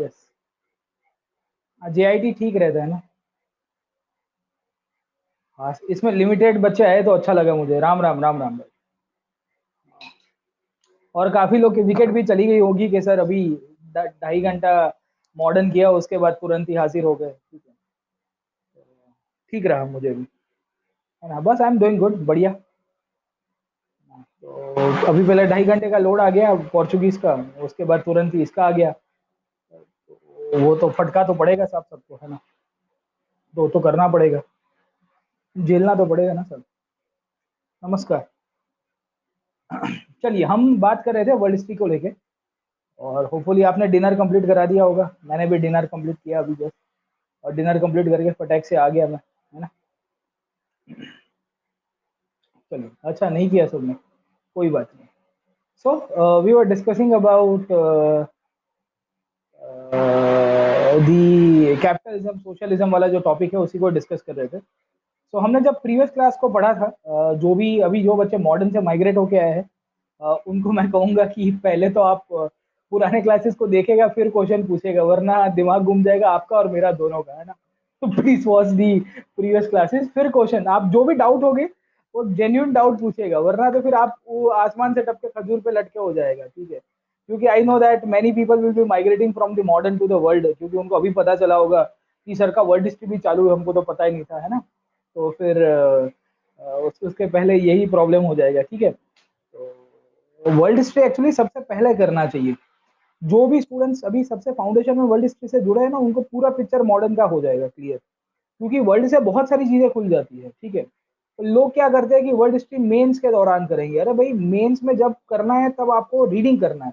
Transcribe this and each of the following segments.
Yes, JIT ठीक रहता है ना। हाँ, इसमें लिमिटेड बच्चे आए तो अच्छा लगा मुझे। राम राम राम राम भाई। और काफी लोग की विकेट भी चली गई होगी कि सर अभी 2.5 घंटा मॉडर्न किया, उसके बाद तुरंत ही हाजिर हो गए। ठीक है, ठीक रहा मुझे भी, है ना। बस आई एम डूइंग गुड, बढ़िया। तो अभी पहले 2.5 घंटे का लोड आ गया पोर्चुगीज का, उसके बाद तुरंत ही इसका आ गया। तो वो तो फटका तो पड़ेगा सब सबको, है ना। तो करना पड़ेगा, झेलना तो पड़ेगा ना सर। नमस्कार। चलिए, हम बात कर रहे थे वर्ल्ड हिस्ट्री को लेके, और होपफुली आपने डिनर कंप्लीट करा दिया होगा। मैंने भी डिनर कंप्लीट किया अभी जस्ट, और डिनर कंप्लीट करके फटाक से आ गया मैं, है ना। चलिए, अच्छा नहीं किया सबने, कोई बात नहीं। So we were discussing about the capitalism socialism वाला जो टॉपिक है, उसी को डिस्कस कर रहे थे। सो हमने जब प्रीवियस क्लास को पढ़ा था, जो भी अभी जो बच्चे मॉडर्न से माइग्रेट होके आए हैं, उनको मैं कहूँगा कि पहले तो आप पुराने क्लासेस को देखेगा, फिर क्वेश्चन पूछेगा, वरना दिमाग घूम जाएगा आपका और मेरा दोनों का, है ना। तो please watch the previous classes, फिर क्वेश्चन आप जो भी डाउट होगे वो जेन्युइन डाउट पूछेगा, वरना तो फिर आप वो आसमान से टपके खजूर पे लटके हो जाएगा। ठीक है, क्योंकि I know that many people will be migrating from the modern to the world, क्योंकि उनको अभी पता चला होगा कि सर का वर्ल्ड हिस्ट्री भी चालू है, हमको तो पता ही नहीं था, है ना। तो फिर उसके पहले यही प्रॉब्लम हो जाएगा। ठीक है, तो वर्ल्ड हिस्ट्री एक्चुअली सबसे पहले करना चाहिए। जो भी स्टूडेंट्स अभी सबसे फाउंडेशन में वर्ल्ड हिस्ट्री से जुड़े हैं ना, उनको पूरा पिक्चर मॉडर्न का हो जाएगा क्लियर, क्योंकि वर्ल्ड से बहुत सारी चीजें खुल जाती है। ठीक है, तो लोग क्या करते हैं कि वर्ल्ड हिस्ट्री मेंस के दौरान करेंगे। अरे भाई, मेंस में जब करना है तब आपको रीडिंग करना है,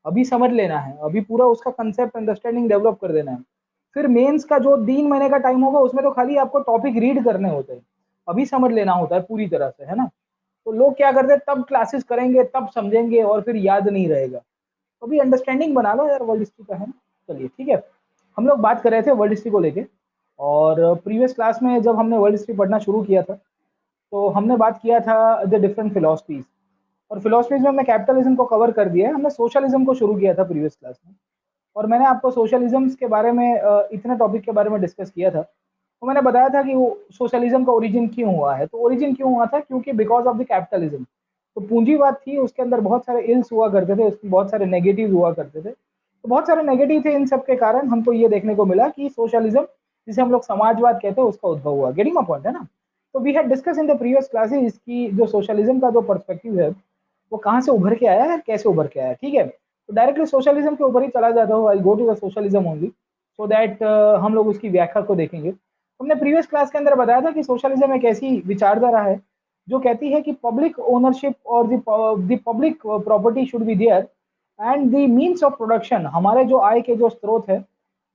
अभी समझ लेना है, अभी पूरा उसका कंसेप्ट अंडरस्टैंडिंग डेवलप कर देना है। फिर मेंस का जो 3 महीने का टाइम होगा, उसमें तो खाली आपको टॉपिक रीड करने होते हैं, अभी समझ लेना होता है पूरी तरह से, है ना। तो लोग क्या करते हैं, तब क्लासेस करेंगे, तब समझेंगे, और फिर याद नहीं रहेगा। तो अभी अंडरस्टैंडिंग बना लो यार वर्ल्ड हिस्ट्री का, है ना। चलिए ठीक है, हम लोग बात कर रहे थे वर्ल्ड हिस्ट्री को लेके, और प्रीवियस क्लास में जब हमने वर्ल्ड हिस्ट्री पढ़ना शुरू किया था, तो हमने बात किया था द डिफरेंट फिलोसफीज, और फिलोसफीज में हमने कैपिटलिज्म को कवर कर दिया है। हमने सोशलिज्म को शुरू किया था प्रीवियस क्लास में, और मैंने आपको सोशलिज्म के बारे में इतने टॉपिक के बारे में डिस्कस किया था। तो मैंने बताया था कि वो सोशलिज्म का ओरिजिन क्यों हुआ है। तो ओरिजिन क्यों हुआ था, क्योंकि बिकॉज ऑफ द कैपिटलिज्म। तो पूंजीवाद थी, उसके अंदर बहुत सारे इल्स हुआ करते थे, उसमें बहुत सारे नेगेटिव हुआ करते थे। तो बहुत सारे नेगेटिव थे, इन सब के कारण हमको ये देखने को मिला कि सोशलिज्म, जिसे हम लोग समाजवाद कहते हैं, उसका उद्भव हुआ। गेटिंग माय पॉइंट, है ना। तो we had discuss in the previous classes की जो सोशलिज्म का जो पर्सपेक्टिव है, वो कहाँ से उभर के आया है, कैसे उभर के आया। ठीक है, तो डायरेक्टली सोशलिज्म के ऊपर ही चला जाता हूँ। I go to the socialism only, so that हम लोग उसकी व्याख्या को देखेंगे। हमने प्रीवियस क्लास के अंदर बताया था कि सोशलिज्म एक ऐसी विचारधारा है जो कहती है कि पब्लिक ओनरशिप और the public property should be there, and the means of production, हमारे जो आय के जो स्रोत है,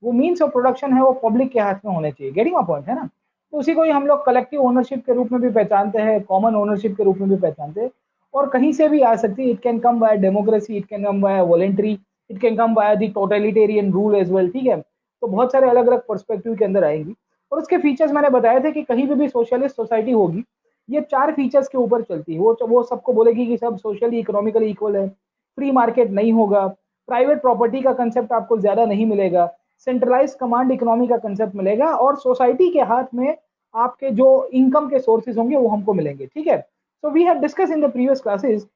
वो मीन्स ऑफ प्रोडक्शन है, वो पब्लिक के हाथ में होने चाहिए। गेटिंग माय पॉइंट, है ना। तो उसी को ही हम लोग कलेक्टिव ओनरशिप के रूप में भी पहचानते हैं, कॉमन ओनरशिप के रूप में भी पहचानते हैं, और कहीं से भी आ सकती है। It can come by democracy, it can come by voluntary, it can come by the totalitarian rule as well. ठीक है, तो बहुत सारे अलग अलग पर्सपेक्टिव के अंदर आएंगी, और उसके फीचर्स मैंने बताए थे कि कहीं भी सोशलिस्ट सोसाइटी होगी, ये 4 फीचर्स के ऊपर चलती है। वो सबको बोलेगी कि सब सोशली इकोनॉमिकली इक्वल है, फ्री मार्केट नहीं होगा, प्राइवेट प्रॉपर्टी का कंसेप्ट आपको ज्यादा नहीं मिलेगा, सेंट्रलाइज कमांड इकोनॉमी का कंसेप्ट मिलेगा, और सोसाइटी के हाथ में आपके जो इनकम के सोर्सेज होंगे वो हमको मिलेंगे। ठीक है, so we have discuss in the previous classes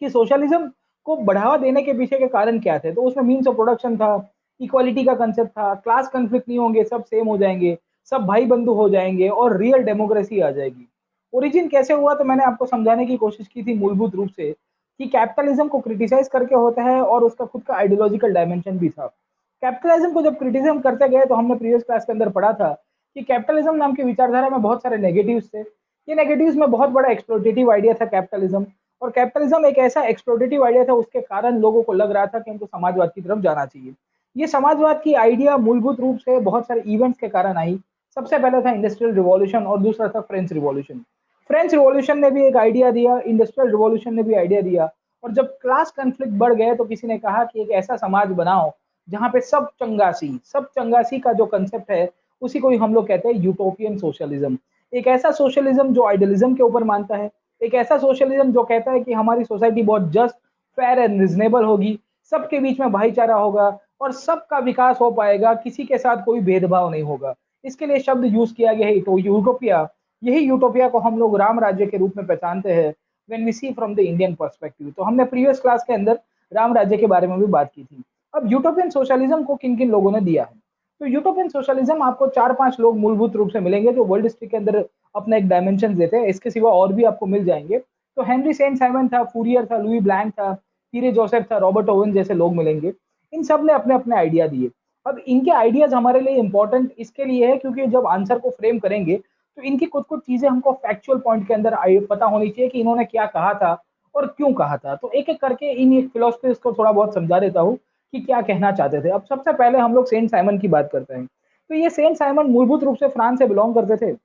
कि सोशलिज्म को बढ़ावा देने के पीछे के कारण क्या थे। तो उसमें मीन्स ऑफ प्रोडक्शन था, इक्वालिटी का कंसेप्ट था, क्लास कंफ्लिक्ट नहीं होंगे, सब सेम हो जाएंगे, सब भाई बंधु हो जाएंगे, और रियल डेमोक्रेसी आ जाएगी। ओरिजिन कैसे हुआ, तो मैंने आपको समझाने की कोशिश की थी मूलभूत रूप से कि कैपिटलिज्म को क्रिटिसाइज करके होता है, और उसका खुद का आइडियोलॉजिकल डायमेंशन भी था। कैपिटलिज्म को जब क्रिटिसिज्म करते गए, तो हमने प्रीवियस क्लास के अंदर पढ़ा था कि कैपिटलिज्म नाम की विचारधारा में बहुत सारे नेगेटिव्स थे। ये नेगेटिव्स में बहुत बड़ा एक्सप्लोटेटिव आइडिया था कैपिटलिज्म, और कैपिटलिज्म एक ऐसा एक्सप्लोटेटिव आइडिया था, उसके कारण लोगों को लग रहा था कि हमको समाजवाद की तरफ जाना चाहिए। ये समाजवाद की आइडिया मूलभूत रूप से बहुत सारे इवेंट्स के कारण आई। सबसे पहले था इंडस्ट्रियल रिवॉल्यूशन, और दूसरा था फ्रेंच रिवॉल्यूशन। फ्रेंच रिवॉल्यूशन ने भी एक आइडिया दिया, इंडस्ट्रियल रिवॉल्यूशन ने भी आइडिया दिया, और जब क्लास कन्फ्लिक्ट बढ़ गए, तो किसी ने कहा कि एक ऐसा समाज बनाओ जहां पे सब चंगासी का जो कंसेप्ट है, उसी को ही हम लोग कहते हैं यूटोपियन सोशलिज्म। एक ऐसा सोशलिज्म जो आइडियलिज्म के ऊपर मानता है, एक ऐसा सोशलिज्म जो कहता है कि हमारी सोसाइटी बहुत जस्ट, फेयर एंड रिजनेबल होगी, सबके बीच में भाईचारा होगा, और सबका विकास हो पाएगा, किसी के साथ कोई भेदभाव नहीं होगा। इसके लिए शब्द यूज किया गया है तो यूटोपिया। यही यूटोपिया को हम लोग राम राज्य के रूप में पहचानते हैं when we see from the Indian perspective. तो हमने प्रीवियस क्लास के अंदर राम राज्य के बारे में भी बात की थी। अब यूटोपियन सोशलिज्म को किन किन लोगों ने दिया है? तो यूटोपियन सोशलिज्म आपको 4-5 लोग मूलभूत रूप से मिलेंगे जो वर्ल्ड हिस्ट्री के अंदर अपना एक डायमेंशन देते हैं। इसके सिवा और भी आपको मिल जाएंगे। तो हेनरी सेंट साइमन था, फूरियर था, लुई ब्लैंक था, पीरे जोसेफ था, रॉबर्ट ओवन जैसे लोग मिलेंगे। इन सब ने अपने अपने आइडिया दिए। अब इनके आइडियाज हमारे लिए इंपॉर्टेंट इसके लिए है क्योंकि जब आंसर को फ्रेम करेंगे तो इनकी कुछ कुछ चीजें हमको फैक्चुअल पॉइंट के अंदर पता होनी चाहिए कि इन्होंने क्या कहा था और क्यों कहा था। तो एक एक करके इन फिलोसफीज को थोड़ा बहुत समझा देता हूँ कि क्या कहना चाहते थे। अब सबसे पहले हम लोग सेंट साइमन की बात करते हैं। तो ये सेंट साइमन मूलभूत रूप से फ्रांस से बिलोंग करते थे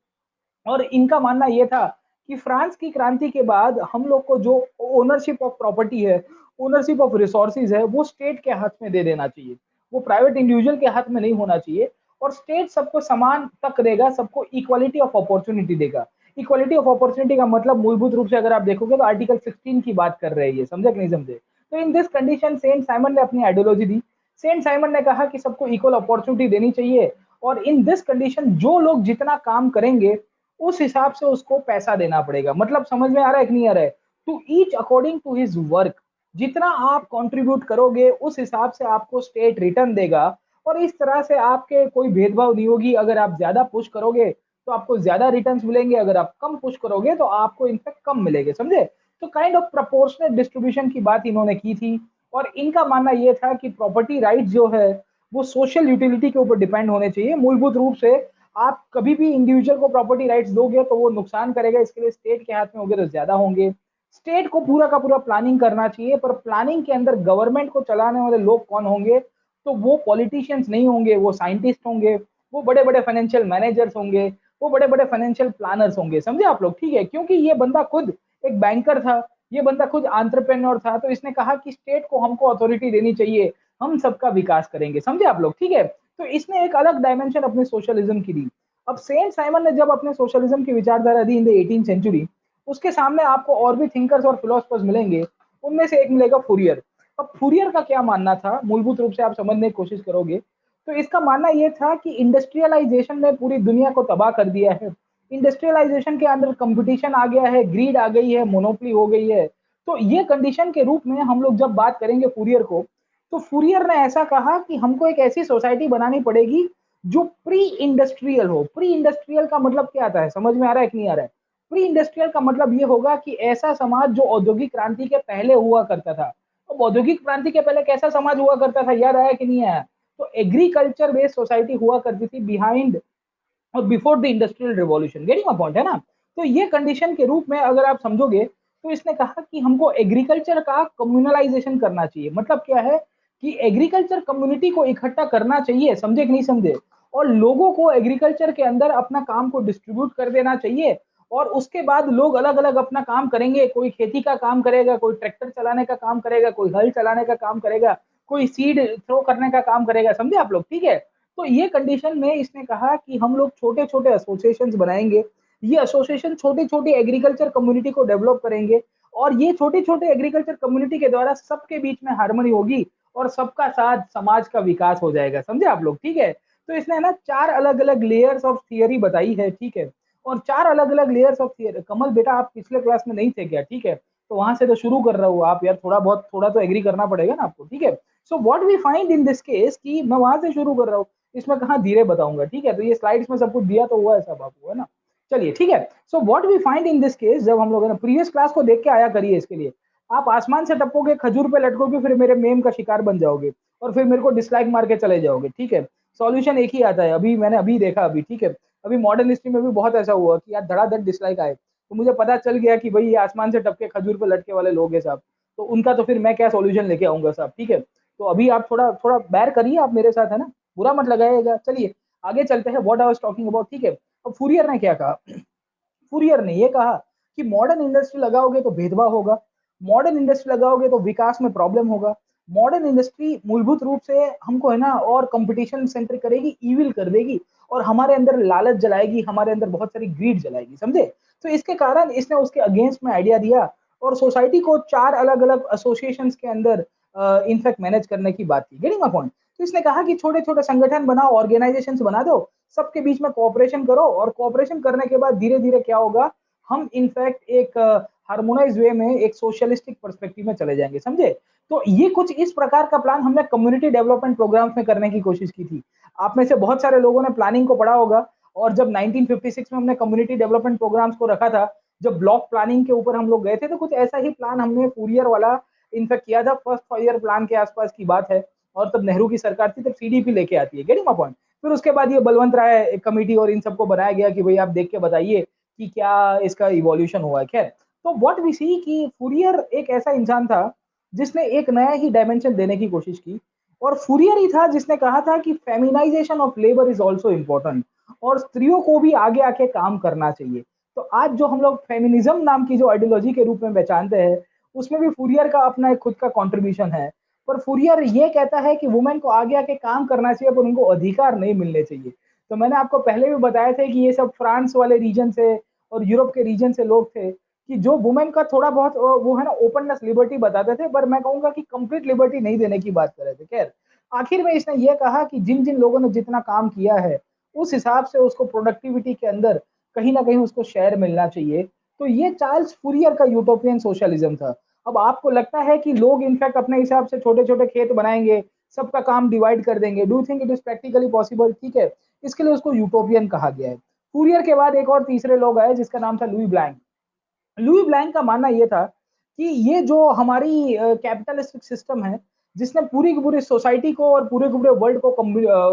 और इनका मानना ये था कि फ्रांस की क्रांति के बाद हम लोग को जो ओनरशिप ऑफ प्रॉपर्टी है, ओनरशिप ऑफ रिसोर्सेज है, वो स्टेट के हाथ में दे देना चाहिए। वो प्राइवेट इंडिविजुअल के हाथ में नहीं होना चाहिए और स्टेट सबको समान तक देगा, सबको इक्वालिटी ऑफ अपॉर्चुनिटी देगा। इक्वालिटी ऑफ अपॉर्चुनिटी का मतलब मूलभूत रूप से अगर आप देखोगे तो आर्टिकल 16 की बात कर रहे हैं, ये समझे कि नहीं समझे? तो in this condition Saint Simon ने अपनी आइडियोलॉजी दी। सेंट साइमन ने कहा कि सबको इक्वल अपॉर्चुनिटी देनी चाहिए और इन दिस कंडीशन जो लोग जितना काम करेंगे उस हिसाब से उसको पैसा देना पड़ेगा। मतलब समझ में आ रहा है कि नहीं आ रहा है? To each according to his work. जितना आप कंट्रीब्यूट करोगे उस हिसाब से आपको स्टेट रिटर्न देगा और इस तरह से आपके कोई भेदभाव नहीं होगी। अगर आप ज्यादा पुश करोगे तो आपको ज्यादा रिटर्न्स मिलेंगे, अगर आप कम पुश करोगे तो आपको इनफैक्ट कम मिलेंगे, समझे? तो काइंड ऑफ प्रोपोर्शनल डिस्ट्रीब्यूशन की बात इन्होंने की थी और इनका मानना यह था कि प्रॉपर्टी राइट जो है वो सोशल यूटिलिटी के ऊपर डिपेंड होने चाहिए। मूलभूत रूप से आप कभी भी इंडिविजुअल को प्रॉपर्टी राइट्स दोगे तो वो नुकसान करेगा, इसके लिए स्टेट के हाथ में होंगे तो ज्यादा होंगे। स्टेट को पूरा का पूरा प्लानिंग करना चाहिए, पर प्लानिंग के अंदर गवर्नमेंट को चलाने वाले लोग कौन होंगे? तो वो पॉलिटिशियंस नहीं होंगे, वो साइंटिस्ट होंगे, वो बड़े बड़े फाइनेंशियल मैनेजर्स होंगे, वो बड़े बड़े फाइनेंशियल प्लानर्स होंगे, समझे आप लोग? ठीक है, क्योंकि ये बंदा खुद एक बैंकर था, ये बंदा खुद एंटरप्रेन्योर था, तो इसने कहा कि स्टेट को हमको अथॉरिटी देनी चाहिए, हम सबका विकास करेंगे, समझे आप लोग? ठीक है, तो इसने एक अलग डायमेंशन अपने सोशलिज्म की दी। अब सेंट साइमन ने जब अपने सोशलिज्म की विचारधारा दी इन द 18th सेंचुरी, उसके सामने आपको और भी थिंकर्स और फिलोसफर्स मिलेंगे। उनमें से एक मिलेगा फूरियर। अब फूरियर का क्या मानना था मूलभूत रूप से आप समझने की कोशिश करोगे तो इसका मानना यह था कि इंडस्ट्रियलाइजेशन ने पूरी दुनिया को तबाह कर दिया है। इंडस्ट्रियलाइजेशन के अंदर कंपटीशन आ गया है, ग्रीड आ गई है, मोनोपोली हो गई है। तो ये कंडीशन के रूप में हम लोग जब बात करेंगे फूरियर को, तो फूरियर ने ऐसा कहा कि हमको एक ऐसी सोसाइटी बनानी पड़ेगी जो प्री इंडस्ट्रियल हो। प्री इंडस्ट्रियल का मतलब क्या आता है, समझ में आ रहा है कि नहीं आ रहा है? प्री इंडस्ट्रियल का मतलब ये होगा कि ऐसा समाज जो औद्योगिक क्रांति के पहले हुआ करता था। तो औद्योगिक क्रांति के पहले कैसा समाज हुआ करता था, याद आया कि नहीं आया? तो एग्रीकल्चर बेस्ड सोसाइटी हुआ करती थी बिहाइंड और before the industrial revolution. Getting a point, है ना? तो ये कंडीशन के रूप में अगर आप समझोगे तो इसने कहा कि हमको एग्रीकल्चर का कम्युनलाइजेशन करना चाहिए। मतलब क्या है कि एग्रीकल्चर कम्युनिटी को इकट्ठा करना चाहिए, समझे कि नहीं समझे? और लोगों को एग्रीकल्चर के अंदर अपना काम को डिस्ट्रीब्यूट कर देना चाहिए और उसके बाद लोग अलग अलग अपना काम करेंगे। कोई खेती का काम करेगा, कोई ट्रैक्टर चलाने का काम करेगा, कोई हल चलाने का काम करेगा, कोई सीड थ्रो करने का काम करेगा, समझे आप लोग? ठीक है, तो ये कंडीशन में इसने कहा कि हम लोग छोटे छोटे एसोसिएशंस बनाएंगे। ये एसोसिएशन छोटी छोटी एग्रीकल्चर कम्युनिटी को डेवलप करेंगे और ये छोटे छोटे एग्रीकल्चर कम्युनिटी के द्वारा सबके बीच में हार्मनी होगी और सबका साथ समाज का विकास हो जाएगा, समझे आप लोग? ठीक है, तो इसने ना 4 अलग अलग लेयर्स ऑफ थियरी बताई है, ठीक है, और 4 अलग अलग लेयर्स ऑफ थियरी। कमल बेटा आप पिछले क्लास में नहीं थे क्या? ठीक है, तो वहां से तो शुरू कर रहा हूँ आप यार, थोड़ा बहुत थोड़ा तो एग्री करना पड़ेगा ना आपको, ठीक है? So what we find in this case कि मैं वहां से शुरू कर रहा हूँ, इसमें कहाँ धीरे बताऊंगा, ठीक है? तो ये स्लाइड्स में सब कुछ दिया तो हुआ है सब आपको, है ना? चलिए ठीक है। So what we find in this case, जब हम लोग है ना प्रीवियस क्लास को देख के आया करिए, इसके लिए आप आसमान से टपोगे, खजूर पे लटकोगे, फिर मेरे मेम का शिकार बन जाओगे और फिर मेरे को डिसलाइक मार के चले जाओगे, ठीक है? सॉल्यूशन एक ही आता है, अभी मैंने अभी देखा अभी, ठीक है? अभी मॉडर्न हिस्ट्री में भी बहुत ऐसा हुआ कि यार धड़ाधड़ डिसलाइक आए, तो मुझे पता चल गया कि भाई ये आसमान से टपके खजूर पे लटके वाले लोग हैं साहब, तो उनका तो फिर मैं क्या सॉल्यूशन लेके आऊंगा साहब, ठीक है? तो अभी आप थोड़ा थोड़ा बैर करिए आप मेरे साथ, है ना? बुरा मत लगाइएगा। चलिए आगे चलते हैं, what I was talking about, ठीक है? अब फूरियर ने क्या कहा? फूरियर ने ये कहा कि मॉडर्न इंडस्ट्री लगाओगे तो भेदभाव होगा, मॉडर्न इंडस्ट्री लगाओगे तो विकास में प्रॉब्लम होगा, मॉडर्न इंडस्ट्री मूलभूत रूप से हमको है ना और कंपटीशन सेंट्रिक करेगी, इविल कर देगी और हमारे अंदर लालच जलाएगी, हमारे अंदर बहुत सारी ग्रीड जलाएगी, समझे? तो इसके कारण इसने उसके अगेंस्ट में आइडिया दिया और सोसाइटी को 4 अलग अलग एसोसिएशंस के अंदर इनफैक्ट मैनेज करने की बात की। Getting a point? तो इसने कहा कि छोटे-छोटे संगठन बनाओ, ऑर्गेनाइजेशंस बना दो, सबके बीच में कोऑपरेशन करो और कोऑपरेशन करने के बाद धीरे-धीरे क्या होगा, हम इनफैक्ट एक हार्मोनाइज़्ड वे में एक सोशलिस्टिक पर्सपेक्टिव में चले जाएँगे, समझे? तो ये कुछ इस प्रकार का प्लान हमने कम्युनिटी डेवलपमेंट प्रोग्राम्स में करने की कोशिश की थी। आप में से बहुत सारे लोगों ने प्लानिंग को पढ़ा होगा और जब 1956 में हमने कम्युनिटी डेवलपमेंट प्रोग्राम्स को रखा था, जब ब्लॉक प्लानिंग के ऊपर हम लोग गए थे, तो कुछ ऐसा ही प्लान हमने फूरियर वाला इनफैक्ट किया था, फर्स्ट 5 ईयर प्लान के आसपास की बात है और तब नेहरू की सरकार थी, तब सीडीपी लेके आती है, गेटिंग माय पॉइंट? फिर उसके बाद ये बलवंत राय कमिटी और इन सबको बनाया गया कि भई आप देख के बताइए कि क्या इसका इवोल्यूशन हुआ है। खैर, तो व्हाट वी सी कि फूरियर एक ऐसा इंसान था, जिसने एक नया ही डायमेंशन देने की कोशिश की और फूरियर ही था जिसने कहा था कि feminisation of labour is also important और स्त्रियों को भी आगे आके काम करना चाहिए। तो आज जो हम लोग फेमिनिज्म नाम की जो आइडियोलॉजी के रूप में पहचानते हैं, उसमें भी फूरियर का अपना एक खुद का कंट्रीब्यूशन है। पर फूरियर ये कहता है कि वुमेन को आगे आके काम करना चाहिए पर उनको अधिकार नहीं मिलने चाहिए। तो मैंने आपको पहले भी बताया था कि ये सब फ्रांस वाले रीजन से और यूरोप के रीजन से लोग थे कि जो वुमेन का थोड़ा बहुत वो है ना ओपननेस लिबर्टी बताते थे, पर मैं कहूँगा कि कंप्लीट लिबर्टी नहीं देने की बात कर रहे थे। खैर, आखिर में इसने ये कहा कि जिन-जिन लोगों ने जितना काम किया है, उस हिसाब से उसको प्रोडक्टिविटी के अंदर कहीं न कहीं उसको शेयर मिलना चाहिए। तो ये चार्ल्स फूरियर का यूटोपियन सोशलिज्म था। अब आपको लगता है कि लोग इनफैक्ट अपने हिसाब से छोटे-छोटे खेत बनाएँगे, सबका काम डिवाइड कर देंगे। Do you think it is practically possible? ठीक है, इसके लिए उसको यूटोपियन कहा गया है। फूरियर के बाद एक और तीसरे लोग आए जिसका नाम था लुई ब्लैंक। लुई ब्लैंक का मानना ये था कि ये जो हमारी कैपिटलिस्टिक सिस्टम है, जिसने पूरी की पूरी सोसाइटी को और पूरे के पूरे वर्ल्ड को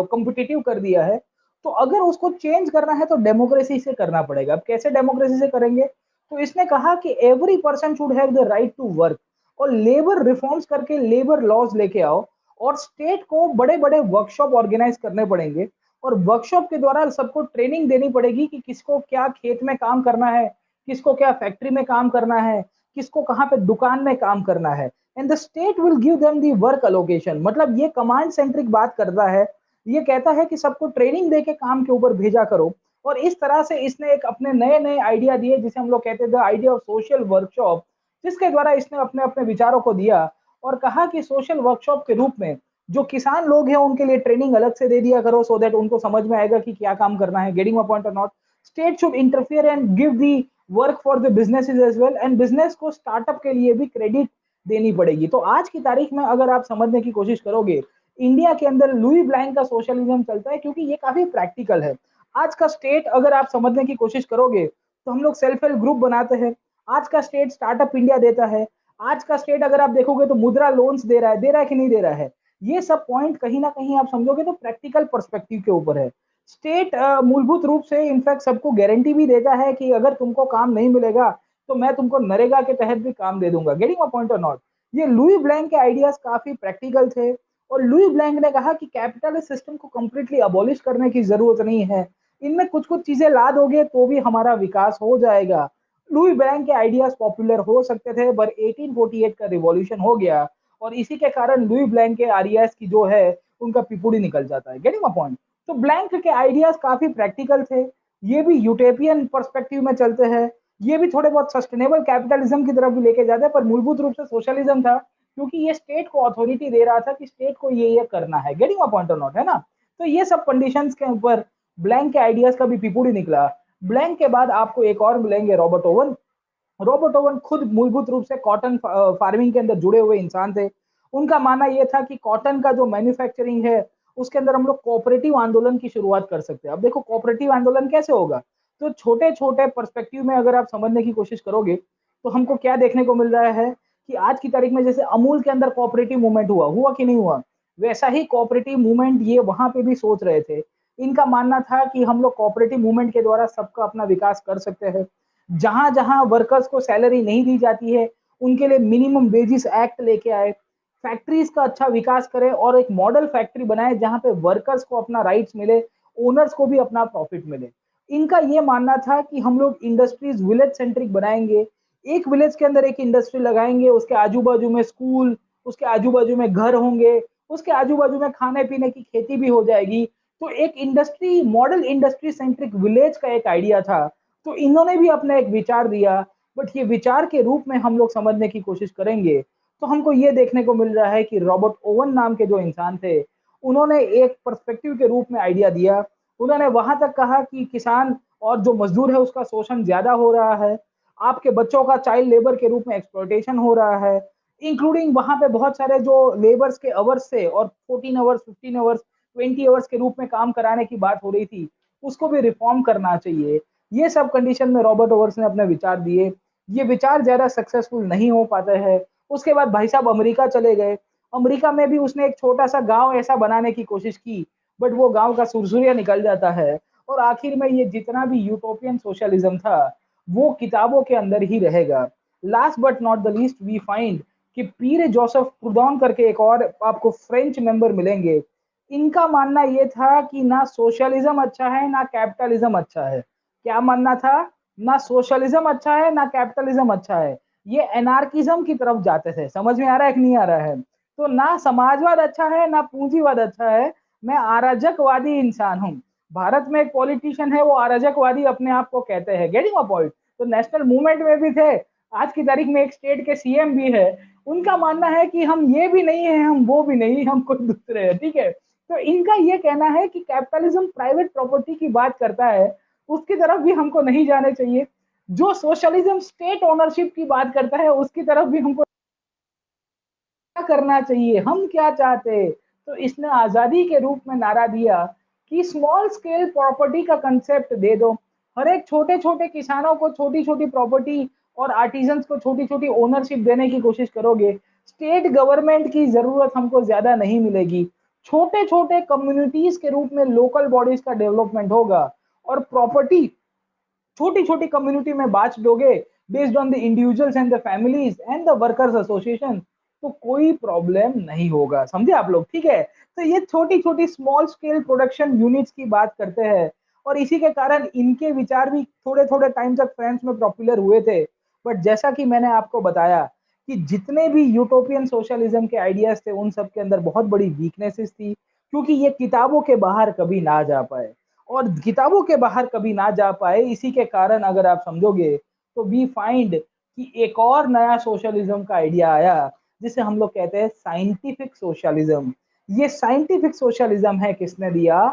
कॉम्पिटिटिव कर दिया है, तो अगर उसको चेंज करना है तो डेमोक्रेसी से करना पड़ेगा। अब कैसे डेमोक्रेसी से करेंगे? तो इसने कहा कि every person should have the right to work और लेबर रिफॉर्म्स करके लेबर लॉज़ लेके आओ और स्टेट को बड़े-बड़े वर्कशॉप ऑर्गेनाइज़ करने पड़ेंगे और वर्कशॉप के द्वारा सबको ट्रेनिंग देनी पड़ेगी कि किसको क्या खेत में काम करना है, किसको क्या फैक्ट्री में काम करना है, किसको कहाँ पे दुकान में काम करना है and the state will give them the work allocation. मतलब ये कमांड सेंट्रिक बात करता है। ये कहता है कि सबको ट्रेनिंग देके काम के ऊपर भेजा करो और इस तरह से इसने एक अपने नए-नए आइडिया दिए जिसे हम लोग कहते हैं the idea of social workshop, जिसके द्वारा इसने अपने-अपने विचारों को दिया और कहा कि सोशल वर्कशॉप के रूप में जो किसान लोग हैं उनके लिए ट्रेनिंग अलग से दे दिया करो सो दैट उनको समझ में आएगा कि क्या काम करना है। Getting my point or not? State should interfere and give the work for the businesses as well and business को स्टार्टअप के लिए भी क्रेडिट देनी पड़ेगी। तो आज की तारीख में अगर आप समझने की कोशिश करोगे, इंडिया के अंदर लुई ब्लैंक का सोशलिज्म चलता है क्योंकि ये काफ़ी प्रैक्टिकल है। आज का स्टेट अगर आप समझने की कोशिश करोगे, तो हम लोग सेल्फ हेल्प ग्रुप बनाते हैं। आज का स्टेट स्टार्टअप इंडिया देता है। आज का स्टेट अगर आप देखोगे तो मुद्रा लोन्स दे रहा है कि नहीं दे रहा है? ये सब पॉइंट कहीं न कहीं आप समझोगे तो प्रैक्टिकल पर्सपेक्टिव के ऊपर है। स्टेट मूलभूत रूप से इनफैक्ट सबको गारंटी भी देता है कि अगर तुमको काम नहीं मिलेगा, तो मैं तुमको नरेगा के तहत भी काम दे दूँगा। Getting my point or not? ये लुई ब्लैंक के आइडियाज़ काफ़ी प्रैक्टिकल थे और लुई ब्लैंक ने कहा कि कैपिटलिस्ट सिस्टम को कंप्लीटली अबॉलिश करने की ज़रूरत नहीं है। इनमें कुछ-कुछ चीज़ें ला दोगे तो भी हमारा विकास हो जाएगा। लुई ब्लैंक के आइडियाज़ पॉपुलर हो सकते थे पर 1848 का रिवॉल्यूशन हो गया और इसी के कारण लुई ब्लैंक के आइडियाज़ की जो है, उनका पिपुड़ी निकल जाता है। Getting my point? तो ब्लैंक के आइडियाज़ काफ़ी प्रैक्टिकल थे। ये भी यूटोपियन पर्सपेक्टिव में चलते हैं। ये भी थोड़े बहुत सस्टेनेबल कैपिटलिज्म की तरफ भी लेके जाते हैं, पर मूलभूत रूप से सोशलिज्म था, क्योंकि ये स्टेट को अथॉरिटी दे रहा था कि स्टेट को ये करना है। Getting my point or not? है ना? तो ये सब कंडीशंस के ऊपर ब्लैंक के आइडियाज़ का भी पिपुड़ी निकला। ब्लैंक के बाद आपको एक और मिलेंगे रॉबर्ट ओवन। रॉबर्ट ओवन खुद मूलभूत रूप से कॉटन फार्मिंग के अंदर जुड़े हुए इंसान थे। उनका मानना ये था कि कॉटन का जो मैन्युफैक्चरिंग है, उसके अंदर हम लोग कोऑपरेटिव आंदोलन की शुरुआत कर सकते हैं। अब देखो कोऑपरेटिव आंदोलन कैसे होगा? तो छोटे-छोटे पर्सपेक्टिव में अगर आप समझने की कोशिश करोगे, तो हमको क्या देखने को मिल रहा है कि आज की तारीख में जैसे अमूल के अंदर कोऑपरेटिव मूवमेंट हुआ कि नहीं हुआ? वैसा ही कोऑपरेटिव मूवमेंट ये वहाँ पे भी सोच रहे थे। इनका मानना था कि हम लोग कोऑपरेटिव मूवमेंट के द्वारा सबका अपना विकास कर सकते हैं। जहाँ-जहाँ वर्कर्स को सैलरी नहीं दी जाती है, उनके लिए मिनिमम वेजेस एक्ट लेके आए। फैक्ट्रीज़ का अच्छा विकास करें और एक मॉडल फैक्ट्री बनाएँ जहाँ पे वर्कर्स को अपना राइट्स मिले, ओनर्स को भी अपना प्रॉफिट मिले। इनका ये मानना था कि हम लोग इंडस्ट्रीज़ विलेज सेंट्रिक बनाएँगे। एक विलेज के अंदर एक इंडस्ट्री लगाएँगे, उसके आजू-बाजू में स्कूल, उसके आजू-बाजू में घर होंगे, उसके आजू-बाजू में खाने-पीने की खेती भी हो जाएगी। तो एक industry model industry centric village का एक आइडिया था। तो इन्होंने भी अपना एक विचार दिया, बट ये विचार के रूप में हम लोग समझने की कोशिश करेंगे, तो हमको ये देखने को मिल रहा है कि रॉबर्ट ओवन नाम के जो इंसान थे, उन्होंने एक पर्सपेक्टिव के रूप में आइडिया दिया। उन्होंने वहां तक कहा कि किसान और जो मजदूर है उसका शोषण ज्यादा हो रहा है, आपके बच्चों का चाइल्ड लेबर के रूप में एक्सप्लॉयटेशन हो रहा है, इंक्लूडिंग वहां पे बहुत सारे जो लेबर्स के अवर्स से और 14 आवर्स, 15 आवर्स, 20 आवर्स के रूप में काम कराने की बात हो रही थी, उसको भी रिफॉर्म करना चाहिए। ये सब कंडीशन में रॉबर्ट ओवर्स ने अपने विचार दिए। ये विचार ज्यादा सक्सेसफुल नहीं हो पाते हैं। उसके बाद भाई साहब अमेरिका चले गए। अमेरिका में भी उसने एक छोटा सा गांव ऐसा बनाने की कोशिश की, बट वो गांव का सुरसुरिया निकल जाता है। और आखिर में ये जितना भी यूटोपियन सोशलिज्म था वो किताबों के अंदर ही रहेगा। Last but not the least we find कि पीर जोसेफ प्रूडॉन करके एक और आपको फ्रेंच मेंबर मिलेंगे। इनका मानना ये था कि ना सोशलिज्म अच्छा है ना कैपिटलिज्म अच्छा है। क्या मानना था? ना सोशलिज्म अच्छा है ना कैपिटलिज्म अच्छा है। ये एनार्किज्म की तरफ जाते थे। समझ में आ रहा है कि नहीं आ रहा है? तो ना समाजवाद अच्छा है ना पूंजीवाद अच्छा है। मैं अराजकवादी इंसान हूँ। भारत में एक पॉलिटिशियन है, वो अराजकवादी अपने आप को कहते हैं। Getting a point? तो नेशनल मूवमेंट में भी थे, आज की तारीख में एक स्टेट के सीएम भी है। उनका मानना है कि हम ये भी नहीं है, हम वो भी नहीं, हम कोई दूसरे हैं। ठीक है? तो इनका ये कहना है कि कैपिटलिज्म प्राइवेट प्रॉपर्टी की बात करता है, उसकी तरफ भी हमको नहीं जाने चाहिए। जो सोशलिज्म स्टेट ओनरशिप की बात करता है उसकी तरफ भी हमको क्या करना चाहिए, हम क्या चाहते। तो इसने आजादी के रूप में नारा दिया कि स्मॉल स्केल प्रॉपर्टी का कंसेप्ट दे दो। हर एक छोटे छोटे किसानों को छोटी छोटी प्रॉपर्टी और आर्टिजन्स को छोटी छोटी ओनरशिप देने की कोशिश करोगे, स्टेट गवर्नमेंट की जरूरत हमको ज्यादा नहीं मिलेगी। छोटे छोटे कम्युनिटीज के रूप में लोकल बॉडीज का डेवलपमेंट होगा और प्रॉपर्टी छोटी छोटी कम्युनिटी में बांट दोगे based on the individuals and the families and the workers association, तो कोई प्रॉब्लम नहीं होगा। समझे आप लोग? ठीक है? तो ये छोटी छोटी स्मॉल स्केल प्रोडक्शन यूनिट्स की बात करते हैं और इसी के कारण इनके विचार भी थोड़े थोड़े टाइम तक फ्रांस में पॉपुलर हुए थे। बट जैसा कि मैंने आपको बताया कि जितने भी यूटोपियन सोशलिज्म के आइडियाज थे उन सब के अंदर बहुत बड़ी वीकनेसेस थी, क्योंकि ये किताबों के बाहर कभी ना जा पाए। और किताबों के बाहर कभी ना जा पाए, इसी के कारण अगर आप समझोगे तो वी फाइंड कि एक और नया सोशलिज्म का आइडिया आया जिसे हम लोग कहते हैं साइंटिफिक सोशलिज्म। ये साइंटिफिक सोशलिज्म है किसने दिया?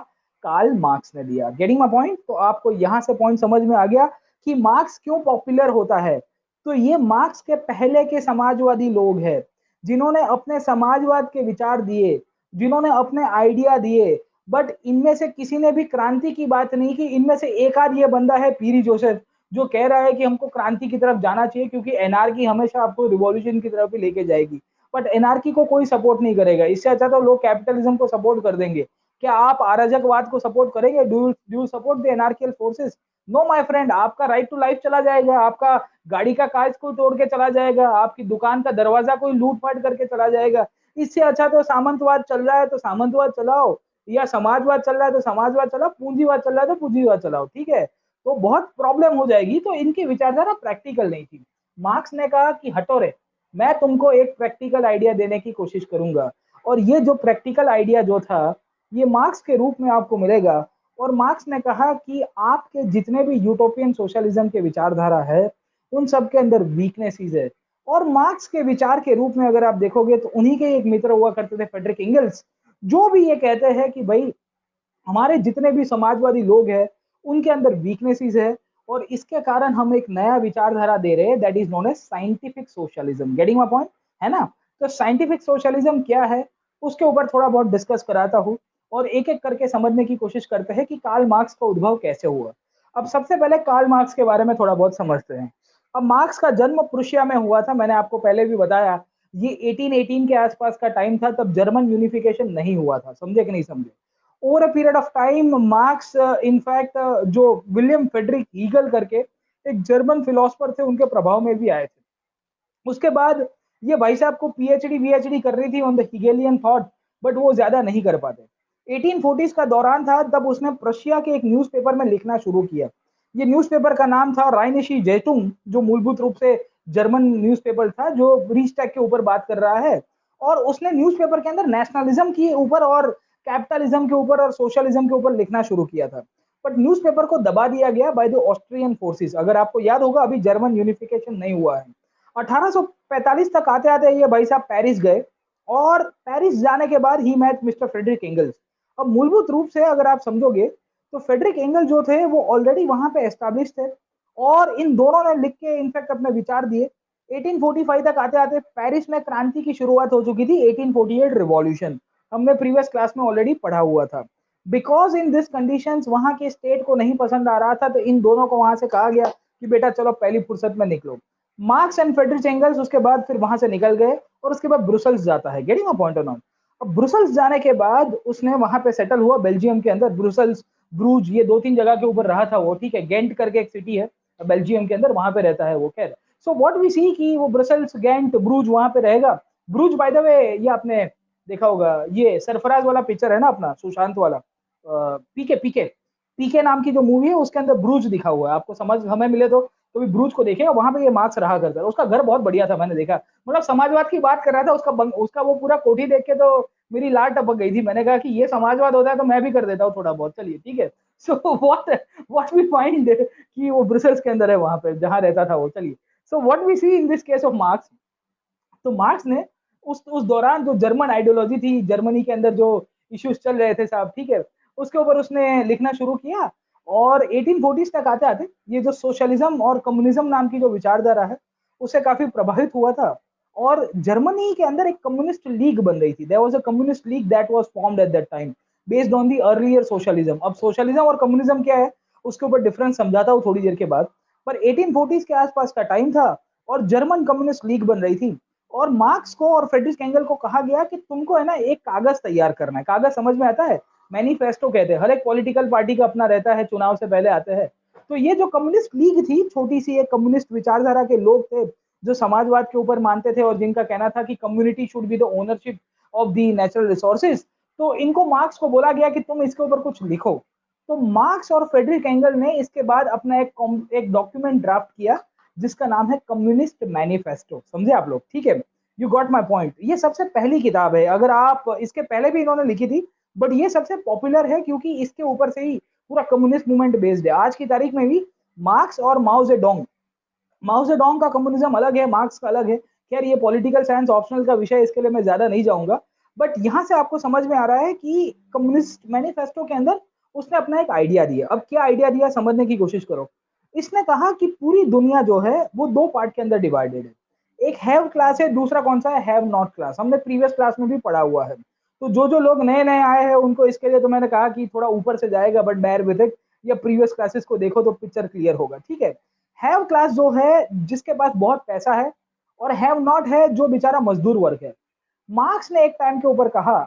कार्ल मार्क्स ने दिया। Getting my point? तो आपको यहां से पॉइंट समझ में आ गया कि मार्क्स क्यों पॉपुलर होता है। तो ये मार्क्स के पहले के समाजवादी लोग हैं जिन्होंने अपने समाजवाद के विचार दिए, जिन्होंने अपने आइडिया दिए, बट इनमें से किसी ने भी क्रांति की बात नहीं की। इनमें से एक आध ये बंदा है पीरी जोसेफ जो कह रहा है कि हमको क्रांति की तरफ जाना चाहिए क्योंकि एनआरकी हमेशा आपको रिवॉल्यूशन की तरफ ही लेके जाएगी। बट एनआरकी को कोई सपोर्ट नहीं करेगा। इससे अच्छा तो लोग कैपिटलिज्म को सपोर्ट कर देंगे। क्या आप अराजकवाद को सपोर्ट करेंगे? Do you support the anarchical forces? No my friend. आपका राइट टू लाइफ चला जाएगा, आपका गाड़ी का कांच कोई तोड़ के चला जाएगा, आपकी दुकान का दरवाजा कोई लूट फाट करके चला जाएगा। इससे अच्छा तो सामंतवाद चल रहा है तो सामंतवाद चलाओ, या समाजवाद चल रहा है तो समाजवाद चलाओ, पूंजीवाद चल रहा है तो पूंजीवाद चलाओ। ठीक है? तो बहुत प्रॉब्लम हो जाएगी। तो इनकी विचारधारा प्रैक्टिकल नहीं थी। मार्क्स ने कहा कि हटो रे, मैं तुमको एक प्रैक्टिकल आइडिया देने की कोशिश करूंगा। और ये जो प्रैक्टिकल आइडिया जो था ये मार्क्स के रूप में आपको मिलेगा। और मार्क्स ने कहा कि आपके जितने भी यूटोपियन सोशलिज्म के विचारधारा है उन सब के अंदर वीकनेसेस है। और मार्क्स के विचार के रूप में अगर आप देखोगे तो उन्हीं के एक मित्र हुआ करते थे फ्रेडरिक एंगल्स, जो भी ये कहते हैं कि भाई हमारे जितने भी समाजवादी लोग हैं उनके अंदर वीकनेसेस है और इसके कारण हम एक नया विचारधारा दे रहे हैं that is known as scientific socialism. Getting my point? है ना? तो साइंटिफिक सोशलिज्म क्या है उसके ऊपर थोड़ा बहुत डिस्कस कराता हूँ और एक एक करके समझने की कोशिश करते हैं कि कार्ल मार्क्स का उद्भव कैसे हुआ। अब सबसे पहले कार्ल मार्क्स के बारे में थोड़ा बहुत समझते हैं। अब मार्क्स का जन्म प्रुशिया में हुआ था। मैंने आपको पहले भी बताया ये 1818 के आसपास का टाइम था, तब जर्मन यूनिफिकेशन नहीं हुआ था। समझे कि नहीं समझे? Over a period of time marks in fact जो विलियम फेडरिक हीगल करके एक जर्मन फिलोसफर थे उनके प्रभाव में भी आए थे। उसके बाद ये भाई साहब को पीएचडी कर रही थी ऑन द हिगेलियन थॉट, बट वो ज्यादा नहीं कर पाते। 1840s का दौरान था तब उसने प्रशिया के एक न्यूज़पेपर में लिखना शुरू किया। ये न्यूज़पेपर का नाम था राइनिशी जैटुंग, जो मूलभूत रूप से जर्मन न्यूज़पेपर था जो रिचटैग के ऊपर बात कर रहा है। और उसने न्यूज़पेपर के अंदर नेशनलिज्म के ऊपर और कैपिटलिज्म के ऊपर और सोशलिज्म के ऊपर लिखना शुरू किया था। बट न्यूज़पेपर को दबा दिया गया बाय द ऑस्ट्रियन फोर्सेस। अगर आपको याद होगा अभी जर्मन यूनिफिकेशन नहीं हुआ है। 1845 तक आते आते ये भाई साहब पेरिस गए और पेरिस जाने के बाद ही मेट मिस्टर फ्रेडरिक एंगल्स। अब मूलभूत रूप से अगर आप समझोगे तो फ्रेडरिक एंगल जो थे वो ऑलरेडी वहां पे एस्टैब्लिश थे, और इन दोनों ने लिख के इनफैक्ट अपने विचार दिए। 1845 तक आते आते पेरिस में क्रांति की शुरुआत हो चुकी थी, 1848 रिवॉल्यूशन हमने प्रीवियस क्लास में ऑलरेडी पढ़ा हुआ था। बिकॉज इन दिस कंडीशंस वहां के स्टेट को नहीं पसंद आ रहा था, तो इन दोनों को वहां से कहा गया कि बेटा चलो पहली फुर्सत में निकलो। मार्क्स एंड फ्रेडरिक एंगल्स उसके बाद फिर वहां से निकल गए, और उसके बाद ब्रुसल्स जाता है। Getting a point or not? अब ब्रुसल्स जाने के बाद उसने वहां पे सेटल हुआ बेल्जियम के अंदर, ब्रुसल्स, ब्रूज, ये दो तीन जगह के ऊपर रहा था वो, ठीक है। गेंट करके एक सिटी है बेल्जियम के अंदर, वहां पे रहता है वो। खैर, सो व्हाट वी सी कि वो ब्रसल्स, गेंट, ब्रूज वहां पे रहेगा। ब्रूज बाय द वे, ये आपने देखा होगा, ये सरफराज वाला पिक्चर है ना अपना, सुशांत वाला, पीके पीके पीके नाम की जो मूवी है उसके अंदर ब्रूज दिखा हुआ है। आपको समझ हमें मिले तो भी ब्रूज को देखेगा, वहां पे ये मार्क्स रहा करता है। उसका घर बहुत बढ़िया था, मैंने देखा। मतलब समाजवाद की बात कर रहा था, उसका वो पूरा कोठी देख के तो मेरी लार टपक गई थी। मैंने कहा कि ये समाजवाद होता है तो मैं भी कर देता हूँ थोड़ा बहुत, चलिए ठीक है। सो व्हाट वी फाइंड कि वो ब्रुसेल्स के अंदर है, वहां पे जहां रहता था वो। चलिए, so what we see in this case of Marx, तो मार्क्स ने उस दौरान जो जर्मन आइडियोलॉजी थी, जर्मनी के अंदर जो इश्यूज चल रहे थे साहब, ठीक है, उसके ऊपर उसने लिखना शुरू किया। और 1840 तक आते आते ये जो सोशलिज्म और कम्युनिज्म नाम की जो विचारधारा है उससे काफी प्रभावित हुआ था। और जर्मनी के अंदर एक कम्युनिस्ट लीग बन रही थी। There was a communist league that was formed at that time based on the earlier socialism. अब सोशलिज्म और कम्युनिज्म क्या है उसके ऊपर डिफरेंस समझाता हूँ थोड़ी देर के बाद। पर 1840 के आसपास का टाइम था और जर्मन कम्युनिस्ट लीग बन रही थी। और मार्क्स को और फ्रेडरिक एंगल को कहा गया कि तुमको है ना एक कागज तैयार करना है। कागज समझ में आता है? मैनिफेस्टो कहते हैं। हर एक पॉलिटिकल पार्टी का अपना रहता है, चुनाव से पहले आते हैं। तो ये जो कम्युनिस्ट लीग थी, छोटी सी एक कम्युनिस्ट विचारधारा के लोग थे जो समाजवाद के ऊपर मानते थे और जिनका कहना था कि community should be the ownership of the natural resources. तो इनको मार्क्स को बोला गया कि तुम इसके ऊपर कुछ लिखो। तो मार्क्स और फ्रेडरिक एंगल ने इसके बाद अपना एक डॉक्यूमेंट ड्राफ्ट किया जिसका नाम है कम्युनिस्ट मैनिफेस्टो। समझे आप लोग? ठीक है, यू गॉट माई पॉइंट। ये सबसे पहली किताब है, अगर आप इसके पहले भी इन्होंने लिखी थी, बट ये सबसे पॉपुलर है क्योंकि इसके ऊपर से ही पूरा कम्युनिस्ट मूवमेंट बेस्ड है। आज की तारीख में भी मार्क्स और माओ जेडोंग का कम्युनिज्म अलग है, मार्क्स का अलग है। खैर, ये पॉलिटिकल साइंस ऑप्शनल का विषय, इसके लिए मैं ज्यादा नहीं जाऊंगा। बट यहां से आपको समझ में आ रहा है कि कम्युनिस्ट मैनिफेस्टो के अंदर उसने अपना एक आइडिया दिया। अब क्या आइडिया दिया समझने की कोशिश करो। इसने कहा कि पूरी दुनिया जो है वो दो पार्ट के अंदर डिवाइडेड है। एक हैव क्लास है, दूसरा कौन सा है? Have not class. हमने प्रीवियस क्लास में भी पढ़ा हुआ है। तो जो लोग नए नए आए हैं उनको इसके लिए तो मैंने कहा कि थोड़ा ऊपर से जाएगा, बट बेयर विद इट, या प्रीवियस क्लासेस को देखो तो पिक्चर क्लियर होगा, ठीक है। हैव क्लास जो है जिसके पास बहुत पैसा है, और हैव नॉट है जो बेचारा मजदूर वर्ग है। मार्क्स ने एक टाइम के ऊपर कहा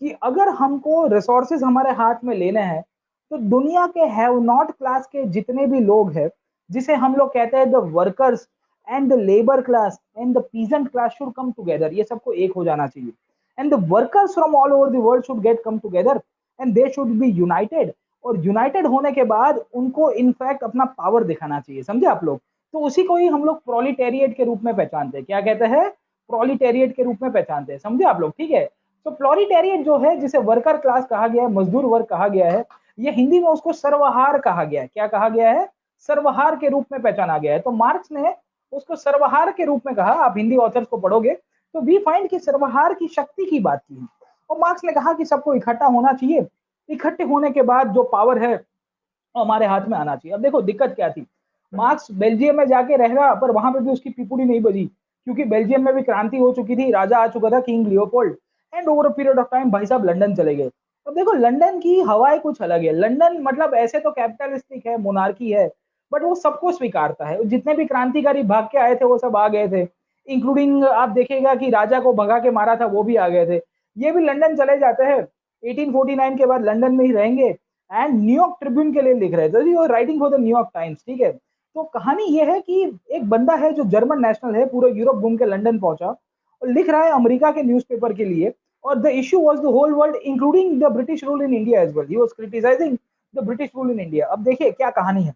कि अगर हमको रिसोर्सेज हमारे हाथ में लेने हैं तो दुनिया के हैव नॉट क्लास के जितने भी लोग हैं, जिसे हम लोग कहते हैं the workers and the labour class and the peasant class, should come together. ये सबको एक हो जाना चाहिए। And the workers from all over the world should get come together and they should be united. और यूनाइटेड होने के बाद उनको इनफैक्ट अपना पावर दिखाना चाहिए। समझे आप लोग? तो उसी को ही हम लोग प्रोलिटेरिएट के रूप में पहचानते हैं। क्या कहते हैं? प्रोलिटेरिएट के रूप में पहचानते हैं। समझे आप लोग? ठीक है। तो प्रोलिटेरिएट जो है, जिसे वर्कर क्लास कहा गया है, मजदूर वर्ग कहा गया है, ये हिंदी में उसको सर्वहार कहा गया है। क्या कहा गया है? सर्वहार के रूप में पहचाना गया है। तो मार्क्स ने उसको सर्वहार के रूप में कहा। आप हिंदी ऑथर्स को पढ़ोगे तो वी फाइंड की सर्वहार की शक्ति की बात की है। और मार्क्स ने कहा कि सबको इकट्ठा होना चाहिए, इकट्ठे होने के बाद जो पावर है वो हमारे हाथ में आना चाहिए। अब देखो दिक्कत क्या थी। मार्क्स बेल्जियम में जाके रह रहा, पर वहां पे भी उसकी पिपुड़ी नहीं बजी, क्योंकि बेल्जियम में भी क्रांति हो चुकी थी, राजा आ चुका था, king Leopold. And over a period of time भाई साहब लंदन चले गए। अब देखो लंदन की हवाएं कुछ अलग है। लंदन मतलब ऐसे तो कैपिटलिस्टिक है, मोनार्की है, बट वो सबको स्वीकारता है। जितने भी क्रांतिकारी भाग के आए थे वो सब आ गए थे, इंक्लूडिंग आप देखिएगा कि राजा को भगा के मारा था वो भी आ गए थे। ये भी लंदन चले जाते हैं, 1849 के बाद लंदन में ही रहेंगे। एंड न्यूयॉर्क ट्रिब्यून के लिए लिख रहे थे, वो writing for the New York times, ठीक है। तो कहानी ये है कि एक बंदा है जो जर्मन नेशनल है, पूरा यूरोप घूम के लंदन पहुंचा और लिख रहा है अमेरिका के न्यूज़पेपर के लिए। और the issue was the whole world including the British rule in India as well. He was criticising the British rule in India. अब देखिए क्या कहानी है।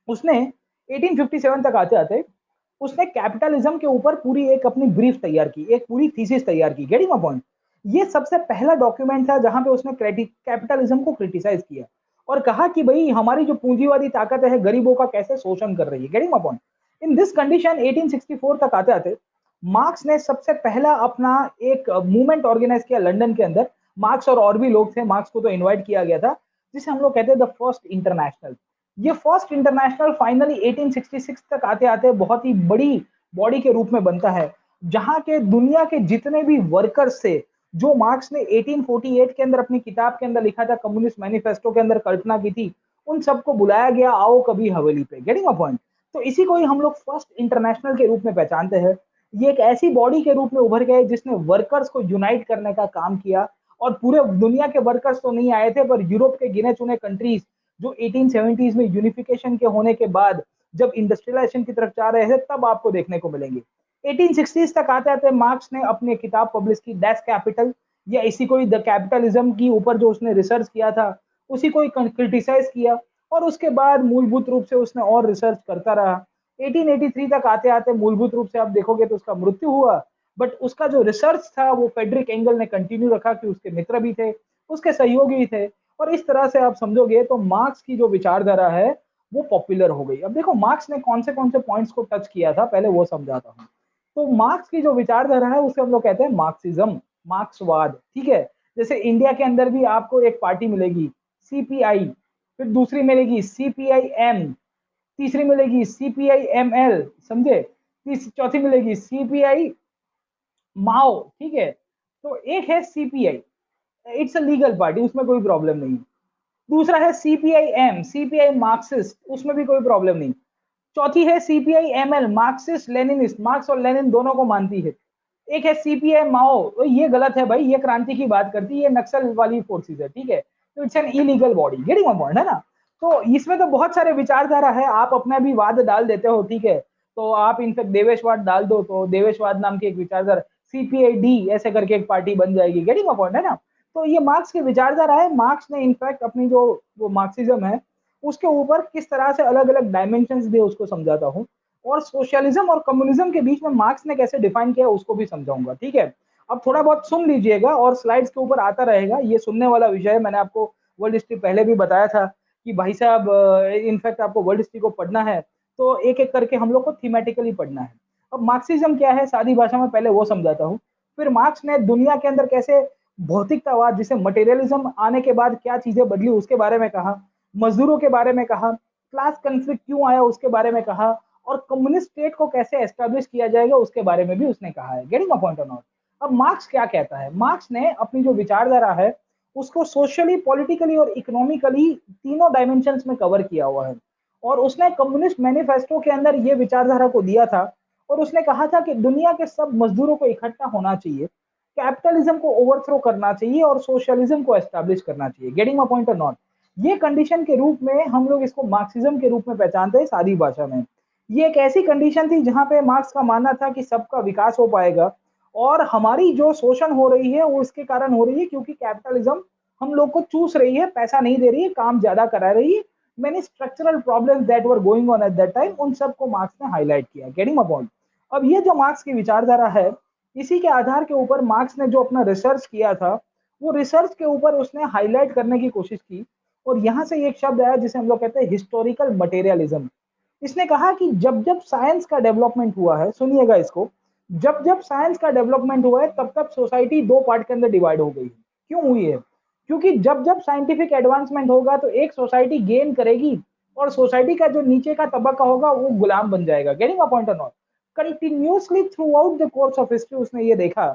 उसने 1857 तक आते आते उसने कैपिटलिज्म के ऊपर पूरी एक अपनी ब्रीफ तैयार की, एक पूरी थीसिस तैयार की। Getting my point? ये सबसे पहला डॉक्यूमेंट था जहां पे उसने कैपिटलिज्म को क्रिटिसाइज किया और कहा कि भाई हमारी जो पूंजीवादी ताकत है गरीबों का कैसे शोषण कर रही है। Getting my point? In this condition 1864 तक आते आते मार्क्स ने सबसे पहला अपना एक मूवमेंट ऑर्गेनाइज किया लंदन के अंदर। मार्क्स और भी लोग थे, मार्क्स को तो इनवाइट किया गया था, जिसे हम लोग कहते हैं द फर्स्ट इंटरनेशनल। ये फर्स्ट इंटरनेशनल फाइनली 1866 तक आते आते बहुत ही बड़ी बॉडी के रूप में बनता है, जहां के दुनिया के जितने भी वर्कर्स थे, जो मार्क्स ने 1848 के अंदर अपनी किताब के अंदर लिखा था, कम्युनिस्ट मैनिफेस्टो के अंदर कल्पना की थी, उन सबको बुलाया गया, आओ कभी हवेली पे। Getting a point? तो इसी को ही हम लोग फर्स्ट इंटरनेशनल के रूप में पहचानते हैं। ये एक ऐसी बॉडी के रूप में उभर गए जिसने वर्कर्स को यूनाइट करने का काम किया, और पूरे दुनिया के वर्कर्स तो नहीं आए थे, पर यूरोप के गिने चुने कंट्रीज जो 1870s में यूनिफिकेशन के होने के बाद जब इंडस्ट्रियलाइजेशन की तरफ जा रहे थे, तब आपको देखने को मिलेंगे। 1860s तक आते आते मार्क्स ने अपनी किताब पब्लिश की, दैट्स कैपिटल, या इसी को ही द कैपिटलिज्म की ऊपर जो उसने रिसर्च किया था, उसी को ही क्रिटिसाइज किया, और उसके बाद मूलभूत रूप से उसने और रिसर्च करता रहा। 1883 तक आते आते मूलभूत रूप से आप देखोगे तो उसका मृत्यु हुआ, बट उसका जो रिसर्च था वो फेडरिक एंगल ने कंटिन्यू रखा, कि उसके मित्र भी थे, उसके सहयोगी भी थे, और इस तरह से आप समझोगे तो मार्क्स की जो विचारधारा है वो पॉपुलर हो गई। अब देखो मार्क्स ने कौन से पॉइंट्स को टच किया था, पहले वो समझाता हूँ। तो मार्क्स की जो विचारधारा है उसे हम लोग कहते हैं मार्क्सिज्म, मार्क्सवाद, ठीक है। जैसे इंडिया के अंदर भी आपको एक पार्टी मिलेगी सीपीआई, फिर दूसरी मिलेगी सीपीआईएम, तीसरी मिलेगी सीपीआईएमएल, समझे, चौथी मिलेगी सीपीआई माओ, ठीक है। तो एक है CPI, it's a legal party, उसमें कोई प्रॉब्लम नहीं। दूसरा है सीपीआईएम, सीपीआई मार्क्सिस्ट, उसमें भी कोई प्रॉब्लम नहीं। चौथी है सीपीआईएमएल, मार्क्सिस्ट लेनिनिस्ट, मार्क्स और लेनिन दोनों को मानती है। एक है सीपीआई माओ, तो ये गलत है भाई, ये क्रांति की बात करती है, ये नक्सल वाली फोर्सेस है, ठीक है। तो it's an illegal body. Getting my point, है ना? तो इसमें तो बहुत सारे विचारधारा है, आप अपना भी वाद डाल देते हो, ठीक है। तो आप इनफेक्ट देवेशवाद डाल दो, तो देवेशवाद नाम की एक विचारधारा, सीपीआईडी ऐसे करके एक पार्टी बन जाएगी। गेटिंग माय पॉइंट, है ना? तो ये मार्क्स की विचारधारा है। मार्क्स ने इनफैक्ट अपनी जो वो मार्क्सिज्म है उसके ऊपर किस तरह से अलग अलग डायमेंशन दिए उसको समझाता हूँ, और सोशलिज्म और कम्युनिज्म के बीच में मार्क्स ने कैसे डिफाइन किया उसको भी समझाऊंगा, ठीक है। अब थोड़ा बहुत सुन लीजिएगा और स्लाइड्स के ऊपर आता रहेगा, ये सुनने वाला विषय है। मैंने आपको वर्ल्ड हिस्ट्री पहले भी बताया था कि भाई साहब इनफैक्ट आपको वर्ल्ड हिस्ट्री को पढ़ना है तो एक एक करके हम लोग को थीमेटिकली पढ़ना है। अब मार्क्सिज्म क्या है सादी भाषा में पहले वो समझाता हूँ, फिर मार्क्स ने दुनिया के अंदर कैसे भौतिकतावाद, जिसे मटेरियलिज्म आने के बाद क्या चीजें बदली उसके बारे में कहा, मजदूरों के बारे में कहा, क्लास कंफ्लिक्ट क्यों आया उसके बारे में कहा, और कम्युनिस्ट स्टेट को कैसे एस्टेब्लिश किया जाएगा उसके बारे में भी उसने कहा है। Getting my point or not? अब मार्क्स क्या कहता है? मार्क्स ने अपनी जो विचारधारा है उसको सोशली, पॉलिटिकली और इकोनॉमिकली तीनों डायमेंशंस में कवर किया हुआ है, और उसने कम्युनिस्ट मैनिफेस्टो के अंदर ये विचारधारा को दिया था, और उसने कहा था कि दुनिया के सब मजदूरों को इकट्ठा होना चाहिए, कैपिटलिज्म को ओवरथ्रो करना चाहिए और सोशलिज्म को एस्टेब्लिश करना चाहिए। Getting my point or not? ये कंडीशन के रूप में हम लोग इसको मार्क्सिज्म के रूप में पहचानते हैं सादी भाषा में। ये एक ऐसी कंडीशन थी जहां पे मार्क्स का मानना था कि सबका विकास हो पाएगा, और हमारी जो शोषण हो रही है वो इसके कारण हो रही है क्योंकि कैपिटलिज्म हम लोग को चूस रही है, पैसा नहीं दे रही है, काम ज्यादा करा रही है। Many structural problems that were going on eight that time, उन सबको मार्क्स ने हाईलाइट किया। Getting my point? अब ये जो मार्क्स की विचारधारा है, इसी के आधार के ऊपर मार्क्स ने जो अपना रिसर्च किया था, वो रिसर्च के ऊपर उसने हाईलाइट करने की कोशिश की, और यहां से एक शब्द आया जिसे हम लोग कहते हैं हिस्टोरिकल मटेरियलिज्म। इसने कहा कि जब जब साइंस का डेवलपमेंट हुआ है, सुनिएगा इसको, जब जब साइंस का डेवलपमेंट हुआ है तब तब सोसाइटी दो पार्ट के अंदर डिवाइड हो गई है। क्यों हुई है? क्योंकि जब जब साइंटिफिक एडवांसमेंट होगा तो एक सोसाइटी गेन करेगी, और सोसाइटी का जो नीचे का तबका होगा वो गुलाम बन जाएगा। Getting a point or not? Continuously through out the course of history उसने ये देखा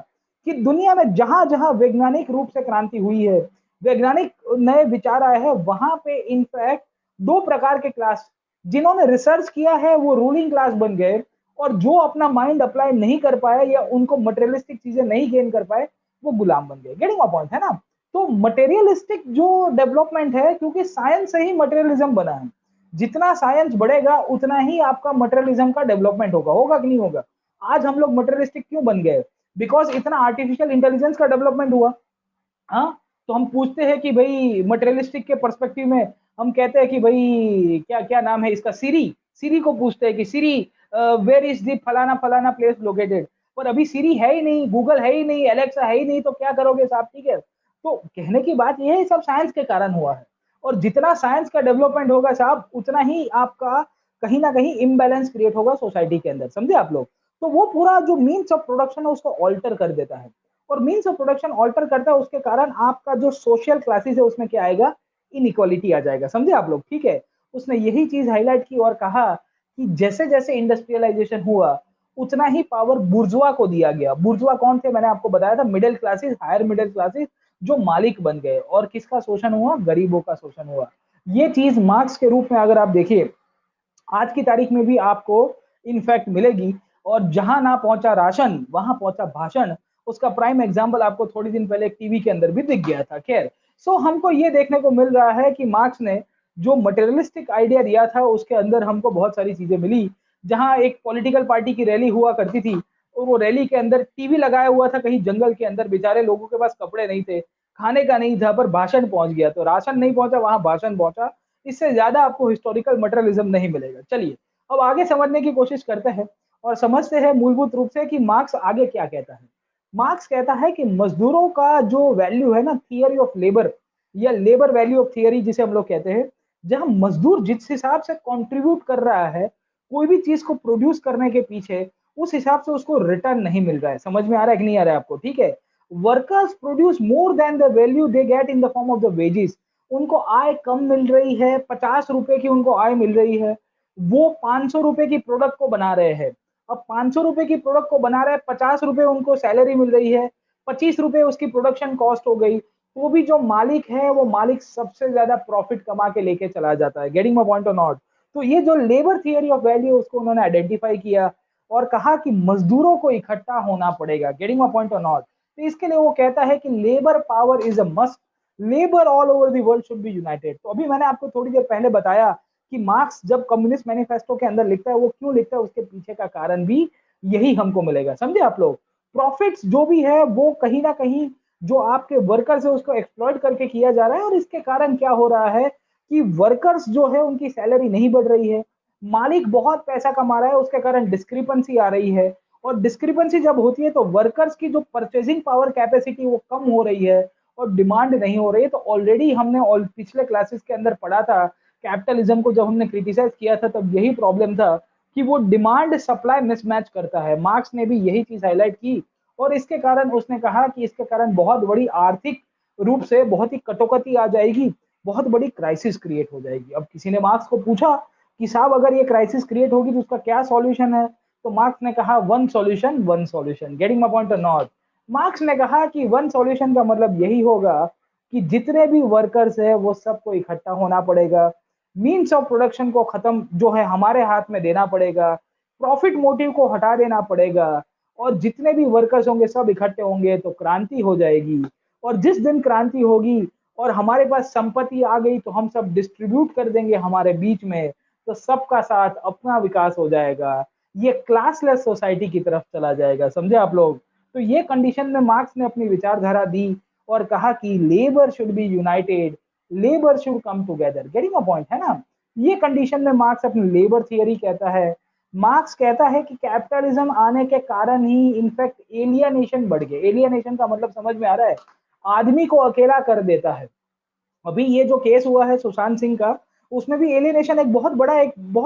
कि दुनिया में जहां जहां वैज्ञानिक रूप से क्रांति हुई है, वैज्ञानिक नए विचार आए हैं, वहां पे इनफैक्ट दो प्रकार के क्लास, जिन्होंने रिसर्च किया है वो रूलिंग क्लास बन गए, और जो अपना माइंड अप्लाई नहीं कर पाए या उनको मटेरियलिस्टिक चीजें नहीं गेन कर पाए वो गुलाम बन गए। गेटिंग अ पॉइंट, है ना? तो मटेरियलिस्टिक जो डेवलपमेंट है, क्योंकि साइंस से ही मटेरियलिज्म बना है, जितना साइंस बढ़ेगा उतना ही आपका मटेरियलिज्म का डेवलपमेंट होगा। होगा कि नहीं होगा? आज हम लोग मटेरियलिस्टिक क्यों बन गए? बिकॉज इतना आर्टिफिशियल इंटेलिजेंस का डेवलपमेंट हुआ। हाँ, तो हम पूछते हैं कि भाई मटेरियलिस्टिक के पर्सपेक्टिव में हम कहते हैं कि भाई क्या क्या नाम है इसका, सीरी, सीरी को पूछते हैं कि सीरी वेयर इज दी फलाना फलाना प्लेस लोकेटेड, पर अभी सीरी है ही नहीं, गूगल है ही नहीं, एलेक्सा है ही नहीं, तो क्या करोगे साहब, ठीक है। तो कहने की बात यह है सब साइंस के कारण हुआ है, और जितना साइंस का डेवलपमेंट होगा साहब उतना ही आपका कहीं ना कहीं इम्बैलेंस क्रिएट होगा सोसाइटी के अंदर, समझे आप लोग? तो वो पूरा जो मीन्स ऑफ प्रोडक्शन है उसको ऑल्टर कर देता है, और मीन्स ऑफ प्रोडक्शन ऑल्टर करता है, उसके कारण आपका जो सोशल क्लासेस है उसमें क्या आएगा, इनइक्वालिटी आ जाएगा। समझे आप लोग, ठीक है। उसने यही चीज हाईलाइट की और कहा कि जैसे जैसे इंडस्ट्रियलाइजेशन हुआ उतना ही पावर बुर्जुआ को दिया गया। बुर्जुआ कौन थे, मैंने आपको बताया था, middle classes, higher middle classes, जो मालिक बन गए, और किसका शोषण हुआ, गरीबों का शोषण हुआ। ये चीज मार्क्स के रूप में अगर आप देखिए आज की तारीख में भी आपको इनफैक्ट मिलेगी। और जहां ना पहुंचा राशन वहां पहुंचा भाषण, उसका प्राइम एग्जाम्पल आपको थोड़ी दिन पहले एक टीवी के अंदर भी दिख गया था। खैर, सो हमको ये देखने को मिल रहा है कि मार्क्स ने जो मटेरियलिस्टिक आइडिया दिया था उसके अंदर हमको बहुत सारी चीजें मिली। जहां एक पॉलिटिकल पार्टी की रैली हुआ करती थी, और वो रैली के अंदर टीवी लगाया हुआ था कहीं जंगल के अंदर, बेचारे लोगों के पास कपड़े नहीं थे, खाने का नहीं था, पर भाषण पहुंच गया। तो राशन नहीं पहुंचा, वहां भाषण पहुंचा। इससे ज्यादा आपको हिस्टोरिकल मटेरियलिज्म नहीं मिलेगा। चलिए अब आगे समझने की कोशिश करते हैं और समझते हैं मूलभूत रूप से कि मार्क्स आगे क्या कहता है। मार्क्स कहता है कि मजदूरों का जो वैल्यू है ना, थियरी ऑफ लेबर, या लेबर वैल्यू ऑफ थियरी जिसे हम लोग कहते हैं, जहां मजदूर जिस हिसाब से कंट्रीब्यूट कर रहा है कोई भी चीज को प्रोड्यूस करने के पीछे, उस हिसाब से उसको रिटर्न नहीं मिल रहा है। समझ में आ रहा है कि नहीं आ रहा है आपको, ठीक है। Workers produce more than the value they get in the form of the wages. उनको आय कम मिल रही है, 50 रुपए की उनको आय मिल रही है, वो 500 रुपए की प्रोडक्ट को बना रहे हैं। अब 500 रुपए की प्रोडक्ट को बना रहे हैं, 50 रुपए उनको सैलरी मिल रही है, 25 रुपए उसकी प्रोडक्शन कॉस्ट हो गई, तो भी जो मालिक है वो मालिक सबसे ज्यादा प्रॉफिट कमा के लेके चला जाता है। Getting my point or not. तो ये जो लेबर थियरी ऑफ वैल्यू उसको उन्होंने आइडेंटिफाई किया और कहा कि मजदूरों को इकट्ठा होना पड़ेगा। Getting my point or not. तो इसके लिए वो कहता है कि labour power is a must, labour all over the world should be united. तो अभी मैंने आपको थोड़ी देर पहले बताया कि मार्क्स जब कम्युनिस्ट मैनिफेस्टो के अंदर लिखता है वो क्यों लिखता है, उसके पीछे का कारण भी यही हमको मिलेगा। समझे आप लोग। प्रॉफिट्स जो भी है वो कहीं ना कहीं जो आपके वर्कर्स है उसको एक्सप्लॉइट करके किया जा रहा है, और इसके कारण क्या हो रहा है कि वर्कर्स जो है उनकी सैलरी नहीं बढ़ रही है, मालिक बहुत पैसा कमा रहा है, उसके कारण डिस्क्रिपेंसी आ रही है। और डिस्क्रिपेंसी जब होती है तो वर्कर्स की जो परचेजिंग पावर कैपेसिटी वो कम हो रही है और डिमांड नहीं हो रही है। तो ऑलरेडी हमने पिछले क्लासेस के अंदर पढ़ा था, कैपिटलिज्म को जब हमने क्रिटिसाइज किया था तब यही प्रॉब्लम था कि वो डिमांड सप्लाई मिसमैच करता है। मार्क्स ने भी यही चीज हाईलाइट की, और इसके कारण उसने कहा कि इसके कारण बहुत बड़ी आर्थिक रूप से बहुत ही कटौती आ जाएगी, बहुत बड़ी क्राइसिस क्रिएट हो जाएगी। अब किसी ने मार्क्स को पूछा कि साहब अगर ये क्राइसिस क्रिएट होगी तो उसका क्या सॉल्यूशन है, तो मार्क्स ने कहा one solution, one solution. Getting my point or not. Marks ने कहा कि वन सॉल्यूशन का मतलब यही होगा कि जितने भी वर्कर्स है वो सबको इकट्ठा होना पड़ेगा, मीन्स ऑफ प्रोडक्शन को खत्म जो है हमारे हाथ में देना पड़ेगा, प्रॉफिट मोटिव को हटा देना पड़ेगा, और जितने भी वर्कर्स होंगे सब इकट्ठे होंगे तो क्रांति हो जाएगी। और जिस दिन क्रांति होगी और हमारे पास संपत्ति आ गई तो हम सब डिस्ट्रीब्यूट कर देंगे हमारे बीच में, तो सबका साथ अपना विकास हो जाएगा, ये क्लासलेस सोसाइटी की तरफ चला जाएगा। समझे आप लोग। तो ये कंडीशन में मार्क्स ने अपनी विचारधारा दी और कहा कि labour should be united, labour should come together. Getting a point है ना। ये कंडीशन में मार्क्स अपनी लेबर थियरी कहता है। मार्क्स कहता है कि कैपिटलिज्म आने के कारण ही इनफैक्ट एलियनेशन बढ़ गए। एलियनेशन का मतलब समझ में आ रहा है, आदमी को अकेला कर देता है। अभी ये जो केस हुआ है सुशांत सिंह का, उसमें भी एलियनेशन एक बहुत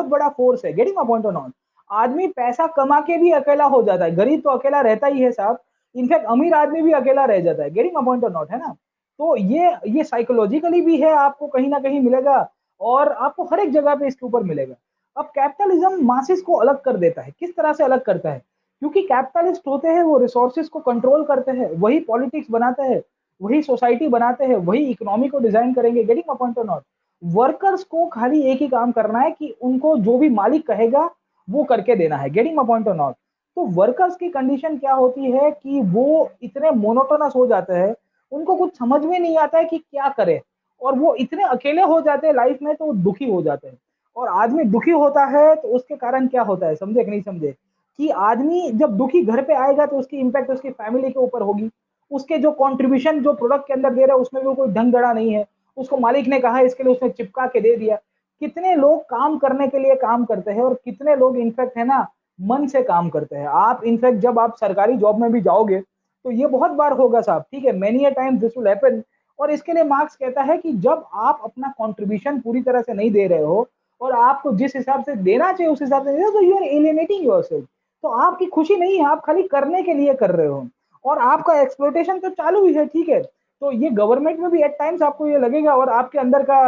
बड़ा फोर्स है। Getting my point or not. आदमी पैसा कमा के भी अकेला हो जाता है, गरीब तो अकेला रहता ही है साहब, इनफैक्ट अमीर आदमी भी अकेला रह जाता है। Getting my point or not, है ना। तो ये साइकोलॉजिकली भी है, आपको कहीं ना कहीं मिलेगा, और आपको हर एक जगह पे इसके ऊपर मिलेगा। अब कैपिटलिज्म मासेस को अलग कर देता है। किस तरह से अलग करता है, क्योंकि कैपिटलिस्ट होते हैं वो रिसोर्सेज को कंट्रोल करते हैं, वही पॉलिटिक्स बनाते हैं, वही सोसाइटी बनाते हैं, वही इकोनॉमी को डिजाइन करेंगे। Getting my point or not. Workers को खाली एक ही काम करना है कि उनको जो भी मालिक कहेगा वो करके देना है। Getting my point or not. तो वर्कर्स की कंडीशन क्या होती है कि वो इतने मोनोटोनस हो जाते हैं, उनको कुछ समझ में नहीं आता है कि क्या करे, और वो इतने अकेले हो जाते हैं लाइफ में तो वो दुखी हो जाते हैं। और आदमी दुखी होता है तो उसके कारण क्या होता है, समझे कि नहीं समझे, कि आदमी जब दुखी घर पे आएगा तो उसकी इंपैक्ट उसकी फैमिली के ऊपर होगी। उसके जो कंट्रीब्यूशन जो प्रोडक्ट के अंदर दे रहा है उसमें भी कोई ढंग धड़ा नहीं है, उसको मालिक ने कहा इसके लिए उसने चिपका के दे दिया। कितने लोग काम करने के लिए काम करते हैं और कितने लोग इनफैक्ट है ना मन से काम करते हैं। आप इनफैक्ट जब आप सरकारी जॉब में भी जाओगे तो ये बहुत बार होगा साहब, ठीक है, many a times this will happen. और इसके लिए मार्क्स कहता है कि जब आप अपना कंट्रीब्यूशन पूरी तरह से नहीं दे रहे हो और आपको जिस हिसाब से देना चाहिए उस हिसाब से नहीं दे रहे हो, तो यू आर एलियनेटिंग योरसेल्फ। तो आपकी खुशी नहीं है, आप खाली करने के लिए कर रहे हो और आपका एक्सप्लॉइटेशन तो चालू ही है, ठीक है। तो ये गवर्नमेंट में भी एट टाइम्स आपको ये लगेगा और आपके अंदर का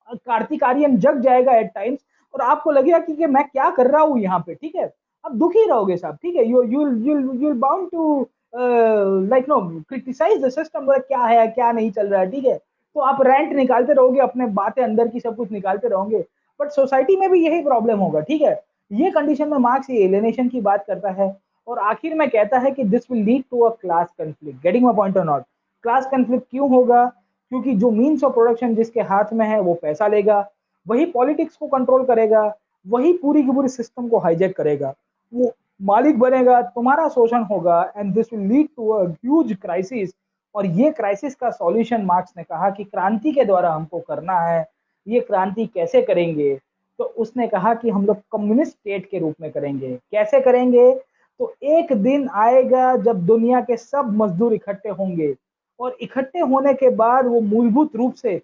कार्तिक आर्यन जग जाएगा एट टाइम्स और आपको लगेगा कि मैं क्या कर रहा हूँ यहाँ पे, ठीक है। आप दुखी रहोगे साहब, ठीक है। You bound to like no criticise the system, क्या है क्या नहीं चल रहा है, ठीक है। तो आप रेंट निकालते रहोगे, अपने बातें अंदर की सब कुछ निकालते रहोगे, बट सोसाइटी में भी यही प्रॉब्लम होगा, ठीक है। ये कंडीशन में मार्क्स ये एलिनेशन की बात करता है और आखिर में कहता है कि this will lead to a class conflict. Getting my point or not? Class conflict क्यों होगा? क्योंकि जो मीन्स ऑफ प्रोडक्शन जिसके हाथ में है वो पैसा लेगा, वही पॉलिटिक्स को कंट्रोल करेगा, वही पूरी की पूरी सिस्टम को हाईजैक करेगा, वो मालिक बनेगा, तुम्हारा शोषण होगा and this will lead to a huge crisis. और ये क्राइसिस का सॉल्यूशन मार्क्स ने कहा कि क्रांति के द्वारा हमको करना है। ये क्रांति कैसे करेंगे? तो उसने कहा कि हम लोग कम्युनिस्ट स्टेट के रूप में करेंगे। कैसे करेंगे? तो एक दिन आएगा जब दुनिया के सब मजदूर इकट्ठे होंगे और इकट्ठे होने के बाद वो मूलभूत रूप से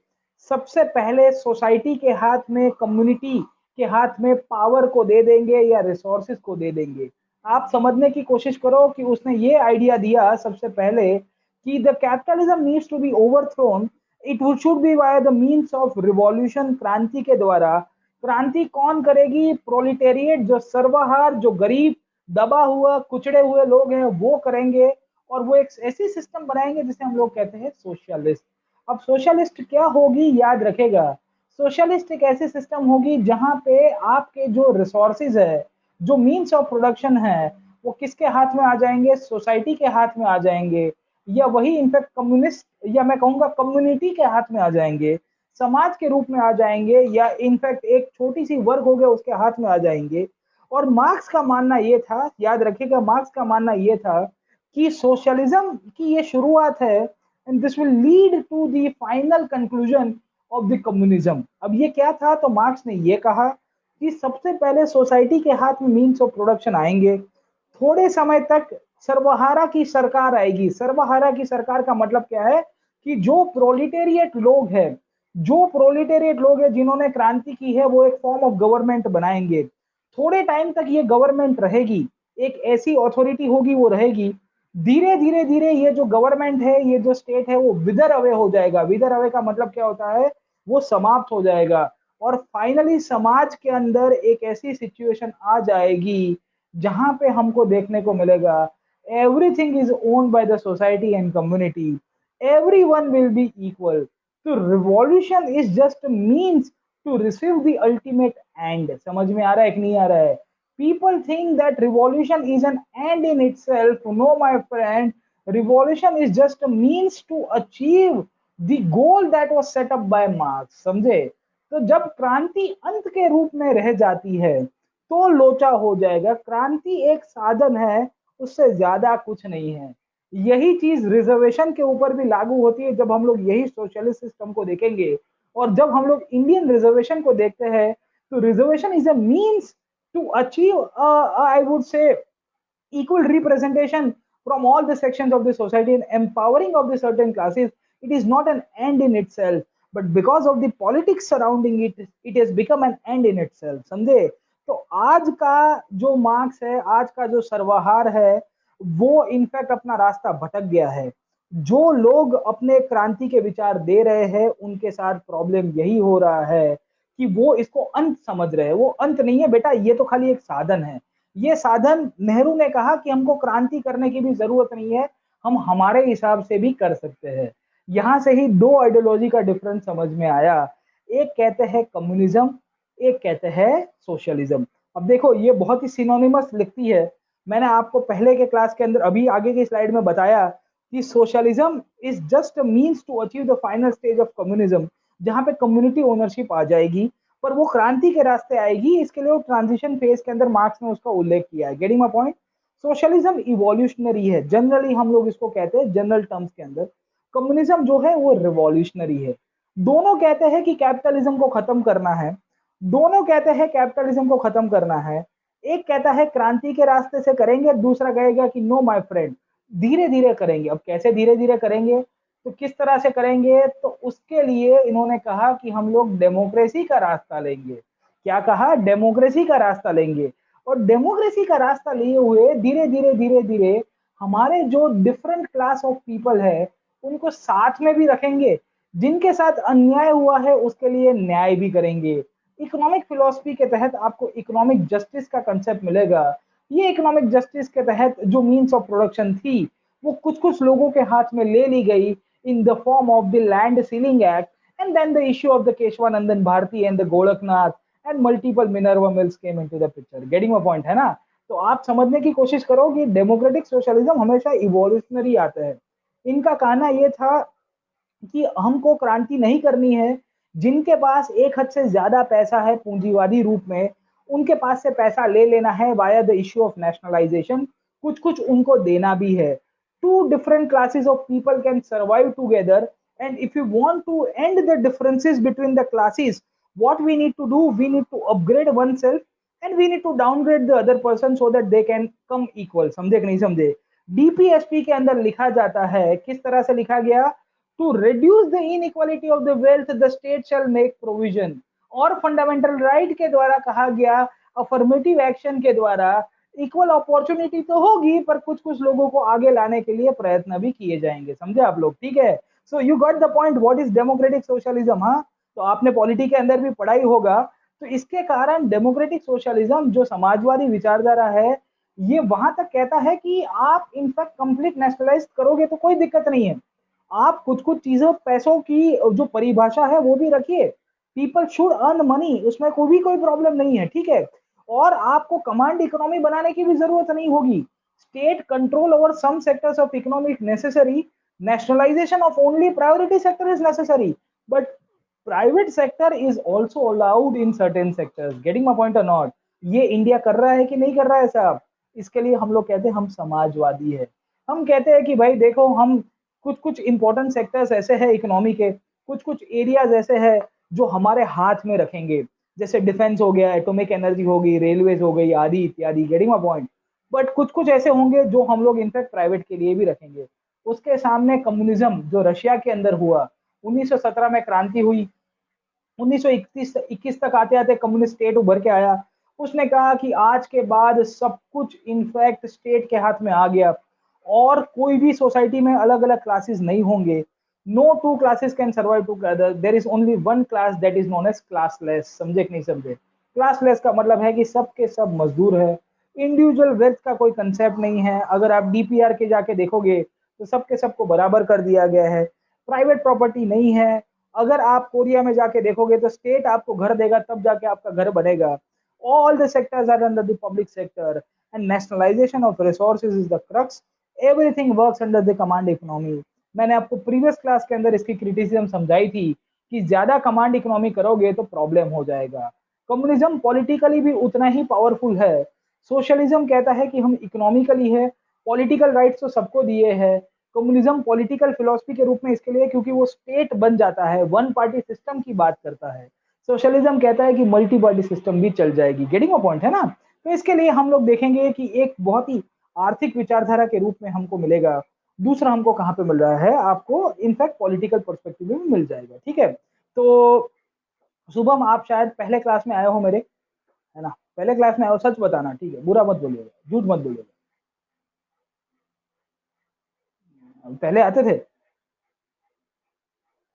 सबसे पहले सोसाइटी के हाथ में, कम्युनिटी के हाथ में पावर को दे देंगे या रिसोर्सेज को दे देंगे। आप समझने की कोशिश करो कि उसने ये आइडिया दिया सबसे पहले कि the capitalism needs to be overthrown, it should be by the means of revolution, क्रांति के द्वारा। क्रांति कौन करेगी? प्रोलिटेरिएट, जो सर्वहार, जो गरीब, दबा हुआ, कुचड़े हुए लोग हैं, वो करेंगे। और वो एक ऐसी सिस्टम बनाएंगे जिसे हम लोग कहते हैं सोशलिस्ट। अब सोशलिस्ट क्या होगी, याद रखेगा, सोशलिस्ट एक ऐसी सिस्टम होगी जहां पे आपके जो रिसोर्सेज है, जो मीन्स ऑफ प्रोडक्शन है, वो किसके हाथ में आ जाएंगे? सोसाइटी के हाथ में आ जाएंगे, या वही इनफैक्ट कम्युनिस्ट, या मैं कहूंगा कम्युनिटी के हाथ में आ जाएंगे, समाज के रूप में आ जाएंगे, या इनफैक्ट एक छोटी सी वर्ग हो गया उसके हाथ में आ जाएंगे। और मार्क्स का मानना ये था, याद रखिएगा, मार्क्स का मानना ये था कि सोशलिज्म की ये शुरुआत है and this will lead to the final conclusion of the communism. अब ये क्या था? तो मार्क्स ने ये कहा कि सबसे पहले सोसाइटी के हाथ में मीन्स ऑफ प्रोडक्शन आएंगे, थोड़े समय तक सर्वहारा की सरकार आएगी। सर्वहारा की सरकार का मतलब क्या है? कि जो प्रोलिटेरिएट लोग हैं, जो प्रोलिटेरिएट लोग हैं जिन्होंने क्रांति की है, वो एक फॉर्म ऑफ गवर्नमेंट बनाएंगे। थोड़े टाइम तक ये गवर्नमेंट रहेगी, एक ऐसी अथॉरिटी होगी, वो रहेगी। धीरे धीरे धीरे ये जो गवर्नमेंट है, ये जो स्टेट है, वो विदर अवे हो जाएगा। विदर अवे का मतलब क्या होता है? वो समाप्त हो जाएगा। और फाइनली समाज के अंदर एक ऐसी सिचुएशन आ जाएगी जहां पे हमको देखने को मिलेगा everything is owned by the society and community, everyone will be equal। तो revolution is just means to receive the ultimate end. समझ में आ रहा है कि नहीं आ रहा है? People think that revolution is an end in itself. No my friend, revolution is just means to achieve the goal that was set up by Marx. समझे? तो जब क्रांति अंत के रूप में रह जाती है तो लोचा हो जाएगा। क्रांति एक साधन है, उससे ज्यादा कुछ नहीं है। यही चीज रिजर्वेशन के ऊपर भी लागू होती है जब हम लोग यही सोशलिस्ट सिस्टम को देखेंगे। और जब हम लोग इंडियन रिजर्वेशन को देखते हैं तो reservation is a means to achieve I would say equal representation from all the sections of the society and empowering of the certain classes. It is not an end in itself, but because of the politics surrounding it, it has become an end in itself। समझे? तो आज का जो marks है, आज का जो सर्वहार है, वो इनफैक्ट अपना रास्ता भटक गया है। जो लोग अपने क्रांति के विचार दे रहे हैं, उनके साथ प्रॉब्लम यही हो रहा है कि वो इसको अंत समझ रहे हैं। वो अंत नहीं है बेटा, ये तो खाली एक साधन है। ये साधन, नेहरू ने कहा कि हमको क्रांति करने की भी जरूरत नहीं है, हम हमारे हिसाब से भी कर सकते हैं। यहां से ही दो आइडियोलॉजी का डिफरेंस समझ में आया। एक कहते हैं कम्युनिज्म, एक कहते हैं सोशलिज्म। अब देखो ये बहुत ही सिनोनिमस लिखती है। मैंने आपको पहले के क्लास के अंदर, अभी आगे की स्लाइड में बताया कि socialism is just means to achieve the final stage of communism, जहां पे कम्युनिटी ओनरशिप आ जाएगी, पर वो क्रांति के रास्ते आएगी। इसके लिए वो ट्रांजिशन फेज के अंदर मार्क्स ने उसका उल्लेख किया है। Getting my point? Socialism evolutionary है, जनरली हम लोग इसको कहते हैं जनरल टर्म्स के अंदर। कम्युनिज्म जो है वो रिवॉल्यूशनरी है। दोनों कहते हैं कि कैपिटलिज्म को खत्म करना है, दोनों कहते हैं कैपिटलिज्म को खत्म करना है। एक कहता है क्रांति के रास्ते से करेंगे, दूसरा कहेगा कि नो माय फ्रेंड, धीरे धीरे करेंगे। अब कैसे धीरे धीरे करेंगे, तो किस तरह से करेंगे? तो उसके लिए इन्होंने कहा कि हम लोग डेमोक्रेसी का रास्ता लेंगे। क्या कहा? डेमोक्रेसी का रास्ता लेंगे। और डेमोक्रेसी का रास्ता लिए हुए धीरे धीरे हमारे जो डिफरेंट क्लास ऑफ पीपल है उनको साथ में भी रखेंगे, जिनके साथ अन्याय हुआ है उसके लिए न्याय भी करेंगे। इकोनॉमिक फिलॉसफी के तहत आपको इकोनॉमिक जस्टिस का कंसेप्ट मिलेगा। ये इकोनॉमिक जस्टिस के तहत जो मीन्स ऑफ प्रोडक्शन थी वो कुछ कुछ लोगों के हाथ में ले ली गई in the form of the land ceiling act, and then the issue of the Keshavanandan Bharati and the Gorakhnath and multiple Minerva Mills came into the picture. Getting my point है ना? तो आप समझने की कोशिश करो कि डेमोक्रेटिक सोशलिज्म हमेशा इवोल्यूशनरी आता है। इनका कहना ये था कि हमको क्रांति नहीं करनी है, जिनके पास एक हद से ज्यादा पैसा है पूंजीवादी रूप में, उनके पास से पैसा ले लेना है via the issue of nationalisation, कुछ कुछ उनको देना भी है। Two different classes of people can survive together, and if you want to end the differences between the classes, what we need to do, we need to upgrade oneself and we need to downgrade the other person so that they can come equal। समझे कि नहीं समझे? DPSP के अंदर लिखा जाता है, किस तरह से लिखा गया? To reduce the inequality of the wealth, the state shall make provision। और फंडामेंटल राइट के द्वारा कहा गया, अफर्मेटिव एक्शन के द्वारा इक्वल अपॉर्चुनिटी तो होगी, पर कुछ कुछ लोगों को आगे लाने के लिए प्रयत्न भी किए जाएंगे। समझे आप लोग? ठीक है। So you got the point, what is democratic socialism. हाँ, तो आपने पॉलिटी के अंदर भी पढ़ाई होगा। तो इसके कारण डेमोक्रेटिक सोशलिज्म जो समाजवादी विचारधारा है, ये वहां तक कहता है कि आप इनफैक्ट कंप्लीट नेशनलाइज करोगे तो कोई दिक्कत नहीं है, आप कुछ कुछ चीजों पैसों की जो परिभाषा है वो भी रखिए। पीपल शुड अर्न मनी, उसमें कोई प्रॉब्लम नहीं है। ठीक है। और आपको कमांड इकोनॉमी बनाने की भी जरूरत नहीं होगी। State control over some sectors of economy necessary, nationalisation of only priority sector is necessary, but private sector is also allowed in certain sectors. Getting my point or not? ये India कर रहा है कि नहीं कर रहा है साहब? इसके लिए हम लोग कहते हैं हम समाजवादी है। हम कहते हैं कि भाई देखो, हम कुछ कुछ इंपॉर्टेंट सेक्टर्स ऐसे हैं इकोनॉमी के, कुछ कुछ एरियाज ऐसे हैं जो हमारे हाथ में रखेंगे, जैसे डिफेंस हो गया, एटॉमिक एनर्जी हो गई, रेलवेज हो गई, आदि इत्यादि। Getting my point? बट कुछ कुछ ऐसे होंगे जो हम लोग इनफैक्ट प्राइवेट के लिए भी रखेंगे। उसके सामने कम्युनिज्म जो रशिया के अंदर हुआ, 1917 में क्रांति हुई, 1921 तक आते आते कम्युनिस्ट स्टेट उभर के आया। उसने कहा कि आज के बाद सब कुछ इनफैक्ट स्टेट के हाथ में आ गया और कोई भी सोसाइटी में अलग अलग क्लासेस नहीं होंगे। No two classes can survive together, there is only one class that is known as classless. समझे कि नहीं समझे? क्लासलेस का मतलब है कि सब के सब मजदूर है। इंडिविजुअल वेल्थ का कोई कंसेप्ट नहीं है। अगर आप डीपीआर के जाके देखोगे तो सबके सबको बराबर कर दिया गया है। प्राइवेट प्रॉपर्टी नहीं है। अगर आप कोरिया में जाके देखोगे तो स्टेट आपको घर देगा तब जाके आपका घर बनेगा। All the sectors are under the public sector and nationalisation of resources is the crux. Everything works under the command economy. मैंने आपको प्रीवियस क्लास के अंदर इसकी क्रिटिसिज्म समझाई थी कि ज्यादा कमांड इकोनॉमी करोगे तो प्रॉब्लम हो जाएगा। कम्युनिज्म पॉलिटिकली भी उतना ही पावरफुल है। सोशलिज्म कहता है कि हम इकोनॉमिकली है, पॉलिटिकल राइट्स तो सबको दिए हैं। कम्युनिज्म पॉलिटिकल फिलोसफी के रूप में इसके लिए क्योंकि वो स्टेट बन जाता है, वन पार्टी सिस्टम की बात करता है। सोशलिज्म कहता है कि मल्टी पार्टी सिस्टम भी चल जाएगी। गेटिंग अ पॉइंट है ना? तो इसके लिए हम लोग देखेंगे कि एक बहुत ही आर्थिक विचारधारा के रूप में हमको मिलेगा। दूसरा हमको कहाँ पे मिल रहा है? आपको इनफैक्ट पॉलिटिकल पर्सपेक्टिव में मिल जाएगा। ठीक है। तो शुभम, आप शायद पहले क्लास में आए हो मेरे, है ना? पहले क्लास में आए हो, सच बताना, ठीक है? बुरा मत बोलिएगा, झूठ मत बोलिएगा। पहले आते थे?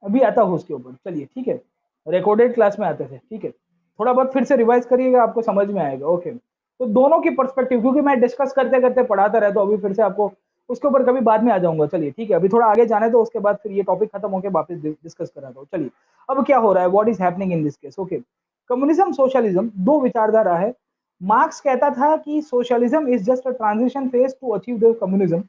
अभी आता हूँ उसके ऊपर, चलिए ठीक है। रिकॉर्डेड क्लास में आते थे, ठीक है। थोड़ा बहुत फिर से रिवाइज करिएगा, आपको समझ में आएगा। ओके। तो दोनों की पर्सपेक्टिव, क्योंकि मैं डिस्कस करते करते पढ़ाता रहता हूँ, अभी फिर से आपको उसके ऊपर कभी बाद में आ जाऊंगा। चलिए ठीक है, अभी थोड़ा आगे जाने दो, उसके बाद फिर ये टॉपिक खत्म होकर वापस डिस्कस कराता हूँ। चलिए, अब क्या हो रहा है, what is happening in this case. Okay. Communism socialism दो विचारधारा है। मार्क्स कहता था कि socialism is just a transition phase two achieve the communism,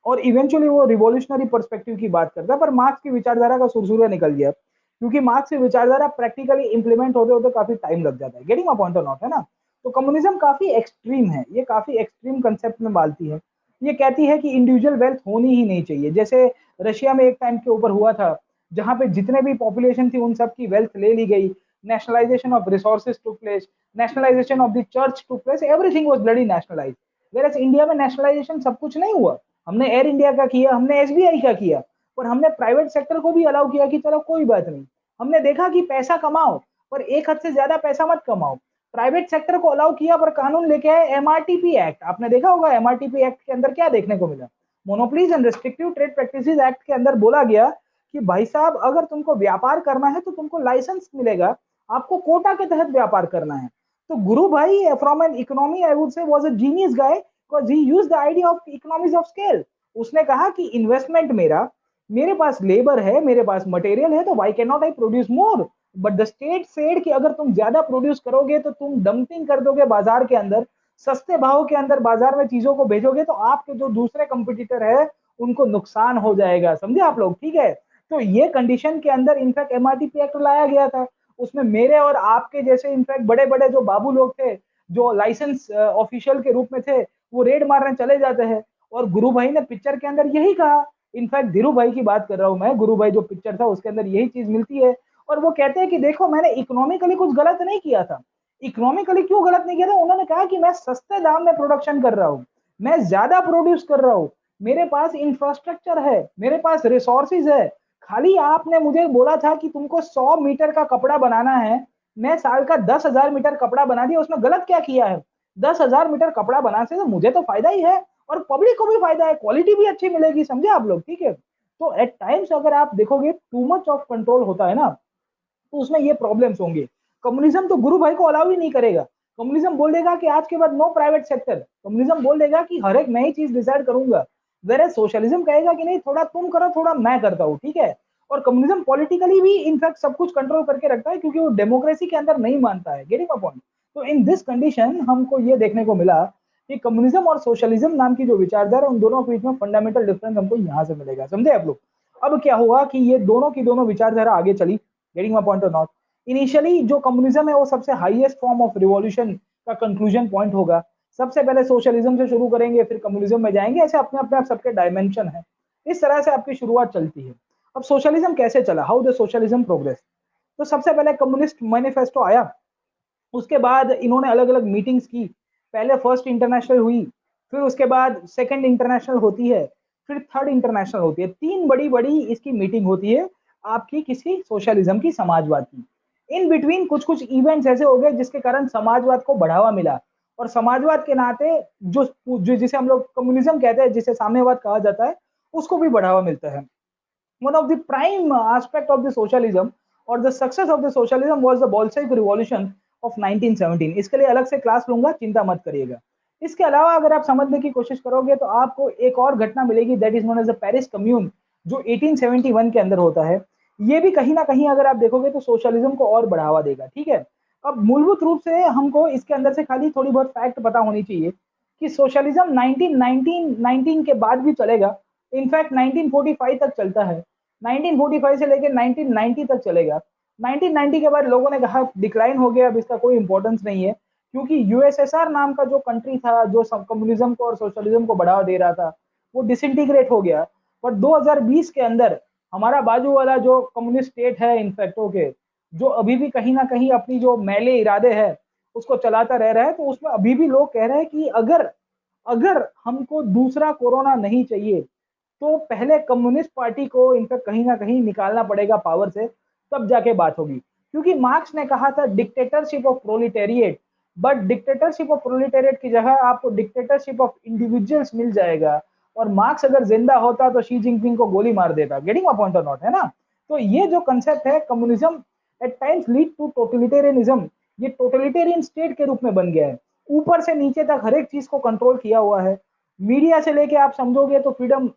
और इवेंचुअली वो रिवॉल्यूशनरी पर्सपेक्टिव की बात करता है। पर मार्क्स की विचारधारा का सुरसुरा निकल गया, क्योंकि मार्क्स की विचारधारा प्रैक्टिकली इंप्लीमेंट होते होते काफी टाइम लग जाता है। Getting my point or not? है ना? तो कम्युनिज्म काफी एक्सट्रीम है, ये काफी एक्सट्रीम कंसेप्ट में डालती है। ये कहती है कि इंडिविजुअल वेल्थ होनी ही नहीं चाहिए। जैसे रशिया में एक टाइम के ऊपर हुआ था, जहां पे जितने भी पॉपुलेशन थी उन सब की वेल्थ ले ली गई। Nationalisation of resources took place, nationalisation of the church took place, everything was bloody nationalised. Where India में नेशनलाइजेशन सब कुछ नहीं हुआ। हमने एयर इंडिया का किया, हमने एसबीआई का किया, पर हमने प्राइवेट सेक्टर को भी अलाउ किया कि चलो कोई बात नहीं। हमने देखा कि पैसा कमाओ, पर एक हद से ज्यादा पैसा मत कमाओ। प्राइवेट सेक्टर को अलाउ किया पर कानून लेके आए एमआरटीपी एक्ट। आपने देखा होगा एमआरटीपी एक्ट के अंदर क्या देखने को मिला, monopolies and restrictive trade practices act के अंदर बोला गया कि भाई साहब अगर तुमको व्यापार करना है तो तुमको लाइसेंस मिलेगा, आपको कोटा के तहत व्यापार करना है। तो गुरु भाई from an economy I would से was a genius guy because he used the idea of economies of scale. उसने कहा कि इन्वेस्टमेंट मेरा, मेरे पास लेबर है, मेरे पास मटेरियल है, तो why can not I produce more. But the state said कि अगर तुम ज्यादा प्रोड्यूस करोगे तो तुम डंपिंग कर दोगे बाजार के अंदर, सस्ते भाव के अंदर बाजार में चीजों को भेजोगे तो आपके जो दूसरे कंपटीटर है उनको नुकसान हो जाएगा। समझे आप लोग, ठीक है। तो ये कंडीशन के अंदर इनफैक्ट एमआरटीपी एक्ट लाया गया था। उसमें मेरे और आपके जैसे इनफैक्ट बड़े बड़े जो बाबू लोग थे, जो लाइसेंस ऑफिशियल के रूप में थे, वो रेड मारने चले जाते हैं। और गुरु भाई ने पिक्चर के अंदर यही कहा, इनफैक्ट धीरू भाई की बात कर रहा हूं मैं, गुरु भाई जो पिक्चर था उसके अंदर यही चीज मिलती है। और वो कहते हैं कि देखो मैंने इकोनॉमिकली कुछ गलत नहीं किया था। इकोनॉमिकली क्यों गलत नहीं किया था, उन्होंने कहा कि मैं सस्ते दाम में प्रोडक्शन कर रहा हूं, मैं ज्यादा प्रोड्यूस कर रहा हूं, मेरे पास इंफ्रास्ट्रक्चर है, मेरे पास रिसोर्सेज है। खाली आपने मुझे बोला था कि तुमको 100 मीटर का कपड़ा बनाना है, मैं साल का 10,000 मीटर कपड़ा बना दिया, उसमें गलत क्या किया है। 10,000 मीटर कपड़ा बनाने से तो मुझे तो फायदा ही है और पब्लिक को भी फायदा है, क्वालिटी भी अच्छी मिलेगी। समझे आप लोग, ठीक है। तो एट टाइम्स अगर आप देखोगे टू मच ऑफ कंट्रोल होता है ना, तो उसमें ये प्रॉब्लम्स होंगे। कम्युनिज्म तो गुरु भाई को अलाउ ही नहीं करेगा। कम्युनिज्म बोल देगा कि आज के बाद नो प्राइवेट सेक्टर, कम्युनिज्म बोल देगा कि हर एक मैं ही चीज डिसाइड करूंगा। वेरे सोशलिज्म कहेगा कि नहीं, थोड़ा तुम करो थोड़ा मैं करता हूँ, ठीक है। और कम्युनिज्म पॉलिटिकली भी इनफैक्ट सब कुछ कंट्रोल करके रखता है क्योंकि वो डेमोक्रेसी के अंदर नहीं मानता है। Getting my point. तो इन दिस कंडीशन हमको ये देखने को मिला कि कम्युनिज्म और सोशलिज्म नाम की जो विचारधारा, उन दोनों के बीच में फंडामेंटल डिफरेंस हमको यहाँ से मिलेगा। समझे आप लोग। अब क्या हुआ कि ये दोनों की दोनों विचारधारा आगे चली। Getting my point or not. Initially जो कम्युनिज्म है वो सबसे हाईएस्ट फॉर्म ऑफ रिवॉल्यूशन का कंक्लूजन पॉइंट होगा। सबसे पहले सोशलिज्म से शुरू करेंगे, फिर कम्युनिज्म में जाएंगे, ऐसे अपने अपने आप सबके डायमेंशन है। इस तरह से आपकी शुरुआत चलती है। अब सोशलिज्म कैसे चला, हाउ द सोशलिज्म प्रोग्रेस। तो सबसे पहले कम्युनिस्ट मैनिफेस्टो आया, उसके बाद इन्होंने अलग अलग मीटिंग्स की। पहले फर्स्ट इंटरनेशनल हुई, फिर उसके बाद सेकंड इंटरनेशनल होती है, फिर थर्ड इंटरनेशनल होती है। तीन बड़ी बड़ी इसकी मीटिंग होती है आपकी किसी सोशलिज्म की, समाजवाद की। इन बिटवीन कुछ कुछ इवेंट्स ऐसे हो गए जिसके कारण समाजवाद को बढ़ावा मिला। और समाजवाद के नाते जो जिसे हम लोग कम्युनिज्म कहते हैं, जिसे साम्यवाद कहा जाता है, उसको भी बढ़ावा मिलता है। One of the prime aspect of the socialism or the success of the socialism was the Bolshevik Revolution of 1917। इसके लिए अलग से क्लास लूंगा, चिंता मत करिएगा। इसके अलावा अगर आप समझने की कोशिश करोगे तो आपको एक और घटना मिलेगी, that is known as the Paris commune, जो 1871 के अंदर होता है। ये भी कहीं ना कहीं अगर आप देखोगे तो सोशलिज्म को और बढ़ावा देगा, ठीक है। अब मूलभूत रूप से हमको इसके अंदर से खाली थोड़ी बहुत फैक्ट पता होनी चाहिए कि सोशलिज्म 1919 के बाद भी चलेगा। इनफैक्ट 1945 तक चलता है, 1945 से लेकर 1990 तक चलेगा। 1990 के बाद लोगों ने कहा डिक्लाइन हो गया, अब इसका कोई इंपॉर्टेंस नहीं है, क्योंकि यूएसएसआर नाम का जो कंट्री था, जो कम्युनिज्म को और सोशलिज्म को बढ़ावा दे रहा था, वो डिसइंटीग्रेट हो गया। पर 2020 के अंदर हमारा बाजू वाला जो कम्युनिस्ट स्टेट है, इनफैक्ट ओके, जो अभी भी कहीं ना कहीं अपनी जो मैले इरादे है उसको चलाता रह रहा है, तो उसमें अभी भी लोग कह रहे हैं कि अगर अगर हमको दूसरा कोरोना नहीं चाहिए तो पहले कम्युनिस्ट पार्टी को इनफैक्ट कहीं ना कहीं निकालना पड़ेगा पावर से, तब जाके बात होगी। क्योंकि मार्क्स ने कहा था dictatorship of proletariat, but dictatorship of proletariat की जगह आपको डिक्टेटरशिप ऑफ इंडिविजुअल्स मिल जाएगा। और मार्क्स अगर जिंदा होता तो शी जिनपिंग को गोली मार देता। Getting a point or not, है ना। तो ये जो कंसेप्ट है, communism at times lead to totalitarianism, ये टोटलिटेरियन स्टेट के रूप में बन गया है। ऊपर से नीचे तक हर एक चीज को कंट्रोल किया हुआ है। मीडिया से लेके आप समझोगे तो फ्रीडम,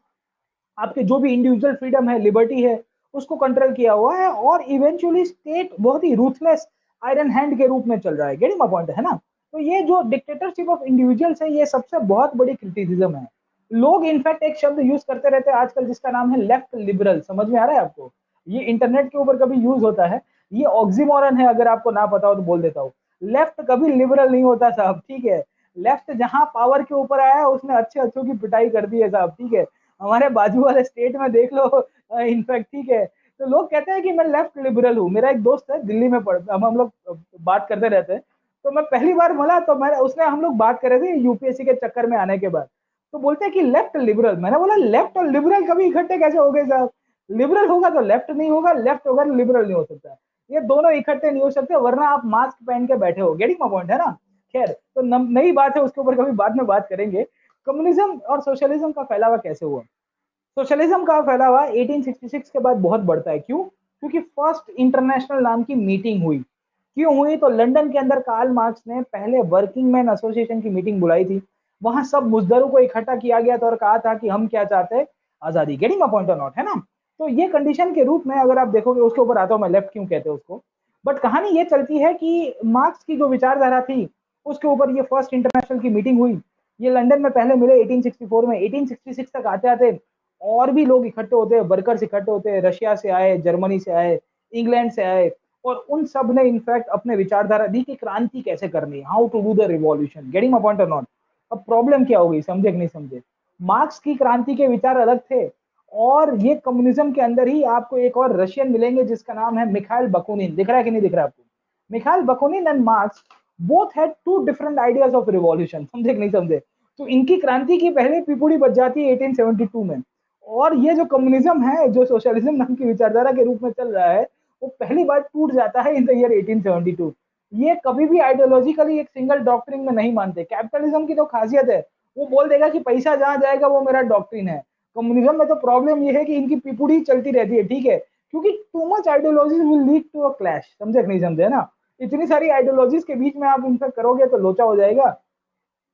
आपके जो भी इंडिविजुअल फ्रीडम है, लिबर्टी है, उसको कंट्रोल किया हुआ है। और इवेंचुअली स्टेट बहुत ही रूथलेस आयरन हैंड के रूप में चल रहा है। गेटिंग माय पॉइंट, है ना। तो ये जो डिक्टेटरशिप ऑफ इंडिविजुअल्स है, ये सबसे बहुत बड़ी क्रिटिसिज्म है। लोग इनफैक्ट एक शब्द यूज करते रहते हैं आजकल जिसका नाम है लेफ्ट लिबरल। समझ में आ रहा है आपको, ये इंटरनेट के ऊपर कभी यूज होता है, ये ऑक्सीमोरन है, अगर आपको ना पता हो तो बोल देता हूँ। लेफ्ट कभी लिबरल नहीं होता साहब, ठीक है। लेफ्ट जहां पावर के ऊपर आया है उसने अच्छे अच्छों की पिटाई कर दी है साहब, ठीक है। हमारे बाजू वाले स्टेट में देख लो, इनफैक्ट, ठीक है। तो लोग कहते हैं कि मैं लेफ्ट लिबरल हूँ। मेरा एक दोस्त है, दिल्ली में पढ़ता, हम लोग बात करते रहते हैं। तो मैं पहली बार मिला तो मैंने उसने हम लोग बात कर रहे थे यूपीएससी के चक्कर में आने के बाद। तो बोलते हैं कि लेफ्ट लिबरल। मैंने बोला लेफ्ट और लिबरल कभी इकट्ठे कैसे हो गए साहब, लिबरल होगा तो लेफ्ट नहीं होगा, लेफ्ट होगा तो लिबरल नहीं हो सकता। ये दोनों इकट्ठे नहीं हो सकते, वरना आप मास्क पहन के बैठे हो। गेटिंग माय पॉइंट है ना। खैर, तो नई बात है, उसके ऊपर कभी बाद में बात करेंगे। कम्युनिज्म और सोशलिज्म का फैलावा कैसे हुआ? सोशलिज्म का फैलावा 1866 के बाद बहुत बढ़ता है। क्यों? क्योंकि फर्स्ट इंटरनेशनल नाम की मीटिंग हुई। क्यों हुई? तो लंदन के अंदर कार्ल मार्क्स ने पहले वर्किंग मैन एसोसिएशन की मीटिंग बुलाई थी। वहां सब मुजदरों को इकट्ठा किया गया था और कहा था कि हम क्या चाहते हैं, आजादी। Getting my point or not, है ना। तो ये कंडीशन के रूप में अगर आप देखोगे, उसके ऊपर आता हूं मैं, लेफ्ट क्यों कहते हैं उसको। बट कहानी ये चलती है कि मार्क्स की जो विचारधारा थी, उसके ऊपर ये फर्स्ट इंटरनेशनल की मीटिंग हुई। ये लंदन में पहले मिले 1864 में। 1866 तक आते आते और भी लोग इकट्ठे होते हैं, वर्कर्स इकट्ठे होते हैं, रशिया से आए, जर्मनी से आए, इंग्लैंड से आए, और उन सब ने इनफैक्ट अपने विचारधारा दी कि क्रांति कैसे करनी है, how to do the revolution. Getting my point or not. अब प्रॉब्लम क्या हो गई, समझे कि नहीं समझे? मार्क्स की क्रांति के विचार अलग थे, और ये कम्युनिज्म के अंदर ही आपको एक और रशियन मिलेंगे जिसका नाम है मिखाइल बकुनिन। दिख रहा है कि नहीं दिख रहा है आपको? Mikhail Bakunin and Marx both had two different ideas of revolution. समझे कि नहीं समझे? तो इनकी क्रांति की पहले पिपुड़ी बच जाती है 1872 में, और ये जो कम्युनिज्म है, जो सोशलिज्म नाम की विचारधारा के रूप में चल रहा है, वो पहली बार टूट जाता है इन द ईयर 1872। ये कभी भी आइडियोलॉजिकली एक सिंगल डॉक्ट्रिन में नहीं मानते। कैपिटलिज्म की तो खासियत है, वो बोल देगा कि पैसा जहां जाएगा वो मेरा डॉक्ट्रिन है। कम्युनिज्म में तो प्रॉब्लम ये है कि इनकी पिपुड़ी चलती रहती है, ठीक है, क्योंकि too much ideology will lead to a clash. समझे कि नहीं समझे ना? इतनी सारी आइडियोलॉजीज के बीच में आप इनफेक्ट करोगे तो लोचा हो जाएगा।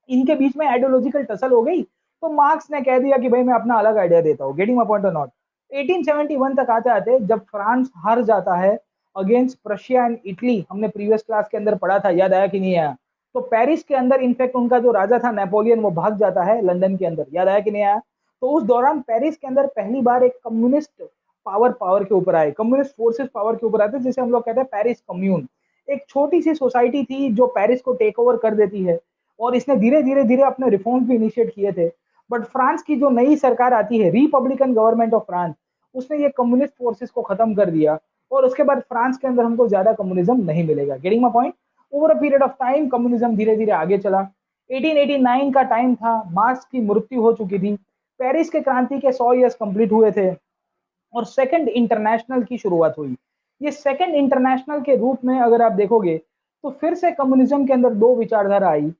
इनके बीच में आइडियोलॉजिकल टसल हो गई, तो मार्क्स ने कह दिया कि भाई मैं अपना अलग आइडिया देता हूँ। Getting my point or not. 1871 तक आते आते जब फ्रांस हार जाता है अगेंस्ट प्रशिया एंड इटली, हमने प्रीवियस क्लास के अंदर पढ़ा था, याद आया कि नहीं आया? तो पेरिस के अंदर इनफैक्ट उनका जो राजा था नेपोलियन, वो भाग जाता है लंदन के अंदर, याद आया कि नहीं आया? तो उस दौरान पेरिस के अंदर पहली बार एक कम्युनिस्ट पावर पावर के ऊपर आए, कम्युनिस्ट फोर्सेस पावर के ऊपर आते हैं, जिसे हम लोग कहते हैं पेरिस कम्यून। एक छोटी सी सोसाइटी थी जो पेरिस को टेक ओवर कर देती है, और इसने धीरे धीरे धीरे अपने रिफॉर्म्स भी इनिशिएट किए थे। बट फ्रांस की जो नई सरकार आती है, रिपब्लिकन गवर्नमेंट ऑफ फ्रांस, उसने ये कम्युनिस्ट फोर्सेस को खत्म कर दिया, और उसके बाद फ्रांस के अंदर हमको ज्यादा कम्युनिज्म नहीं मिलेगा। Getting my point? Over a period of time communism धीरे धीरे आगे चला। 1889 का टाइम था, मार्क्स की मृत्यु हो चुकी थी, पेरिस के क्रांति के 100 ईयर्स कंप्लीट हुए थे, और सेकंड इंटरनेशनल की शुरुआत हुई। ये सेकंड इंटरनेशनल के रूप में अगर आप देखोगे, तो फिर से कम्युनिज्म के अंदर दो विचारधारा आई।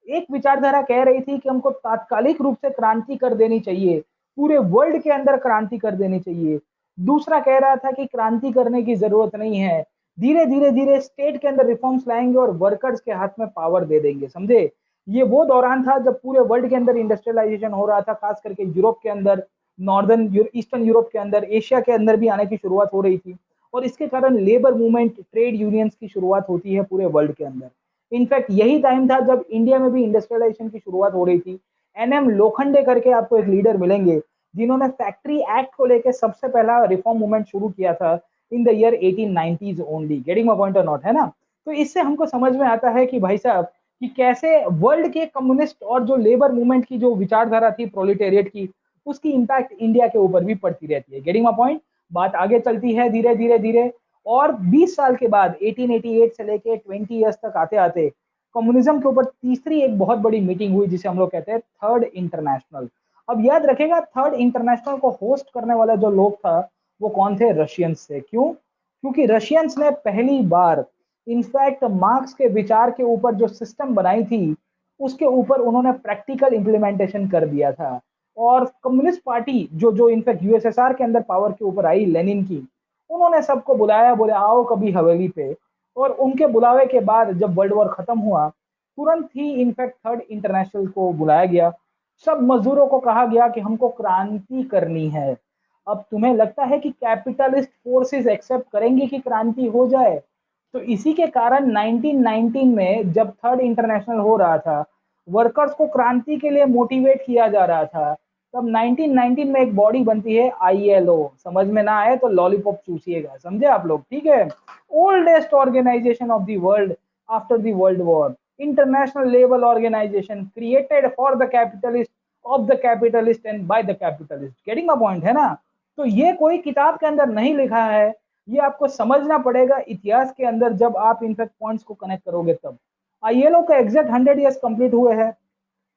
एक विचारधारा कह रही थी कि हमको तात्कालिक रूप से क्रांति कर देनी चाहिए, पूरे वर्ल्ड के अंदर क्रांति कर देनी चाहिए। दूसरा कह रहा था कि क्रांति करने की जरूरत नहीं है, धीरे धीरे धीरे स्टेट के अंदर रिफॉर्म्स लाएंगे और वर्कर्स के हाथ में पावर दे देंगे। समझे? ये वो दौरान था जब पूरे वर्ल्ड के अंदर इंडस्ट्रियलाइजेशन हो रहा था, खास करके यूरोप के अंदर, नॉर्दर्न ईस्टर्न यूरोप के अंदर, एशिया के अंदर भी आने की शुरुआत हो रही थी, और इसके कारण लेबर मूवमेंट, ट्रेड यूनियंस की शुरुआत होती है पूरे वर्ल्ड के अंदर। इनफैक्ट यही टाइम था जब इंडिया में भी इंडस्ट्रियलाइजेशन की शुरुआत हो रही थी। एनएम लोखंडे करके आपको एक लीडर मिलेंगे, जिन्होंने फैक्ट्री एक्ट को लेकर सबसे पहला रिफॉर्म मूवमेंट शुरू किया था in the year 1890s only. Getting my point or not, है ना? तो इससे हमको समझ में आता है कि भाई साहब, कि कैसे वर्ल्ड के कम्युनिस्ट और जो लेबर मूवमेंट की जो विचारधारा थी प्रोलिटेरिएट की, उसकी इंपैक्ट इंडिया के ऊपर भी पड़ती रहती है। Getting my point? बात आगे चलती है धीरे धीरे धीरे, और 20 साल के बाद 1888 से लेके 20 ईयर्स तक आते आते कम्युनिज्म के ऊपर तीसरी एक बहुत बड़ी मीटिंग हुई, जिसे हम लोग कहते हैं थर्ड इंटरनेशनल। अब याद रखेगा, थर्ड इंटरनेशनल को होस्ट करने वाला जो लोग था, वो कौन थे? रशियंस से। क्यों? क्योंकि रशियंस ने पहली बार इनफैक्ट मार्क्स के विचार के ऊपर जो सिस्टम बनाई थी, उसके ऊपर उन्होंने प्रैक्टिकल इंप्लीमेंटेशन कर दिया था। और कम्युनिस्ट पार्टी जो जो इनफैक्ट यूएसएसआर के अंदर पावर के ऊपर आई, लेनिन की, उन्होंने सबको बुलाया, बोले आओ कभी हवेली पे। और उनके बुलावे के बाद जब वर्ल्ड वॉर खत्म हुआ, तुरंत ही इनफैक्ट थर्ड इंटरनेशनल को बुलाया गया। सब मजदूरों को कहा गया कि हमको क्रांति करनी है। अब तुम्हें लगता है कि कैपिटलिस्ट फोर्सेस एक्सेप्ट करेंगे कि क्रांति हो जाए? तो इसी के कारण 1919 में जब थर्ड इंटरनेशनल हो रहा था, वर्कर्स को क्रांति के लिए मोटिवेट किया जा रहा था, तब 1919 में एक बॉडी बनती है आईएलओ। समझ में ना आए तो लॉलीपॉप चूसिएगा, समझे आप लोग? ठीक है। Oldest organisation of the world after the world war, international labour organisation created for the capitalist, of the capitalist and by the capitalist. Getting my point, है ना? तो ये कोई किताब के अंदर नहीं लिखा है, ये आपको समझना पड़ेगा इतिहास के अंदर, जब आप इनफैक्ट पॉइंट्स को कनेक्ट करोगे तब। आईएलओ का एग्जैक्ट 100 ईयर्स कंप्लीट हुए हैं,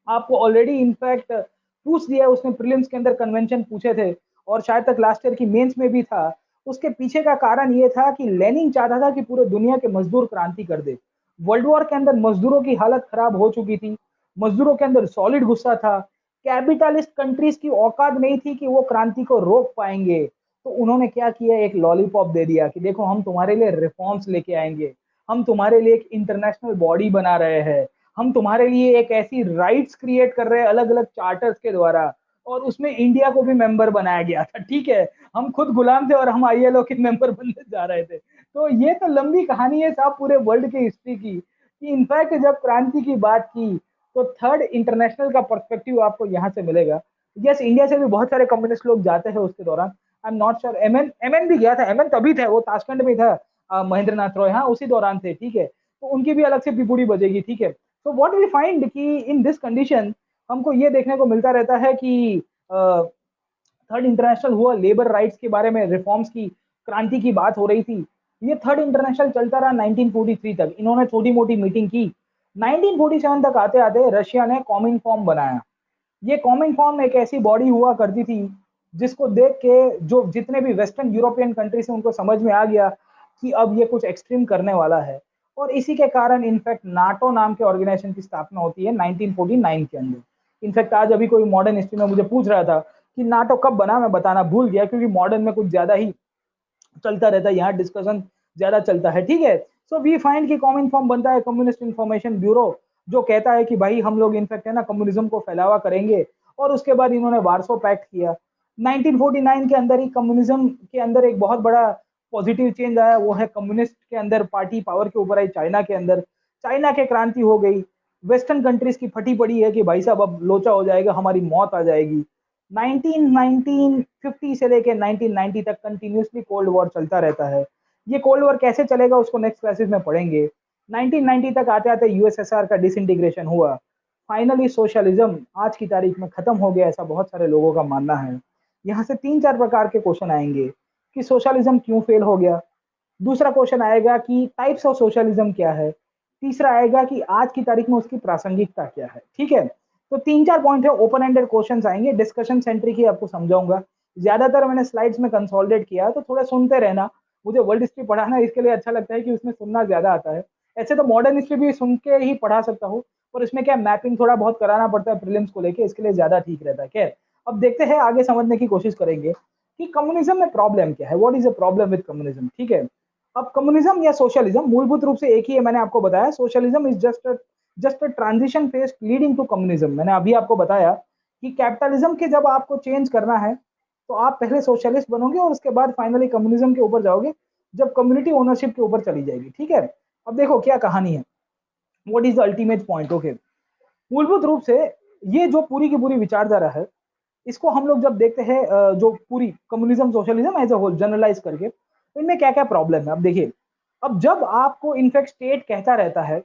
आपको ऑलरेडी इनफैक्ट पूछ दिया उसने, प्रीलिम्स के अंदर कन्वेंशन पूछे थे, और शायद तक लास्ट ईयर की मेंस में भी था। उसके पीछे का कारण ये था कि लेनिन चाहता था कि पूरे दुनिया के मजदूर क्रांति कर दे। वर्ल्ड वॉर के अंदर मजदूरों की हालत खराब हो चुकी थी, मजदूरों के अंदर सॉलिड गुस्सा था, कैपिटलिस्ट कंट्रीज की औकात नहीं थी कि वो क्रांति को रोक पाएंगे। तो उन्होंने क्या किया, एक लॉलीपॉप दे दिया कि देखो हम तुम्हारे लिए रिफॉर्म्स लेके आएंगे, हम तुम्हारे लिए एक इंटरनेशनल बॉडी बना रहे हैं, हम तुम्हारे लिए एक ऐसी राइट्स क्रिएट कर रहे हैं अलग अलग चार्टर्स के द्वारा, और उसमें इंडिया को भी मेंबर बनाया गया था। ठीक है, हम खुद गुलाम थे और हम आईएलओ के मेंबर बनने जा रहे थे। तो ये तो लंबी कहानी है साहब पूरे वर्ल्ड की हिस्ट्री की, कि इनफैक्ट जब क्रांति की बात की तो थर्ड इंटरनेशनल का पर्सपेक्टिव आपको यहाँ से मिलेगा। यस, इंडिया से भी बहुत सारे कम्युनिस्ट लोग जाते हैं उसके दौरान। I am not sure, MN MN भी गया था, एमएन तभी थे, वो ताशकंद में था, महेंद्र नाथ रॉय, हाँ उसी दौरान थे। ठीक है, तो उनकी भी अलग से पिपुड़ी बजेगी। ठीक है, तो व्हाट वी फाइंड कि इन दिस कंडीशन हमको ये देखने को मिलता रहता है कि थर्ड इंटरनेशनल हुआ, लेबर राइट्स के बारे में रिफॉर्म्स की, क्रांति की बात हो रही थी। ये थर्ड इंटरनेशनल चलता रहा 1943 तक, इन्होंने छोटी मोटी मीटिंग की। 1947 तक आते आते रशिया ने कॉमिन फॉर्म बनाया। ये कॉमिन फॉर्म एक ऐसी बॉडी हुआ करती थी जिसको देख के जो जितने भी वेस्टर्न यूरोपियन कंट्रीज हैं उनको समझ में आ गया कि अब ये कुछ एक्सट्रीम करने वाला है, और इसी के कारण इनफैक्ट नाटो नाम के ऑर्गेनाइजेशन की स्थापना होती है 1949 के अंदर। इनफैक्ट आज अभी कोई मॉडर्न हिस्ट्री में मुझे पूछ रहा था कि नाटो कब बना, मैं बताना भूल गया, क्योंकि मॉडर्न में कुछ ज्यादा ही चलता रहता है, यहाँ डिस्कशन ज्यादा चलता है। ठीक है, सो वी फाइंड कि कॉमन फॉर्म बनता है कम्युनिस्ट इंफॉर्मेशन ब्यूरो, जो कहता है कि भाई हम लोग इनफैक्ट है ना कम्युनिज्म को फैलावा करेंगे। और उसके बाद इन्होंने वार्सो पैक्ट किया 1949 के अंदर ही। कम्युनिज्म के अंदर एक बहुत बड़ा पॉजिटिव चेंज आया, वो है कम्युनिस्ट के अंदर पार्टी पावर के ऊपर आई चाइना के अंदर, चाइना के क्रांति हो गई। वेस्टर्न कंट्रीज की फटी पड़ी है कि भाई साहब अब लोचा हो जाएगा, हमारी मौत आ जाएगी। 1950 से लेके 1990 तक कंटिन्यूसली कोल्ड वॉर चलता रहता है। ये कोल्ड वॉर कैसे चलेगा उसको नेक्स्ट क्लासेस में पढ़ेंगे। 1990 तक आते आते यूएसएसआर का डिसइंटीग्रेशन हुआ, फाइनली सोशलिज्म आज की तारीख में खत्म हो गया, ऐसा बहुत सारे लोगों का मानना है। यहाँ से तीन चार प्रकार के क्वेश्चन आएंगे कि सोशलिज्म क्यों फेल हो गया, दूसरा क्वेश्चन आएगा कि टाइप्स ऑफ सोशलिज्म क्या है, तीसरा आएगा कि आज की तारीख में उसकी प्रासंगिकता क्या है। ठीक है, तो तीन चार पॉइंट है, ओपन एंडेड क्वेश्चंस आएंगे, डिस्कशन सेंट्रिक ही आपको समझाऊंगा। ज्यादातर मैंने स्लाइड्स में कंसोलिडेट किया, तो थोड़ा सुनते रहना। मुझे वर्ल्ड हिस्ट्री पढ़ाना इसके लिए अच्छा लगता है कि उसमें सुनना ज्यादा आता है। ऐसे तो मॉडर्न हिस्ट्री भी सुन के ही पढ़ा सकता हूँ, पर इसमें क्या मैपिंग थोड़ा बहुत कराना पड़ता है प्रीलिम्स को लेके, इसके लिए ज्यादा ठीक रहता है। खैर, अब देखते हैं, आगे समझने की कोशिश करेंगे कि कम्युनिज्म में प्रॉब्लम क्या है, what is the problem with communism. ठीक है, अब कम्युनिज्म या सोशलिज्म मूलभूत रूप से एक ही है, मैंने आपको बताया। Socialism is just a transition phase leading to communism. मैंने अभी आपको बताया कि कैपिटलिज्म के जब आपको चेंज करना है तो आप पहले सोशलिस्ट बनोगे और उसके बाद फाइनली कम्युनिज्म के ऊपर जाओगे, जब कम्युनिटी ओनरशिप के ऊपर चली जाएगी। ठीक है, अब देखो क्या कहानी है, what is the ultimate point. Okay, मूलभूत रूप से ये जो पूरी की पूरी विचारधारा है, इसको हम लोग जब देखते हैं जो पूरी communism socialism as a whole generalise करके, तो इनमें क्या क्या प्रॉब्लम है। अब देखिए, अब जब आपको इनफैक्ट स्टेट कहता रहता है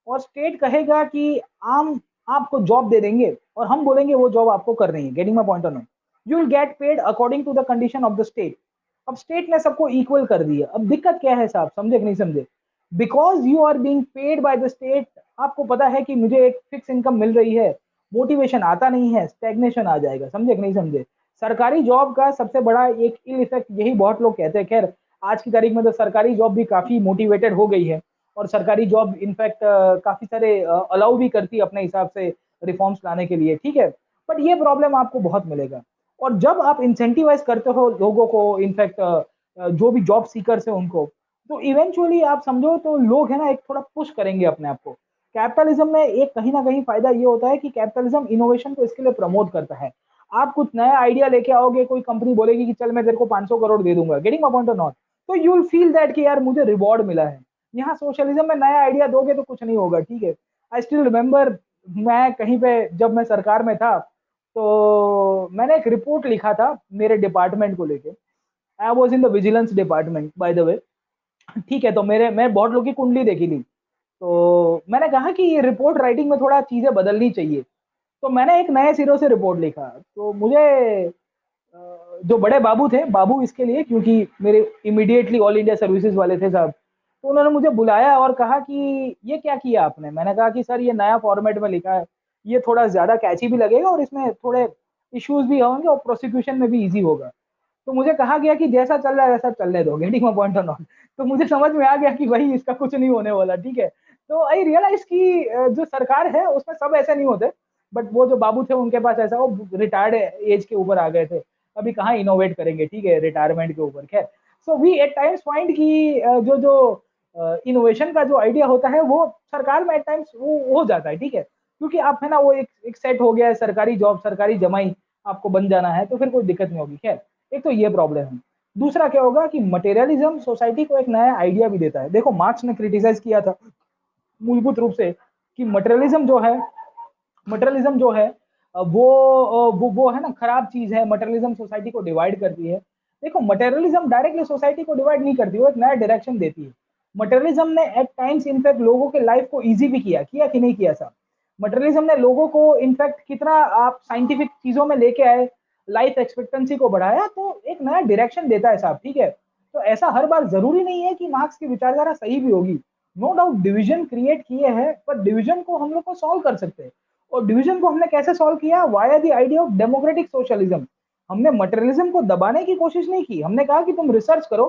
और स्टेट कहेगा कि हम आपको जॉब दे देंगे और हम बोलेंगे वो जॉब आपको करनी है, getting my point or no, you will get paid according to the condition of the state. अब स्टेट ने सबको इक्वल कर दिया। अब दिक्कत क्या है साहब, समझे कि नहीं समझे, because you are being paid by the state, आपको पता है कि मुझे एक फिक्स इनकम मिल रही है, मोटिवेशन आता नहीं है, स्टैग्नेशन आ जाएगा। समझे कि नहीं समझे, सरकारी जॉब का सबसे बड़ा एक इल इफेक्ट यही बहुत लोग कहते हैं। खैर, आज की तारीख में तो सरकारी जॉब भी काफी मोटिवेटेड हो गई है, और सरकारी जॉब इनफैक्ट काफी सारे अलाउ भी करती है अपने हिसाब से रिफॉर्म्स लाने के लिए। ठीक है, बट ये प्रॉब्लम आपको बहुत मिलेगा। और जब आप इंसेंटिवाइज करते हो लोगों को, इनफैक्ट जो भी जॉब सीकर्स है उनको, तो इवेंचुअली आप समझो तो लोग है ना एक थोड़ा पुश करेंगे अपने आप को। कैपिटलिज्म में एक कहीं ना कहीं फायदा ये होता है कि कैपिटलिज्म इनोवेशन को इसके लिए प्रमोट करता है। आप कुछ नया आइडिया लेके आओगे, कोई कंपनी बोलेगी कि चल मैं तेरे को 500 करोड़ दे दूंगा, getting my point or not, तो यू विल फील दैट कि यार मुझे रिवॉर्ड मिला है। यहाँ सोशलिज्म में नया आइडिया दोगे तो कुछ नहीं होगा। ठीक है, आई स्टिल रिमेम्बर, मैं कहीं पे जब मैं सरकार में था तो मैंने एक रिपोर्ट लिखा था मेरे डिपार्टमेंट को लेके। I was in the vigilance department by the way. ठीक है, तो मैं बहुत लोग की कुंडली देखी थी, तो मैंने कहा कि ये रिपोर्ट राइटिंग में थोड़ा चीजें बदलनी चाहिए। तो मैंने एक नए सिरों से रिपोर्ट लिखा, तो मुझे जो बड़े बाबू थे, बाबू इसके लिए क्योंकि मेरे इमीडिएटली ऑल इंडिया सर्विसेज वाले थे साहब, तो उन्होंने मुझे बुलाया और कहा कि ये क्या किया आपने। मैंने कहा कि सर ये नया फॉर्मेट में लिखा है, ये थोड़ा ज्यादा कैची भी लगेगा और इसमें थोड़े इश्यूज भी होंगे और प्रोसिक्यूशन में भी इजी होगा। तो मुझे कहा गया कि जैसा चल रहा है वैसा चलने दो, getting my point or not. तो मुझे समझ में आ गया कि भाई इसका कुछ नहीं होने वाला, ठीक है। तो आई रियलाइज कि जो सरकार है उसमें सब ऐसे नहीं होते, बट वो जो बाबू थे उनके पास ऐसा, वो रिटायर्ड एज के ऊपर आ गए थे, अभी कहाँ इनोवेट करेंगे, ठीक है, रिटायरमेंट के ऊपर। खैर, so we at times find कि जो जो इनोवेशन का जो आइडिया होता है वो सरकार में एट टाइम्स वो हो जाता है, ठीक है, क्योंकि आप है ना वो एक सेट हो गया है, सरकारी जॉब, सरकारी जमाई आपको बन जाना है, तो फिर कोई दिक्कत नहीं होगी। खैर, एक तो ये प्रॉब्लम है। दूसरा क्या होगा कि मटेरियलिज्म सोसाइटी को एक नया आइडिया भी देता है। देखो, मार्क्स ने क्रिटिसाइज किया था मूलभूत रूप से कि मटेरियलिज्म जो है वो है ना खराब चीज है, मटेरियलिज्म सोसाइटी को डिवाइड करती है। देखो, मटेरियलिज्म डायरेक्टली सोसाइटी को डिवाइड नहीं करती, वो एक नया डायरेक्शन देती है। मटेरियलिज्म ने एट टाइम्स इनफैक्ट लोगों के लाइफ को इजी भी किया कि नहीं किया साहब। मटेरियलिज्म ने लोगों को इनफैक्ट कितना आप साइंटिफिक चीजों में लेके आए, लाइफ एक्सपेक्टेंसी को बढ़ाया, तो एक नया डायरेक्शन देता है साहब, ठीक है। तो ऐसा हर बार जरूरी नहीं है कि मार्क्स की विचारधारा सही भी होगी। नो डाउट डिवीजन क्रिएट किए हैं, पर डिवीजन को हम लोग को सॉल्व कर सकते हैं। और डिवीजन को हमने कैसे सॉल्व किया? Via the idea of democratic socialism. हमने मटेरियलिज्म को दबाने की कोशिश नहीं की, हमने कहा कि तुम रिसर्च करो,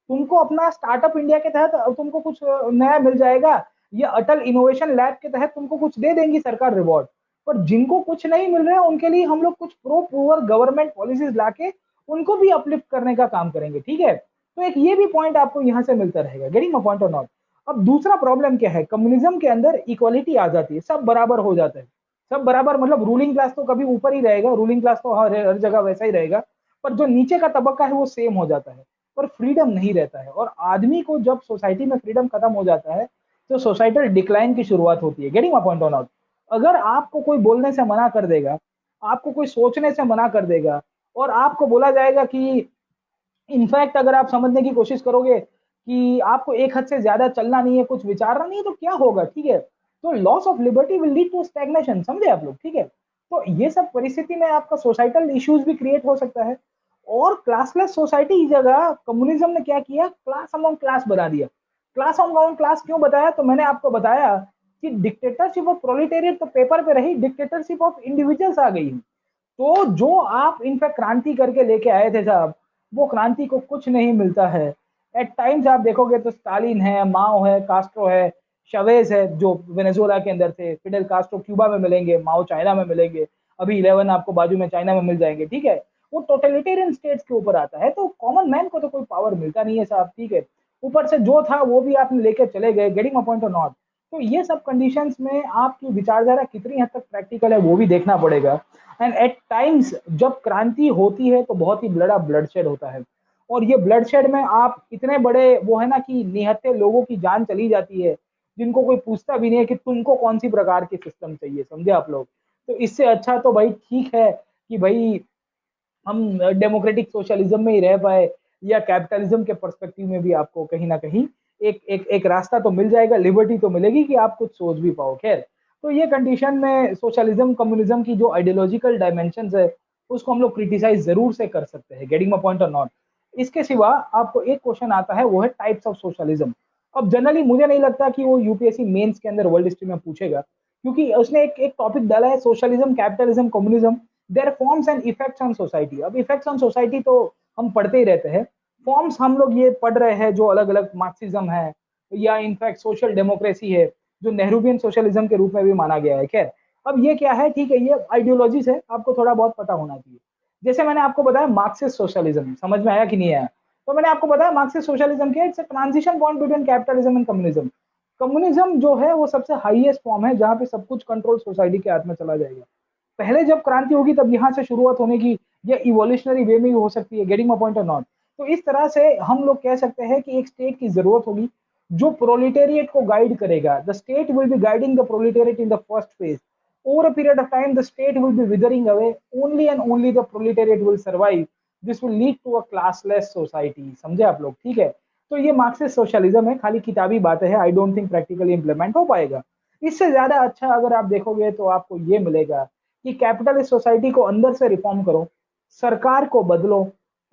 तुमको अपना स्टार्टअप इंडिया के तहत तुमको कुछ नया मिल जाएगा, या अटल इनोवेशन लैब के तहत तुमको कुछ दे देंगी सरकार रिवॉर्ड। पर जिनको कुछ नहीं मिल रहा है उनके लिए हम लोग कुछ प्रो पुअर गवर्नमेंट पॉलिसीज लाके उनको भी अपलिफ्ट करने का काम करेंगे, ठीक है। तो एक ये भी पॉइंट आपको यहाँ से मिलता रहेगा, getting my point or not. अब दूसरा प्रॉब्लम क्या है, कम्युनिज्म के अंदर इक्वालिटी आ जाती है, सब बराबर हो जाता है। सब बराबर मतलब रूलिंग क्लास तो कभी ऊपर ही रहेगा, रूलिंग क्लास तो हर जगह वैसा ही रहेगा, पर जो नीचे का तबका है वो सेम हो जाता है, पर फ्रीडम नहीं रहता है। और आदमी को जब सोसाइटी में फ्रीडम खत्म हो जाता है तो सोसाइटल डिक्लाइन की शुरुआत होती है, getting my point or not. अगर आपको कोई बोलने से मना कर देगा, आपको कोई सोचने से मना कर देगा, और आपको बोला जाएगा कि इनफैक्ट अगर आप समझने की कोशिश करोगे कि आपको एक हद से ज्यादा चलना नहीं है, कुछ विचारना नहीं है, तो क्या होगा, ठीक है। तो loss of liberty will lead to stagnation, समझे आप लोग, ठीक है। तो ये सब परिस्थिति में आपका सोसाइटल इश्यूज भी क्रिएट हो सकता है। और क्लासलेस सोसाइटी की जगह कम्युनिज्म ने क्या किया, क्लास अमंग क्लास बना दिया। क्लास अमंग क्लास क्यों बताया? तो मैंने आपको बताया कि डिक्टेटरशिप ऑफ प्रोलिटेरिएट तो पेपर पे रही, डिक्टेटरशिप ऑफ इंडिविजुअल्स आ गई। तो जो आप इनफैक्ट क्रांति करके लेके आए थे साहब, वो क्रांति को कुछ नहीं मिलता है। एट टाइम्स आप देखोगे तो स्टालिन है, माओ है, कास्ट्रो है, शवेज है जो वेनेजुएला के अंदर थे, फिडेल कास्ट्रो क्यूबा में मिलेंगे, माओ चाइना में मिलेंगे, अभी 11 आपको बाजू में चाइना में मिल जाएंगे, ठीक है। वो टोटलिटेरियन स्टेट्स के ऊपर आता है, तो कॉमन मैन को तो कोई पावर मिलता नहीं है साहब, ठीक है। ऊपर से जो था वो भी आपने लेके चले गए, getting a point or not. तो ये सब कंडीशंस में आपकी विचारधारा कितनी हद तक प्रैक्टिकल है वो भी देखना पड़ेगा। एंड एट टाइम्स जब क्रांति होती है तो बहुत ही बड़ा ब्लडशेड होता है, और ये ब्लडशेड में आप इतने बड़े वो है ना कि निहत्थे लोगों की जान चली जाती है, जिनको कोई पूछता भी नहीं है कि तुमको कौन सी प्रकार की सिस्टम चाहिए, समझे आप लोग। तो इससे अच्छा तो भाई ठीक है कि भाई हम डेमोक्रेटिक सोशलिज्म में ही रह पाए, या कैपिटलिज्म के पर्सपेक्टिव में भी आपको कहीं ना कहीं एक रास्ता तो मिल जाएगा, लिबर्टी तो मिलेगी कि आप कुछ सोच भी पाओ। खैर, तो ये कंडीशन में सोशलिज्म कम्युनिज्म की जो आइडियोलॉजिकल डायमेंशन है उसको हम लोग क्रिटिसाइज जरूर से कर सकते हैं, getting my point or not. इसके सिवा आपको एक क्वेश्चन आता है, वो है टाइप्स ऑफ सोशलिज्म। अब जनरली मुझे नहीं लगता कि वो यूपीएससी मेंस के अंदर वर्ल्ड हिस्ट्री में पूछेगा, क्योंकि उसने एक टॉपिक डाला है, socialism, capitalism, communism, their forms and effects on society. अब इफेक्ट्स ऑन सोसाइटी तो हम पढ़ते ही रहते हैं, फॉर्म्स हम लोग ये पढ़ रहे हैं जो अलग अलग मार्क्सिज्म है, या इनफैक्ट सोशल डेमोक्रेसी है, जो नेहरूवियन सोशलिज्म के रूप में भी माना गया है। खैर, अब ये क्या है, ठीक है, ये आइडियोलॉजीज है, आपको थोड़ा बहुत पता होना चाहिए। जैसे मैंने आपको बताया मार्क्सिस्ट सोशलिज्म, समझ में आया कि नहीं आया? तो मैंने आपको बताया मार्क्सिस्ट सोशलिज्म क्या है, it's a transition point between capitalism and communism. Communism जो है वो सबसे हाईएस्ट फॉर्म है जहां पे सब कुछ कंट्रोल सोसाइटी के हाथ में चला जाएगा। पहले जब क्रांति होगी तब यहाँ से शुरुआत होने की, या इवोल्यूशनरी वे में ही हो सकती है, getting my point or not. तो इस तरह से हम लोग कह सकते हैं कि एक स्टेट की जरूरत होगी जो प्रोलिटेरिएट को गाइड करेगा। The state will be guiding the proletariat in the first phase. Over a period of time the state will be withering away, only and only the proletariat will survive. This will lead to a classless society, समझे आप लोग, ठीक है। तो ये Marxist socialism है, खाली किताबी बातें हैं, I don't think practically implement हो पाएगा। इससे ज्यादा अच्छा अगर आप देखोगे तो आपको ये मिलेगा कि कैपिटलिस्ट सोसाइटी को अंदर से रिफॉर्म करो, सरकार को बदलो,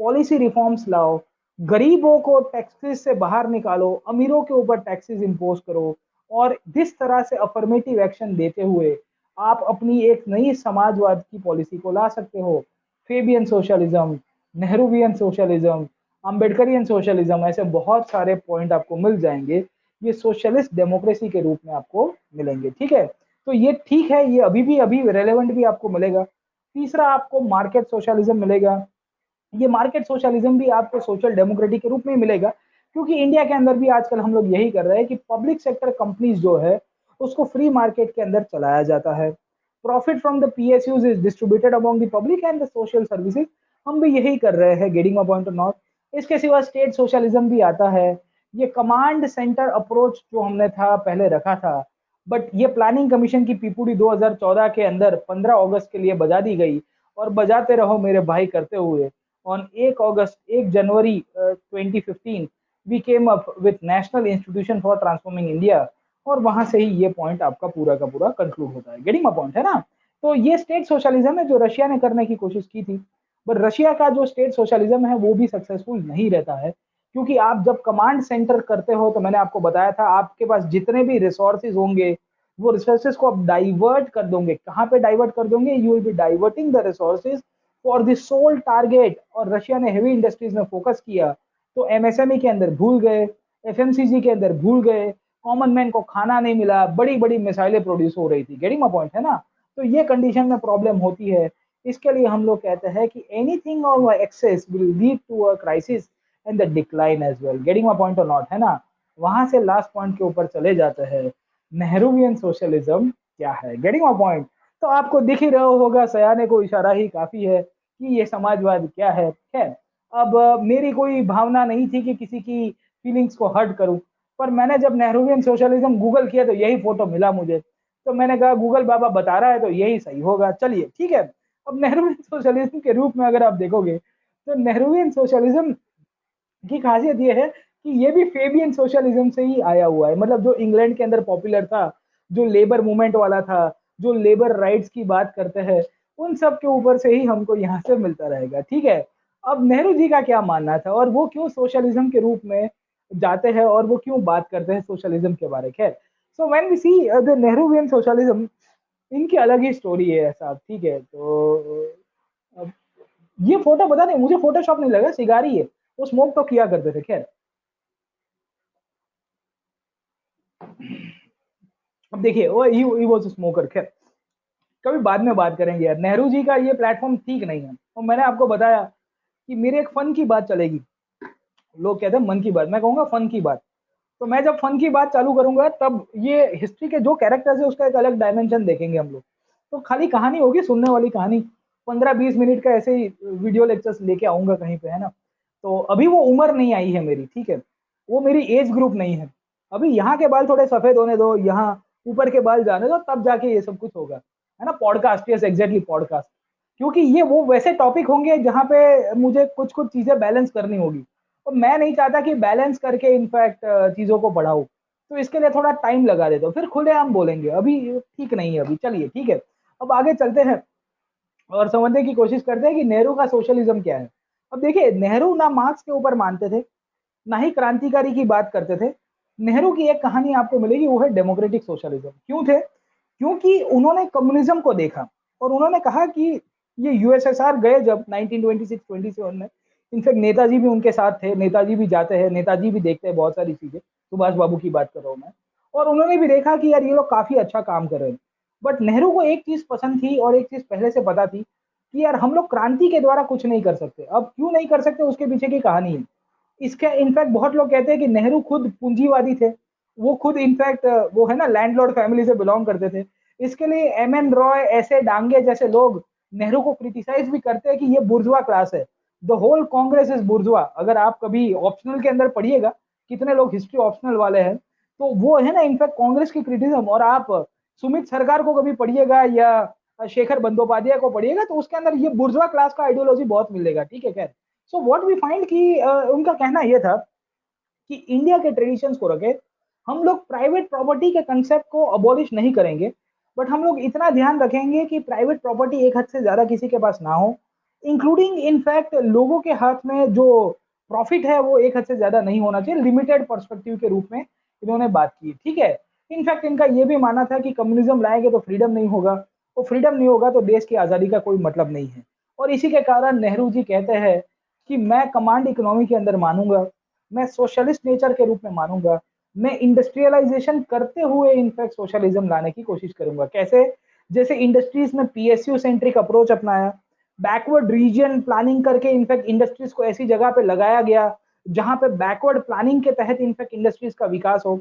पॉलिसी रिफॉर्म्स लाओ, गरीबों को टैक्सेस से बाहर निकालो, अमीरों के ऊपर टैक्सेस इंपोज करो, और जिस तरह से अफर्मेटिव एक्शन देते हुए आप अपनी एक नई समाजवाद की पॉलिसी को ला सकते हो। Fabian socialism, Nehruvian socialism, Ambedkarian socialism, ऐसे बहुत सारे पॉइंट आपको मिल जाएंगे। ये सोशलिस्ट डेमोक्रेसी के रूप में आपको मिलेंगे, ठीक है। तो ये ठीक है, ये अभी रेलेवेंट भी आपको मिलेगा। तीसरा आपको मार्केट सोशलिज्म मिलेगा। ये मार्केट सोशलिज्म भी आपको सोशल डेमोक्रेटिक के रूप में मिलेगा, क्योंकि इंडिया के अंदर भी आजकल हम लोग यही कर रहे हैं कि पब्लिक सेक्टर कंपनीज जो है उसको फ्री मार्केट के अंदर चलाया जाता है। Profit from the PSUs is distributed among the public and the social services. हम भी यही कर रहे हैं, getting my point or not. इसके सिवा स्टेट सोशलिज्म भी आता है। ये कमांड सेंटर अप्रोच जो हमने था पहले रखा था, बट ये प्लानिंग कमीशन की पीपूडी 2014 के अंदर 15 अगस्त के लिए बजा दी गई, और बजाते रहो मेरे भाई करते हुए। On 1 January 2015 we came up with National Institution for Transforming India, और वहां से ही ये पॉइंट आपका पूरा का पूरा कंक्लूड होता है। गेटिंग माय पॉइंट, है ना। तो ये स्टेट सोशलिज्म है जो रशिया ने करने की कोशिश की थी, बट रशिया का जो स्टेट सोशलिज्म है वो भी सक्सेसफुल नहीं रहता है, क्योंकि आप जब कमांड सेंटर करते हो तो मैंने आपको बताया था आपके पास जितने भी रिसोर्सेज होंगे वो रिसोर्सेज को आप डाइवर्ट कर दोगे। कहाँ पे डाइवर्ट कर दोगे? You will be diverting the resources for the sole target. और रशिया ने हेवी इंडस्ट्रीज में फोकस किया, तो एमएसएमई के अंदर भूल गए, एफएमसीजी के अंदर भूल गए, कॉमन मैन को खाना नहीं मिला, बड़ी बड़ी मिसाइलें प्रोड्यूस हो रही थी। गेटिंग माय पॉइंट, है ना। तो ये कंडीशन में प्रॉब्लम होती है। इसके लिए हम लोग कहते हैं कि anything of excess will lead to a crisis and the decline as well. Getting my point or not, है ना। वहां से लास्ट पॉइंट के ऊपर चले जाते हैं, नेहरूवियन सोशलिज्म क्या है। Getting my point. तो आपको दिख ही रहा होगा, सयाने को इशारा ही काफी है कि ये समाजवाद क्या है। खैर, अब मेरी कोई भावना नहीं थी कि किसी की फीलिंग्स को हर्ट करूं, पर मैंने जब नेहरूवियन सोशलिज्म गूगल किया तो यही फोटो मिला मुझे। तो मैंने कहा गूगल बाबा बता रहा है तो यही सही होगा, चलिए ठीक है। अब नेहरूवियन सोशलिज्म के रूप में अगर आप देखोगे तो नेहरूवियन सोशलिज्म की खासियत ये है कि ये भी फेबियन सोशलिज्म से ही आया हुआ है। मतलब जो इंग्लैंड के अंदर पॉपुलर था, जो लेबर मूवमेंट वाला था, जो लेबर राइट्स की बात करते हैं, उन सब के ऊपर से ही हमको यहाँ से मिलता रहेगा, ठीक है। अब नेहरू जी का क्या मानना था और वो क्यों सोशलिज्म के रूप में जाते हैं और वो क्यों बात करते हैं सोशलिज्म के बारे। खैर, so when we see the Nehruvian socialism, इनकी अलग ही स्टोरी है साहब, ठीक है। तो अब ये फोटो पता नहीं, मुझे फोटोशॉप नहीं लगा, सिगारी है। वो स्मोक तो किया करते थे। खैर, अब देखिए वो ही वाज स्मोकर। खैर, कभी बाद में बात करेंगे यार। नेहरू जी का ये प्लेटफॉर्म ठीक नहीं है, और मैंने आपको बताया कि मेरे एक फन की बात चलेगी। लोग कहते हैं मन की बात, मैं कहूंगा फन की बात। तो मैं जब फन की बात चालू करूंगा तब ये हिस्ट्री के जो कैरेक्टर्स है उसका एक अलग डायमेंशन देखेंगे हम लोग। तो खाली कहानी होगी, सुनने वाली कहानी, 15-20 मिनट का ऐसे ही वीडियो लेक्चर्स लेके आऊंगा कहीं पे, है ना। तो अभी वो उम्र नहीं आई है मेरी, ठीक है। वो मेरी एज ग्रुप नहीं है। अभी यहाँ के बाल थोड़े सफेद होने दो, यहाँ ऊपर के बाल जाने दो, तब जाके ये सब कुछ होगा, है ना। Podcast, yes exactly podcast. क्योंकि ये वो वैसे टॉपिक होंगे जहाँ पे मुझे कुछ कुछ चीजें बैलेंस करनी होगी, और मैं नहीं चाहता कि बैलेंस करके इनफैक्ट चीजों को बढ़ाऊं। तो इसके लिए थोड़ा टाइम लगा देता हूँ, फिर खुले हम बोलेंगे। अभी ठीक नहीं है अभी, चलिए ठीक है। अब आगे चलते हैं और समझने की कोशिश करते हैं कि नेहरू का सोशलिज्म क्या है। अब देखिए, नेहरू ना मार्क्स के ऊपर मानते थे, ना ही क्रांतिकारी की बात करते थे। नेहरू की एक कहानी आपको मिलेगी, वो है डेमोक्रेटिक सोशलिज्म। क्यों थे? क्योंकि उन्होंने कम्युनिज्म को देखा और उन्होंने कहा कि ये यूएसएसआर गए जब 1926-27 में, इनफैक्ट नेताजी भी उनके साथ थे, नेताजी भी जाते हैं, नेताजी भी देखते हैं बहुत सारी चीजें, सुभाष बाबू की बात कर रहा हूँ मैं। और उन्होंने भी देखा कि यार ये लोग काफी अच्छा काम कर रहे हैं। बट नेहरू को एक चीज पसंद थी और एक चीज पहले से पता थी कि यार हम लोग क्रांति के द्वारा कुछ नहीं कर सकते। अब क्यों नहीं कर सकते उसके पीछे की कहानी है। इसके इनफैक्ट बहुत लोग कहते हैं कि नेहरू खुद पूंजीवादी थे। वो खुद इनफैक्ट वो है ना लैंडलॉर्ड फैमिली से बिलोंग करते थे। इसके लिए एम एन रॉय, ऐसे डांगे जैसे लोग नेहरू को क्रिटिसाइज भी करते हैं कि ये बुर्जुआ क्लास है, द होल कांग्रेस इज बुर्जुआ। अगर आप कभी ऑप्शनल के अंदर पढ़िएगा, कितने लोग हिस्ट्री ऑप्शनल वाले हैं, तो वो है ना इनफैक्ट कांग्रेस की क्रिटिसिज्म। और आप सुमित सरकार को कभी पढ़िएगा या शेखर बंदोपाध्याय को पढ़िएगा तो उसके अंदर ये बुर्जुआ क्लास का आइडियोलॉजी बहुत मिलेगा, ठीक है। खैर, सो व्हाट वी फाइंड कि उनका कहना यह था कि इंडिया के ट्रेडिशंस को रखे, हम लोग प्राइवेट प्रॉपर्टी के कंसेप्ट को अबॉलिश नहीं करेंगे, बट हम लोग इतना ध्यान रखेंगे कि प्राइवेट प्रॉपर्टी एक हद से ज्यादा किसी के पास ना हो, इंक्लूडिंग इनफैक्ट लोगों के हाथ में जो प्रॉफिट है वो एक हद से ज्यादा नहीं होना चाहिए। लिमिटेड पर्सपेक्टिव के रूप में इन्होंने बात की, ठीक है। इनफैक्ट इनका ये भी मानना था कि कम्युनिज्म लाएंगे तो फ्रीडम नहीं होगा, तो फ्रीडम नहीं होगा तो देश की आजादी का कोई मतलब नहीं है। और इसी के कारण नेहरू जी कहते हैं कि मैं कमांड इकोनॉमी के अंदर मानूंगा, मैं सोशलिस्ट नेचर के रूप में मानूंगा, मैं इंडस्ट्रियलाइजेशन करते हुए इनफैक्ट सोशलिज्म लाने की कोशिश करूंगा। कैसे? जैसे इंडस्ट्रीज में पीएसयू सेंट्रिक अप्रोच अपनाया, बैकवर्ड रीजन प्लानिंग करके इनफैक्ट इंडस्ट्रीज को ऐसी जगह पे लगाया गया जहां पे बैकवर्ड प्लानिंग के तहत इनफैक्ट इंडस्ट्रीज का विकास हो,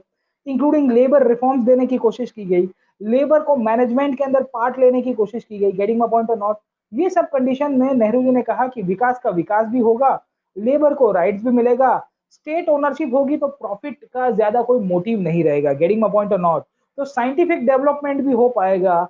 इंक्लूडिंग लेबर रिफॉर्म्स देने की कोशिश की गई, लेबर को मैनेजमेंट के अंदर पार्ट लेने की कोशिश की गई। Getting my point or not? ये सब कंडीशन में नेहरू जी ने कहा कि विकास का विकास भी होगा, लेबर को राइट्स भी मिलेगा, स्टेट ओनरशिप होगी तो प्रॉफिट का ज्यादा कोई मोटिव नहीं रहेगा। Getting my point or not? तो साइंटिफिक डेवलपमेंट भी हो पाएगा।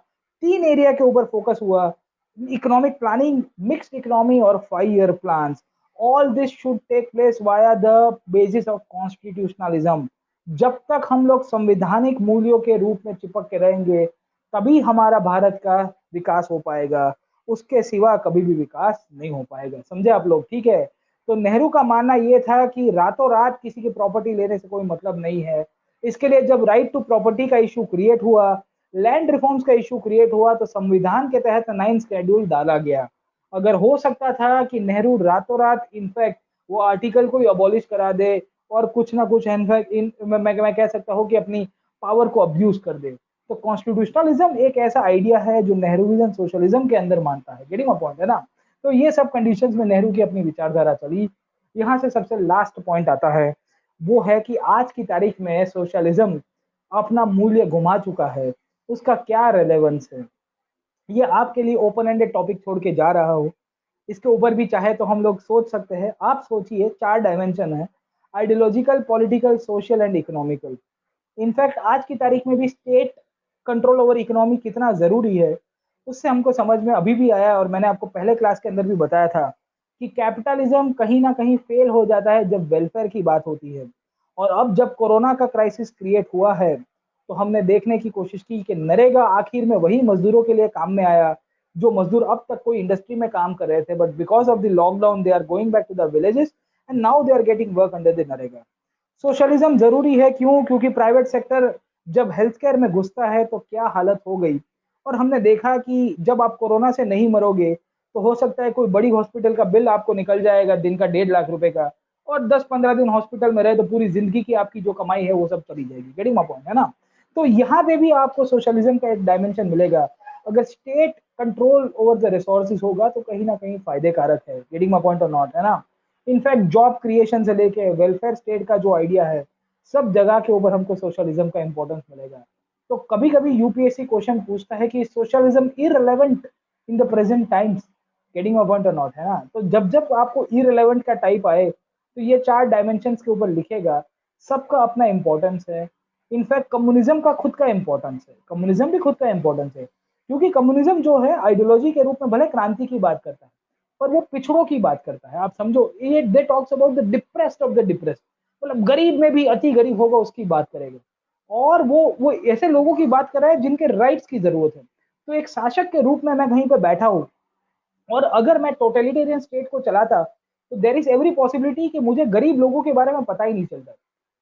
तीन एरिया के ऊपर फोकस हुआ, इकोनॉमिक प्लानिंग, मिक्स्ड इकोनॉमी और 5 year plans. All this should take place via the basis of constitutionalism. जब तक हम लोग संवैधानिक मूल्यों के रूप में चिपक के रहेंगे तभी हमारा भारत का विकास हो पाएगा, उसके सिवा कभी भी विकास नहीं हो पाएगा। समझे आप लोग? ठीक है। तो नेहरू का मानना यह था कि रातों रात किसी की प्रॉपर्टी लेने से कोई मतलब नहीं है। इसके लिए जब राइट टू प्रॉपर्टी का इशू क्रिएट हुआ, लैंड रिफॉर्म्स का इशू क्रिएट हुआ, तो संविधान के तहत 9 शेड्यूल डाला गया। अगर हो सकता था कि नेहरू रातों रात इनफैक्ट वो आर्टिकल को अबॉलिश करा दे और कुछ ना कुछ इनफैक्ट मैं कह सकता हूँ कि अपनी पावर को अब्यूज कर दे। तो कॉन्स्टिट्यूशनलिज्म एक ऐसा आइडिया है जो नेहरूविजन सोशलिज्म के अंदर मानता है। गेटिंग माय पॉइंट है ना? तो ये सब कंडीशंस में नेहरू की अपनी विचारधारा चली। यहाँ से सबसे लास्ट पॉइंट आता है, वो है कि आज की तारीख में सोशलिज्म अपना मूल्य घुमा चुका है, उसका क्या रेलेवेंस है। ये आपके लिए ओपन एंडेड टॉपिक छोड़ के जा रहा हूँ। इसके ऊपर भी चाहे तो हम लोग सोच सकते हैं। आप सोचिए, 4 डायमेंशन है, ideological, political, social and economical. In fact आज की तारीख में भी स्टेट कंट्रोल ओवर इकोनॉमी कितना जरूरी है उससे हमको समझ में अभी भी आया। और मैंने आपको पहले क्लास के अंदर भी बताया था कि कैपिटलिज्म कहीं ना कहीं फेल हो जाता है जब वेलफेयर की बात होती है। और अब जब कोरोना का क्राइसिस क्रिएट हुआ है तो हमने देखने की कोशिश की कि नरेगा आखिर में वही मजदूरों के लिए काम में आया जो मजदूर अब तक कोई इंडस्ट्री में काम कर रहे थे, but because of the lockdown they are going back to the villages and now they are getting work under the NREGA. सोशलिज्म जरूरी है, क्यों? क्योंकि प्राइवेट सेक्टर जब हेल्थ केयर में घुसता है तो क्या हालत हो गई। और हमने देखा कि जब आप कोरोना से नहीं मरोगे तो हो सकता है कोई बड़ी हॉस्पिटल का बिल आपको निकल जाएगा दिन का 1.5 लाख रुपए का, और 10-15 दिन हॉस्पिटल में रहे तो पूरी जिंदगी की आपकी जो कमाई है वो सब चली जाएगी। गेटिंग माय पॉइंट है ना? तो यहाँ पे भी आपको सोशलिज्म का एक डायमेंशन मिलेगा। अगर state control over the resources होगा तो कहीं ना कहीं फायदे कारक है। Getting my point or not? है ना? इनफैक्ट जॉब क्रिएशन से लेके वेलफेयर स्टेट का जो आइडिया है, सब जगह के ऊपर हमको सोशलिज्म का इंपॉर्टेंस मिलेगा। तो कभी कभी यूपीएससी क्वेश्चन पूछता है कि socialism irrelevant in the present times. Getting my point or not? है ना? तो जब जब आपको इररिलेवेंट का टाइप आए तो ये 4 डायमेंशंस के ऊपर लिखेगा। सबका अपना इंपॉर्टेंस है। इनफैक्ट कम्युनिज्म का खुद का इंपॉर्टेंस है, कम्युनिज्म भी खुद का इंपॉर्टेंस है, क्योंकि कम्युनिज्म जो है आइडियोलॉजी के रूप में भले क्रांति की बात करता है पर वो पिछड़ों की बात करता है। आप समझो, ये they talks about the depressed of the depressed, मतलब गरीब में भी अति गरीब होगा उसकी बात करेगा। और वो ऐसे लोगों की बात कर रहा है जिनके राइट्स की जरूरत है। तो एक शासक के रूप में मैं कहीं पे बैठा हूँ और अगर मैं टोटलिटेरियन स्टेट को चलाता तो देर इज एवरी पॉसिबिलिटी कि मुझे गरीब लोगों के बारे में पता ही नहीं चलता।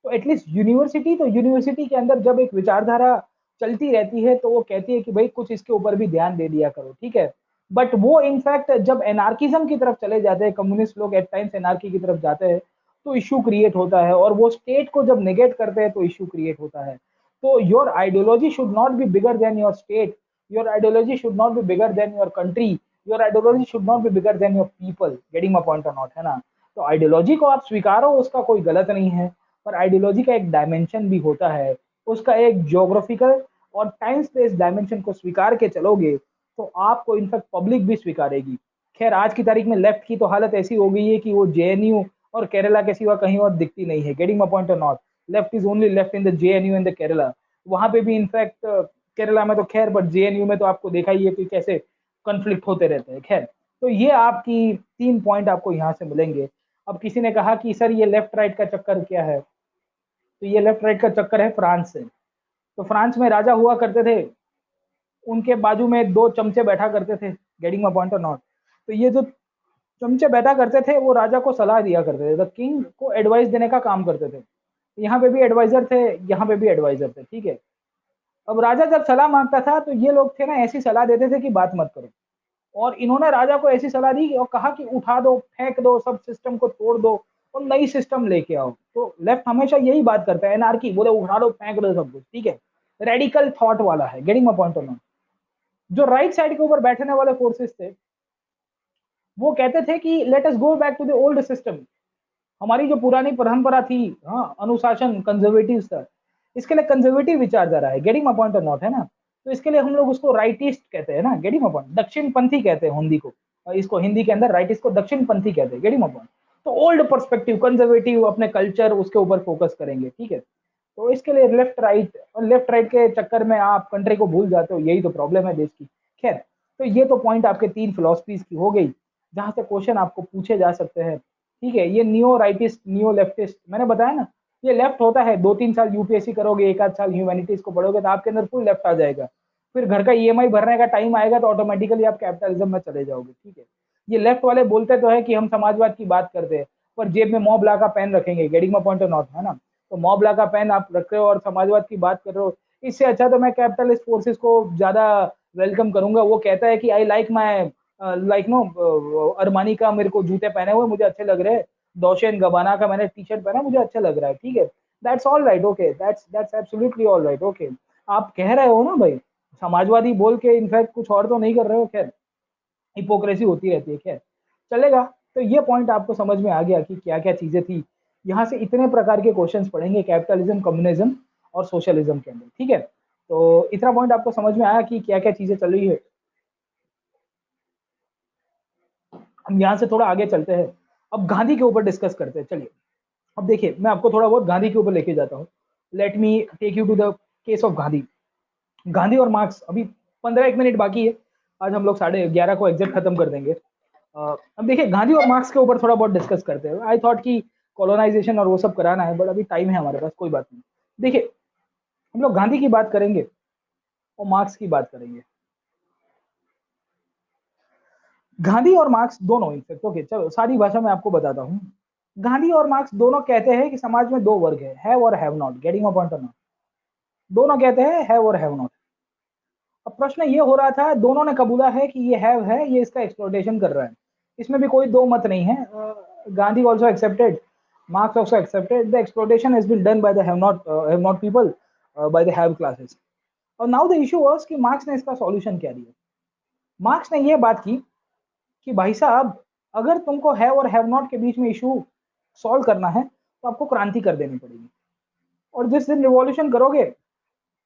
तो एटलीस्ट यूनिवर्सिटी, तो यूनिवर्सिटी के अंदर जब एक विचारधारा चलती रहती है तो वो कहती है कि भाई कुछ इसके ऊपर भी ध्यान दे दिया करो, ठीक है। बट वो इनफैक्ट जब एनार्किज्म की तरफ चले जाते हैं, कम्युनिस्ट लोग एट टाइम्स एनार्की की तरफ जाते हैं तो इश्यू क्रिएट होता है, और वो स्टेट को जब नेगेट करते हैं तो इश्यू क्रिएट होता है। तो your ideology should not be bigger than your state, your ideology should not be bigger than your country, your ideology should not be bigger than your people. Getting my point or not? है ना? तो ideology को आप स्वीकारो, उसका कोई गलत नहीं है, पर आइडियोलॉजी का एक डायमेंशन भी होता है, उसका एक ज्योग्राफिकल और टाइम स्पेस डायमेंशन को स्वीकार के चलोगे तो आपको इनफैक्ट पब्लिक भी स्वीकारेगी। खैर आज की तारीख में लेफ्ट की तो हालत ऐसी हो गई है कि वो जेएनयू और केरला के सिवा कहीं और दिखती नहीं है। Getting my point or not? Left is only left in the JNU and the Kerala. वहां पे भी इनफैक्ट केरला में तो खैर, बट जेएनयू में तो आपको देखा ही है कि कैसे कन्फ्लिक्ट होते रहते हैं। खैर, तो ये आपकी 3 पॉइंट आपको यहाँ से मिलेंगे। अब किसी ने कहा कि सर ये लेफ्ट राइट का चक्कर क्या है, तो ये लेफ्ट राइट का चक्कर है फ्रांस से। तो फ्रांस में राजा हुआ करते थे, उनके बाजू में 2 चमचे बैठा करते थे। Getting my point or not? तो ये जो चमचे बैठा करते थे वो राजा को सलाह दिया करते थे, द किंग को एडवाइस देने का काम करते थे। यहाँ पे भी एडवाइजर थे, यहाँ पे भी एडवाइजर थे, ठीक है। अब राजा जब सलाह मांगता था तो ये लोग थे ना, ऐसी सलाह देते थे कि बात मत करो। और इन्होंने राजा को ऐसी सलाह दी और कहा कि उठा दो, फेंक दो, सब सिस्टम को तोड़ दो और नई सिस्टम लेके आओ। तो लेफ्ट हमेशा यही बात करता है, एनार्की, बोले उठा दो, फेंक दो सब कुछ, ठीक है, रेडिकल थॉट वाला है। Getting my point or not? जो राइट साइड के ऊपर बैठने वाले फोर्सेस थे, वो कहते थे कि let us go back to the old system, हमारी जो पुरानी परंपरा थी, हाँ, अनुशासन, कंजर्वेटिव था, इसके लिए कंजर्वेटिव विचारधारा है। Getting my point or not, है ना? तो इसके लिए हम लोग उसको राइटिस्ट कहते हैं ना, गेटिंग माय पॉइंट, दक्षिण पंथी कहते हैं हिंदी को, इसको हिंदी के अंदर राइटिस्ट को दक्षिण पंथी कहते हैं। Getting my point? तो ओल्ड पर्सपेक्टिव, कंजर्वेटिव, अपने कल्चर उसके ऊपर फोकस करेंगे, ठीक है। तो इसके लिए लेफ्ट राइट, और लेफ्ट राइट के चक्कर में आप कंट्री को भूल जाते हो, यही तो प्रॉब्लम है देश की। खैर, तो ये तो पॉइंट आपके 3 फिलोसफीज की हो गई, जहां से क्वेश्चन आपको पूछे जा सकते हैं, ठीक है। ये नियो राइटिस्ट, नियो लेफ्टिस्ट, मैंने बताया ना, ये लेफ्ट होता है। 2-3 साल यूपीएससी करोगे, 1 आध साल ह्यूमैनिटीज को पढ़ोगे, तो आपके अंदर फुल लेफ्ट आ जाएगा। फिर घर का ईएमआई भरने का टाइम आएगा तो ऑटोमेटिकली आप कैपिटलिज्म में चले जाओगे, ठीक है। ये लेफ्ट वाले बोलते तो है कि हम समाजवाद की बात करते हैं, पर जेब में मॉब ला का पेन रखेंगे। Getting my point or not, है ना? तो मॉब ला का पेन आप रख रहे हो और समाजवाद की बात कर रहे हो, इससे अच्छा तो मैं कैपिटलिस्ट फोर्सेस को ज्यादा वेलकम करूंगा। वो कहता है कि I like my, like no, Armani का मेरे को जूते पहने हुए मुझे अच्छे लग रहे हैं, डॉल्चे एंड गबाना का मैंने टी शर्ट पहना, मुझे अच्छा लग रहा है, ठीक है। That's all right, okay, that's absolutely all right, okay. आप कह रहे हो ना भाई, समाजवादी बोल के इनफैक्ट कुछ और तो नहीं कर रहे हो, खैर, हिपोक्रेसी होती रहती है, खैर, चलेगा। तो ये पॉइंट आपको समझ में आ गया कि क्या क्या चीजें थी। यहाँ से इतने प्रकार के क्वेश्चंस पढ़ेंगे कैपिटलिज्म, कम्युनिज्म और सोशलिज्म के अंदर, ठीक है। तो इतना पॉइंट आपको समझ में आया कि क्या क्या चीजें चल रही है। हम यहाँ से थोड़ा आगे चलते हैं, अब गांधी के ऊपर डिस्कस करते हैं, चलिए। अब देखिए, मैं आपको थोड़ा बहुत गांधी के ऊपर लेके जाता हूँ। Let me take you to the case of Gandhi. Gandhi और मार्क्स, अभी 15-1 मिनट बाकी है, आज हम लोग 11:30 को एग्जैक्ट खत्म कर देंगे। अब देखिए, गांधी और मार्क्स के ऊपर थोड़ा बहुत डिस्कस करते हैं। आई थॉट कि कॉलोनाइजेशन और वो सब कराना है, बट अभी टाइम है हमारे पास, कोई बात नहीं। देखिए, हम लोग गांधी की बात करेंगे और मार्क्स की बात करेंगे। गांधी और मार्क्स दोनों, इनफेक्ट, ओके, चलो सारी भाषा में आपको बताता हूँ। गांधी और मार्क्स दोनों कहते हैं कि समाज में 2 वर्ग है, हैव और have not. Getting my point or not? दोनों कहते हैं हैव और हैव नॉट। अब प्रश्न ये हो रहा था, दोनों ने कबूला है कि ये हैव है, ये इसका एक्सप्लॉइटेशन कर रहा है, इसमें भी कोई दो मत नहीं है। Gandhi also accepted, Marx also accepted, the exploitation has been done by the have not people, by the have classes. और नाउ द इशू वाज कि मार्क्स ने इसका सॉल्यूशन क्या दिया। मार्क्स ने ये बात की कि भाई साहब, अगर तुमको हैव और हैव नॉट के बीच में इशू सॉल्व करना है तो आपको क्रांति कर देनी पड़ेगी, और जिस दिन रिवॉल्यूशन करोगे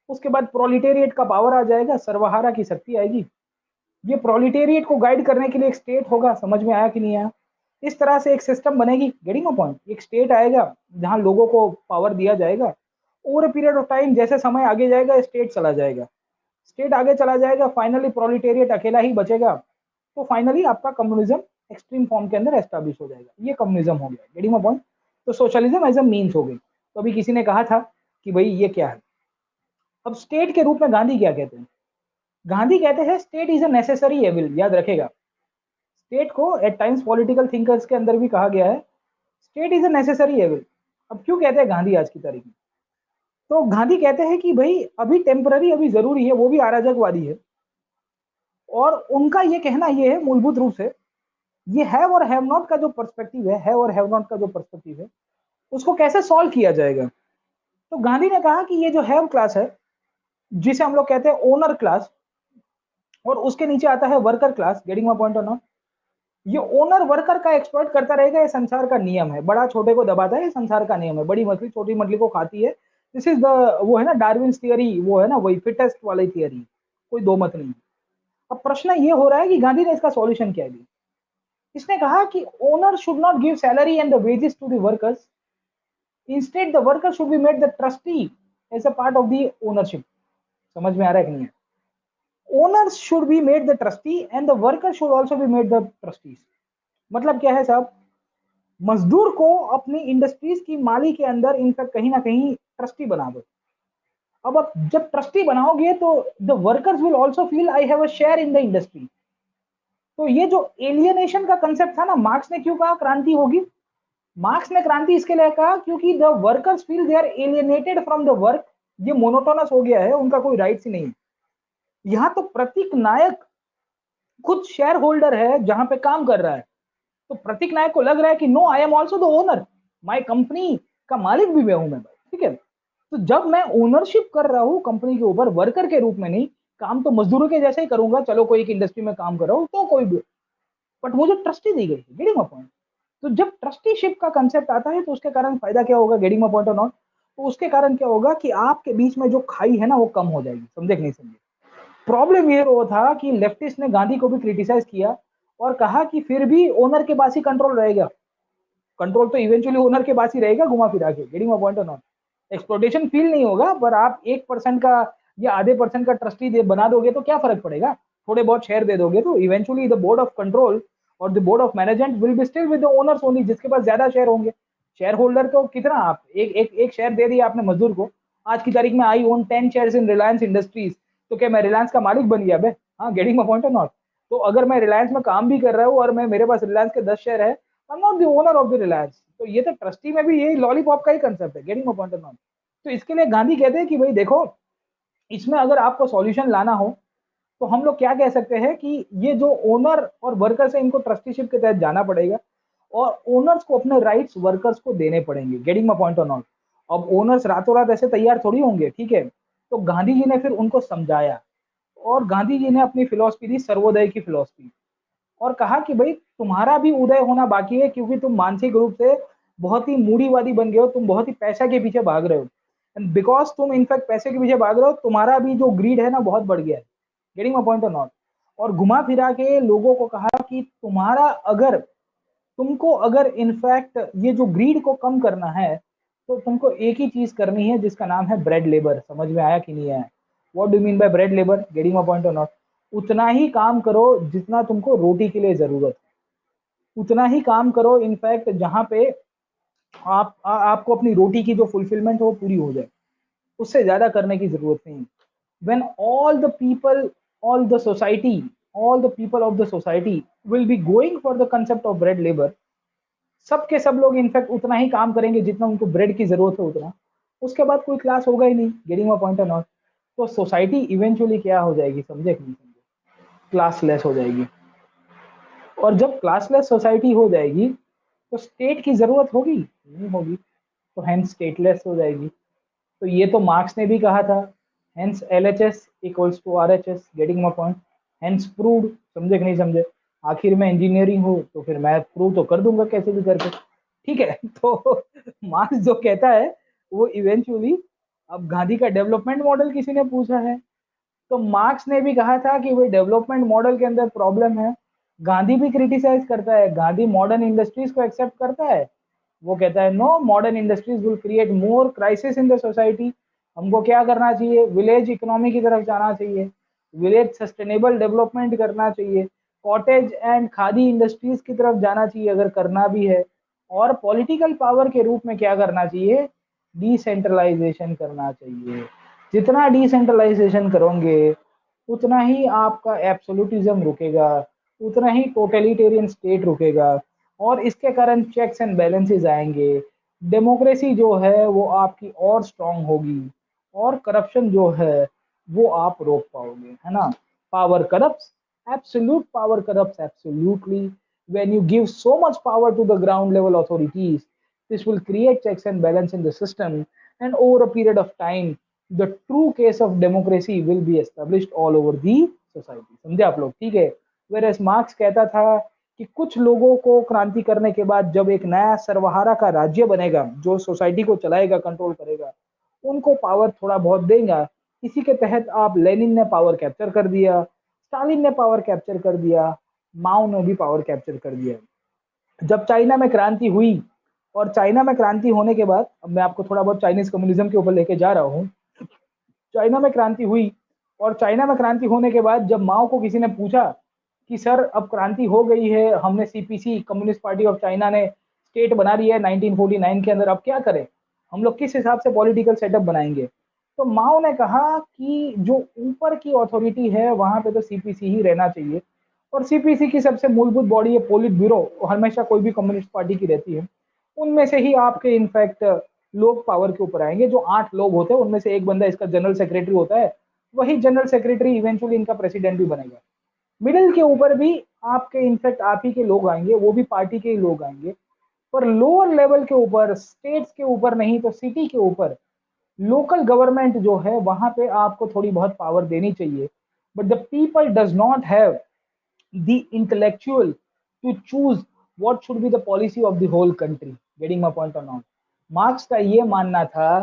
उसके बाद प्रोलिटेरिएट का पावर आ जाएगा, सर्वहारा की शक्ति आएगी। ये प्रोलिटेरिएट को गाइड करने के लिए एक स्टेट होगा। समझ में आया कि नहीं आया? इस तरह से एक सिस्टम बनेगी। Getting a point? एक स्टेट आएगा जहां लोगों को पावर दिया जाएगा। Over a period of time, जैसे समय आगे जाएगा, स्टेट चला जाएगा, स्टेट आगे चला जाएगा, फाइनली प्रोलिटेरिएट अकेला ही बचेगा। तो फाइनली आपका कम्युनिज्म एक्सट्रीम फॉर्म के अंदर एस्टैब्लिश हो जाएगा। ये कम्युनिज्म हो गया। Getting a point? तो सोशलिज्म एज अ मीन्स हो गई। तो अभी किसी ने कहा था कि भाई ये क्या है। अब स्टेट के रूप में गांधी क्या कहते हैं? गांधी कहते हैं state is a necessary evil. याद रखेगा, स्टेट को एट टाइम्स पॉलिटिकल थिंकर्स के अंदर भी कहा गया है, state is a necessary evil. अब क्यों कहते हैं गांधी आज की तारीख में? तो गांधी कहते हैं कि भाई अभी टेम्पररी, अभी जरूरी है, वो भी अराजकवादी है। और उनका ये कहना ये है मूलभूत रूप से, ये हैव और हैव नॉट का जो पर्सपेक्टिव है, हैव और हैव नॉट का जो पर्सपेक्टिव है, उसको कैसे सॉल्व किया जाएगा। तो गांधी ने कहा कि ये जो हैव क्लास है, जिसे हम लोग कहते हैं ओनर क्लास, और उसके नीचे आता है worker class. Getting my point or not? ये ओनर वर्कर का एक्सप्लॉइट करता रहेगा, ये संसार का नियम है। बड़ा छोटे को दबाता है, ये संसार का नियम है। बड़ी मछली छोटी मछली को खाती है। दिस इज द, वो है ना डार्विन्स थियरी, वो है ना वही फिटेस्ट वाली थियरी, कोई दो मत नहीं। अब प्रश्न ये हो रहा है कि गांधी ने इसका सॉल्यूशन क्या दिया। इसने कहा कि owner should not give salary and the wages to the workers, instead the worker should be made the trustee as a part of the ownership. समझ में आ रहा है कि नहीं है? Owners should be made the trustee and the worker should also be made the trustees. मतलब क्या है साहब? मजदूर को अपनी इंडस्ट्रीज की माली के अंदर इनका कहीं ना कहीं ट्रस्टी बना दो। अब आप जब ट्रस्टी बनाओगे तो the workers will also feel I have a share in the industry. तो ये जो एलियनेशन का कंसेप्ट था ना, मार्क्स ने क्यों कहा क्रांति होगी? मार्क्स ने क्रांति इसके लिए कहा क्योंकि the workers feel they are alienated from the work. ये मोनोटोनस हो गया है, उनका कोई राइट्स ही नहीं है। यहां तो प्रतीक नायक खुद शेयर होल्डर है जहां पे काम कर रहा है। तो प्रतीक नायक को लग रहा है कि no, I am also the owner, my company का मालिक भी मैं हूं मैं भाई, ठीक है। तो जब मैं ओनरशिप कर रहा हूं कंपनी के ऊपर वर्कर के रूप में नहीं, काम तो मजदूरों के जैसे ही करूंगा, चलो कोई एक इंडस्ट्री में काम कर रहा हूं तो कोई भी, बट मुझे ट्रस्टी दी गई है, गेटिंग माय पॉइंट। तो जब ट्रस्टीशिप का कंसेप्ट आता है तो उसके कारण फायदा क्या होगा, getting my point or not. तो उसके कारण क्या होगा कि आपके बीच में जो खाई है ना वो कम हो जाएगी, समझे कि नहीं समझे। प्रॉब्लम ये वो था कि लेफ्टिस्ट ने गांधी को भी क्रिटिसाइज किया और कहा कि फिर भी ओनर के पास ही कंट्रोल रहेगा, कंट्रोल तो इवेंचुअली ओनर के पास ही रहेगा घुमा फिरा के, getting my point or not. Exploitation feel नहीं होगा, पर आप 1% का या आधे परसेंट का ट्रस्टी दे बना दोगे तो क्या फर्क पड़ेगा, थोड़े बहुत शेयर दे दोगे तो eventually the board of control और the board of management will be still with the owners only, जिसके पास ज्यादा शेयर होंगे। शेयर होल्डर को कितना, आप एक शेयर दे दिया आपने मजदूर को, आज की तारीख में I own 10 shares in Reliance Industries, तो क्या मैं रिलायंस का मालिक बन गया बे, हाँ, getting my point or not. तो अगर मैं रिलायंस में काम भी कर रहा हूँ और मैं मेरे पास रिलायंस के 10 शेयर है, आई am not the owner of the Reliance. तो ये तो ट्रस्टी में भी यही लॉलीपॉप का ही कंसेप्ट है, getting my point or not. तो इसके लिए गांधी कहते हैं कि भाई देखो, इसमें अगर आपको सॉल्यूशन लाना हो तो हम लोग क्या कह सकते हैं कि ये जो ओनर और वर्कर्स है इनको ट्रस्टीशिप के तहत जाना पड़ेगा और ओनर्स को अपने राइट्स वर्कर्स को देने पड़ेंगे, getting my point or not. अब ओनर्स रातों रात ऐसे तैयार थोड़ी होंगे, ठीक है। तो गांधी जी ने फिर उनको समझाया और गांधी जी ने अपनी फिलॉसफी दी सर्वोदय की फिलॉसफी, और कहा कि भाई तुम्हारा भी उदय होना बाकी है, क्योंकि तुम मानसिक रूप से बहुत ही मूढ़ीवादी बन गए हो, तुम बहुत ही पैसा के पीछे भाग रहे हो, एंड बिकॉज तुम इनफैक्ट पैसे के पीछे भाग रहे हो, तुम्हारा भी जो ग्रीड है ना बहुत बढ़ गया है, getting my point or not. और घुमा फिरा के लोगों को कहा कि तुम्हारा अगर, तुमको अगर इनफैक्ट ये जो ग्रीड को कम करना है तो तुमको एक ही चीज करनी है जिसका नाम है ब्रेड लेबर। समझ में आया कि नहीं आया, what do mean by bread labour, getting my point or not. उतना ही काम करो जितना तुमको रोटी के लिए जरूरत है, उतना ही काम करो इनफैक्ट जहां पे आपको अपनी रोटी की जो फुलफिलमेंट हो वो पूरी हो जाए, उससे ज्यादा करने की जरूरत नहीं। when all the people, all the society, all the people of the society will be going for the concept of bread labor, सबके सब लोग इनफैक्ट उतना ही काम करेंगे जितना उनको ब्रेड की जरूरत है उतना, उसके बाद कोई क्लास होगा ही नहीं, getting my point or not. तो सोसाइटी इवेंचुअली क्या हो जाएगी, समझे कि नहीं समझे, क्लासलेस हो जाएगी। और जब क्लासलेस सोसाइटी हो जाएगी तो स्टेट की जरूरत होगी नहीं होगी, तो हैंस स्टेटलेस हो जाएगी। तो ये तो मार्क्स ने भी कहा था, hence LHS equals to RHS, getting my point, hence proved, समझे कि नहीं समझे। आखिर में इंजीनियरिंग हो तो फिर मैं प्रूव तो कर दूंगा कैसे भी करके, ठीक है। तो मार्क्स जो कहता है वो इवेंचुअली, अब गांधी का डेवलपमेंट मॉडल किसी ने पूछा है तो मार्क्स ने भी कहा था कि भाई डेवलपमेंट मॉडल के अंदर प्रॉब्लम है। गांधी भी क्रिटिसाइज करता है, गांधी मॉडर्न इंडस्ट्रीज को एक्सेप्ट करता है, वो कहता है no, modern industries will create more crisis in the society. हमको क्या करना चाहिए, विलेज इकोनॉमी की तरफ जाना चाहिए, विलेज सस्टेनेबल डेवलपमेंट करना चाहिए, कॉटेज एंड खादी इंडस्ट्रीज की तरफ जाना चाहिए अगर करना भी है, और पॉलिटिकल पावर के रूप में क्या करना चाहिए, डिसेंट्रलाइजेशन करना चाहिए। जितना डिसेंट्रलाइजेशन करोगे उतना ही आपका एब्सोल्यूटिज्म रुकेगा, उतना ही टोटलिटेरियन स्टेट रुकेगा, और इसके कारण चेक्स एंड बैलेंसेस आएंगे, डेमोक्रेसी जो है वो आपकी और स्ट्रांग होगी, और करप्शन जो है वो आप रोक पाओगे, है ना। Power corrupts, absolute power corrupts absolutely. when you give so much power to the ground level authorities, this will create checks and balance in the system, and over a period of time the true case of democracy will be established all over the society। समझे आप लोग, ठीक है। Whereas marks कहता था कि कुछ लोगों को क्रांति करने के बाद जब एक नया सर्वहारा का राज्य बनेगा जो सोसाइटी को चलाएगा, कंट्रोल करेगा, उनको पावर थोड़ा बहुत देगा। इसी के तहत आप लेनिन ने पावर कैप्चर कर दिया, स्टालिन ने पावर कैप्चर कर दिया, माओ ने भी पावर कैप्चर कर दिया। जब चाइना में क्रांति हुई, और चाइना में क्रांति होने के बाद, अब मैं आपको थोड़ा बहुत चाइनीज कम्युनिज्म के ऊपर लेके जा रहा हूँ। चाइना में क्रांति हुई, और चाइना में क्रांति होने के बाद जब माओ को किसी ने पूछा कि सर अब क्रांति हो गई है, हमने CPC communist party of China ने स्टेट बना लिया है 1949 के अंदर, अब क्या करें, हम लोग किस हिसाब से पॉलिटिकल सेटअप बनाएंगे। तो माओ ने कहा कि जो ऊपर की अथॉरिटी है वहां पे तो सीपीसी ही रहना चाहिए, और सीपीसी की सबसे मूलभूत बॉडी है पोलिट ब्यूरो, हमेशा कोई भी कम्युनिस्ट पार्टी की रहती है, उनमें से ही आपके इनफैक्ट लोग पावर के ऊपर आएंगे। जो 8 लोग होते हैं उनमें से एक बंदा इसका जनरल सेक्रेटरी होता है, वही जनरल सेक्रेटरी इवेंचुअली इनका प्रेसिडेंट भी बनेगा। मिडिल के ऊपर भी आपके इनफैक्ट आप ही के लोग आएंगे, वो भी पार्टी के ही लोग आएंगे, पर लोअर लेवल के ऊपर, स्टेट्स के ऊपर नहीं तो सिटी के ऊपर लोकल गवर्नमेंट जो है वहां पे आपको थोड़ी बहुत पावर देनी चाहिए। But the people does not have the intellectual to choose what should be the policy of the whole country. Getting my point or not? Marx का ये मानना था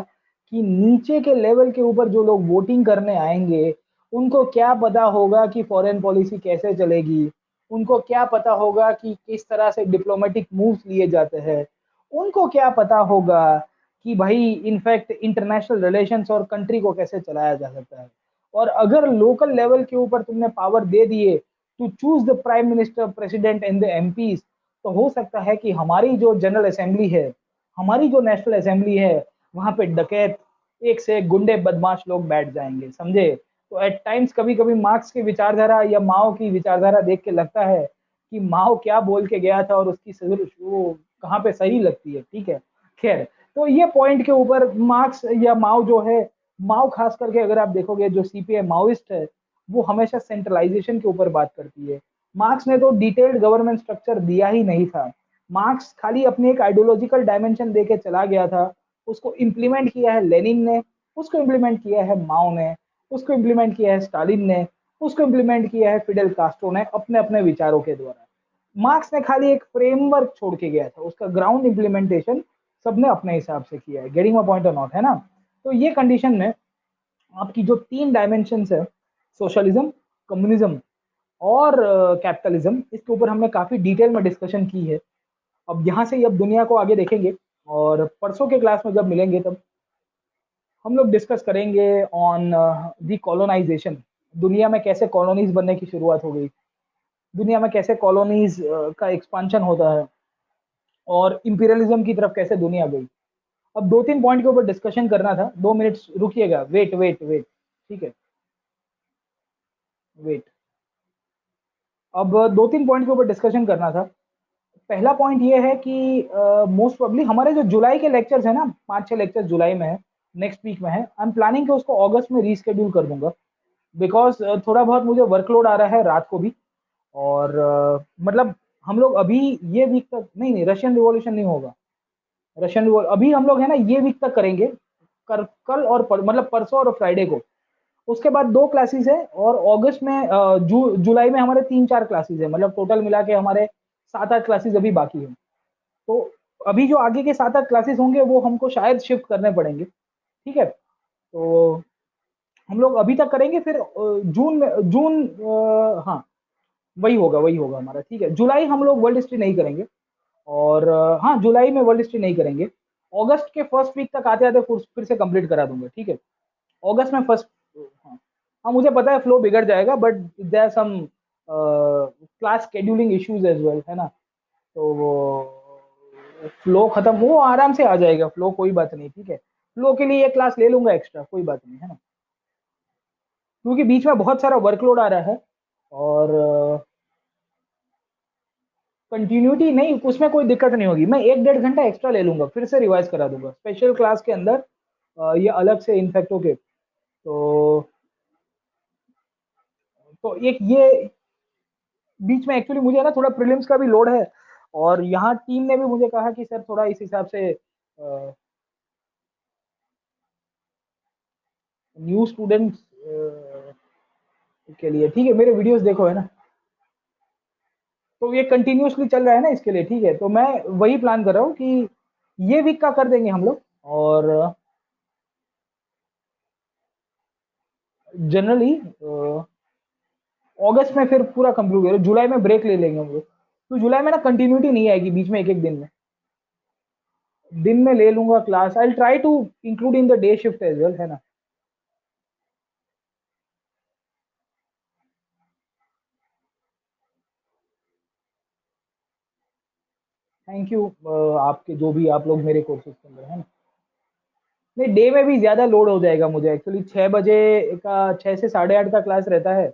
कि नीचे के लेवल के ऊपर जो लोग वोटिंग करने आएंगे उनको क्या पता होगा कि फॉरेन पॉलिसी कैसे चलेगी, उनको क्या पता होगा कि किस तरह से डिप्लोमेटिक मूव्स लिए जाते हैं, उनको क्या पता होगा कि भाई इनफैक्ट इंटरनेशनल रिलेशंस और कंट्री को कैसे चलाया जा सकता है। और अगर लोकल लेवल के ऊपर तुमने पावर दे दिए to choose the prime minister, president and the MPs, तो हो सकता है कि हमारी जो जनरल असेंबली है, हमारी जो नेशनल असेंबली है, वहां पे डकैत, एक से एक गुंडे बदमाश लोग बैठ जाएंगे, समझे? तो एट टाइम्स कभी कभी मार्क्स की विचारधारा या माओ की विचारधारा देख के लगता है कि माओ क्या बोल के गया था और उसकी वो कहाँ पे सही लगती है। ठीक है, खैर। तो ये पॉइंट के ऊपर मार्क्स या माओ जो है, माओ खास करके अगर आप देखोगे जो सीपीआई माओइस्ट है, वो हमेशा सेंट्रलाइजेशन के ऊपर बात करती है। मार्क्स ने तो डिटेल्ड गवर्नमेंट स्ट्रक्चर दिया ही नहीं था। मार्क्स खाली अपने एक आइडियोलॉजिकल डायमेंशन देके चला गया था। उसको इम्प्लीमेंट किया है लेनिन ने, उसको इम्प्लीमेंट किया है माओ ने, उसको इम्प्लीमेंट किया है स्टालिन ने, उसको इम्प्लीमेंट किया है फिडेल कास्ट्रो ने अपने अपने विचारों के द्वारा। मार्क्स ने खाली एक फ्रेमवर्क छोड़ के गया था, उसका ग्राउंड इम्प्लीमेंटेशन सबने अपने हिसाब से किया है। Getting my point or not? है ना? तो ये कंडीशन में आपकी जो तीन डायमेंशन है, सोशलिज्म, कम्युनिज्म और कैपिटलिज्म, इसके ऊपर हमने काफी डिटेल में डिस्कशन की है। अब यहाँ से अब दुनिया को आगे देखेंगे और परसों के क्लास में जब मिलेंगे तब हम लोग डिस्कस करेंगे ऑन दी कॉलोनाइजेशन। दुनिया में कैसे कॉलोनीज बनने की शुरुआत हो गई, दुनिया में कैसे कॉलोनीज का एक्सपांशन होता है और इंपीरियलिज्म की तरफ कैसे दुनिया गई। अब दो तीन पॉइंट के ऊपर डिस्कशन करना था। 2 मिनट रुकिएगा, वेट वेट वेट। ठीक है, वेट। अब दो तीन पॉइंट के ऊपर डिस्कशन करना था। पहला पॉइंट ये है कि मोस्ट प्रोबब्ली हमारे जो जुलाई के लेक्चर्स है ना, 5-6 लेक्चर्स जुलाई में है, नेक्स्ट वीक में है, आई एम प्लानिंग कि उसको अगस्त में रीस्केड्यूल कर दूंगा। बिकॉज थोड़ा बहुत मुझे वर्कलोड आ रहा है रात को भी। और मतलब हम लोग अभी ये वीक तक नहीं नहीं, रशियन रिवॉल्यूशन नहीं होगा। रशियन अभी हम लोग है ना ये वीक तक करेंगे। कल और मतलब परसों और फ्राइडे को। उसके बाद 2 क्लासेस है और अगस्त में जुलाई में हमारे 3-4 क्लासेस है, मतलब टोटल मिला के हमारे 7-8 क्लासेस अभी बाकी है। तो अभी जो आगे के 7-8 क्लासेस होंगे वो हमको शायद शिफ्ट करने पड़ेंगे। ठीक है, तो हम लोग अभी तक करेंगे, फिर जून में हाँ वही होगा हमारा। ठीक है, जुलाई हम लोग वर्ल्ड हिस्ट्री नहीं करेंगे। और हाँ, जुलाई में वर्ल्ड हिस्ट्री नहीं करेंगे। अगस्त के फर्स्ट वीक तक आते आते फिर से कंप्लीट करा दूंगा। ठीक है, अगस्त में फर्स्ट। हाँ, हाँ मुझे पता है फ्लो बिगड़ जाएगा, but there are some class scheduling issues as well, है ना? तो वो फ्लो खत्म, वो आराम से आ जाएगा फ्लो, कोई बात नहीं। ठीक है, फ्लो के लिए एक क्लास ले लूंगा एक्स्ट्रा, कोई बात नहीं, है ना? क्योंकि बीच में बहुत सारा वर्कलोड आ रहा है और कंटिन्यूटी नहीं, उसमें कोई दिक्कत नहीं होगी। मैं 1-1.5 घंटा एक्स्ट्रा ले लूंगा, फिर से रिवाइज करा दूंगा स्पेशल क्लास के अंदर। ये अलग से इनफेक्ट ओके। तो एक ये बीच में एक्चुअली मुझे ना थोड़ा प्रीलिम्स का भी लोड है। और यहाँ टीम ने भी मुझे कहा कि सर थोड़ा इस हिसाब से न्यू स्टूडेंट्स के लिए ठीक है, मेरे वीडियोस देखो, है ना? तो ये कंटिन्यूअसली चल रहा है ना इसके लिए। ठीक है, तो मैं वही प्लान कर रहा हूँ कि ये वीक का कर देंगे हम लोग। और जनरली अगस्त में फिर पूरा कंप्लीट करो, जुलाई में ब्रेक ले लेंगे हम लोग। तो जुलाई में ना कंटिन्यूटी नहीं आएगी बीच में, एक एक दिन में ले लूंगा class. I try to include in the day shift as well, है ना? Thank you. आपके जो भी आप लोग मेरे कोर्सेज के अंदर, है ना? नहीं, डे में भी ज़्यादा लोड हो जाएगा मुझे एक्चुअली। 6 बजे का, 6 से 8:30 का क्लास रहता है।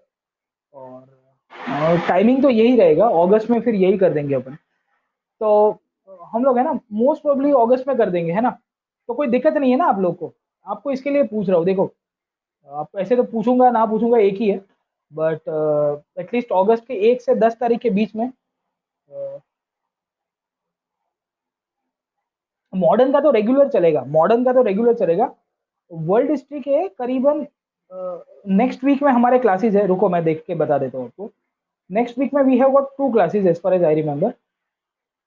और टाइमिंग तो यही रहेगा, अगस्त में फिर यही कर देंगे अपन। तो हम लोग है ना मोस्ट प्रोबेबली अगस्त में कर देंगे, है ना? तो कोई दिक्कत नहीं है ना आप लोग को? आपको इसके लिए पूछ रहा हूँ, देखो आप ऐसे तो पूछूंगा ना पूछूंगा एक ही है। बट एटलीस्ट अगस्त के 1 से 10 तारीख के बीच में मॉडर्न का तो रेगुलर चलेगा, मॉडर्न का तो रेगुलर चलेगा। वर्ल्ड हिस्ट्री के करीबन नेक्स्ट वीक में हमारे क्लासेस है, रुको मैं देख के बता देता हूँ आपको। नेक्स्ट वीक में we have got 2 classes as far as I remember,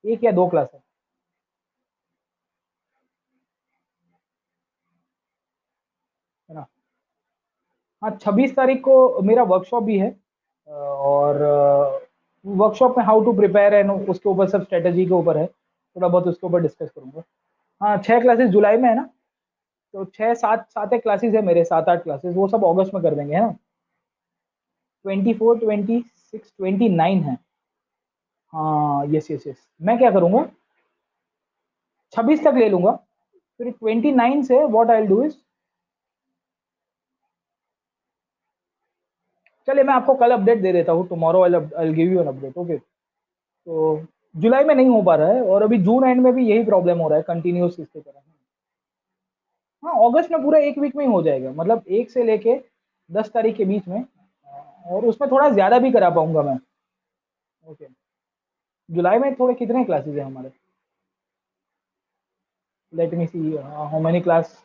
1 या 2 क्लास है ना। हाँ, 26 तारीख को मेरा वर्कशॉप भी है, और वर्कशॉप में हाउ टू प्रिपेयर एंड उसके ऊपर सब स्ट्रेटजी के ऊपर है, थोड़ा बहुत उसके ऊपर डिस्कस करूंगा। हाँ, 6 क्लासेस जुलाई में है ना, तो 6 7 7 एक क्लासेस है मेरे, 7 8 क्लासेस, वो सब अगस्त में कर देंगे, है ना। 24 26 29 है। हाँ, यस यस यस, मैं क्या करूंगा, 26 तक ले लूंगा, फिर 29 से what I will do is, चलिए मैं आपको कल अपडेट दे देता हूँ, tomorrow I will give you an update, okay. तो जुलाई में नहीं हो पा रहा है, और अभी जून एंड में भी यही प्रॉब्लम हो रहा है कंटिन्यूस इसके तरह। हाँ, अगस्त में पूरा 1 वीक में ही हो जाएगा, मतलब 1 से लेके 10 तारीख के बीच में, और उसमें थोड़ा ज़्यादा भी करा पाऊँगा मैं। ओके, जुलाई में थोड़े कितने क्लासेस हैं हमारे? Let me see how many class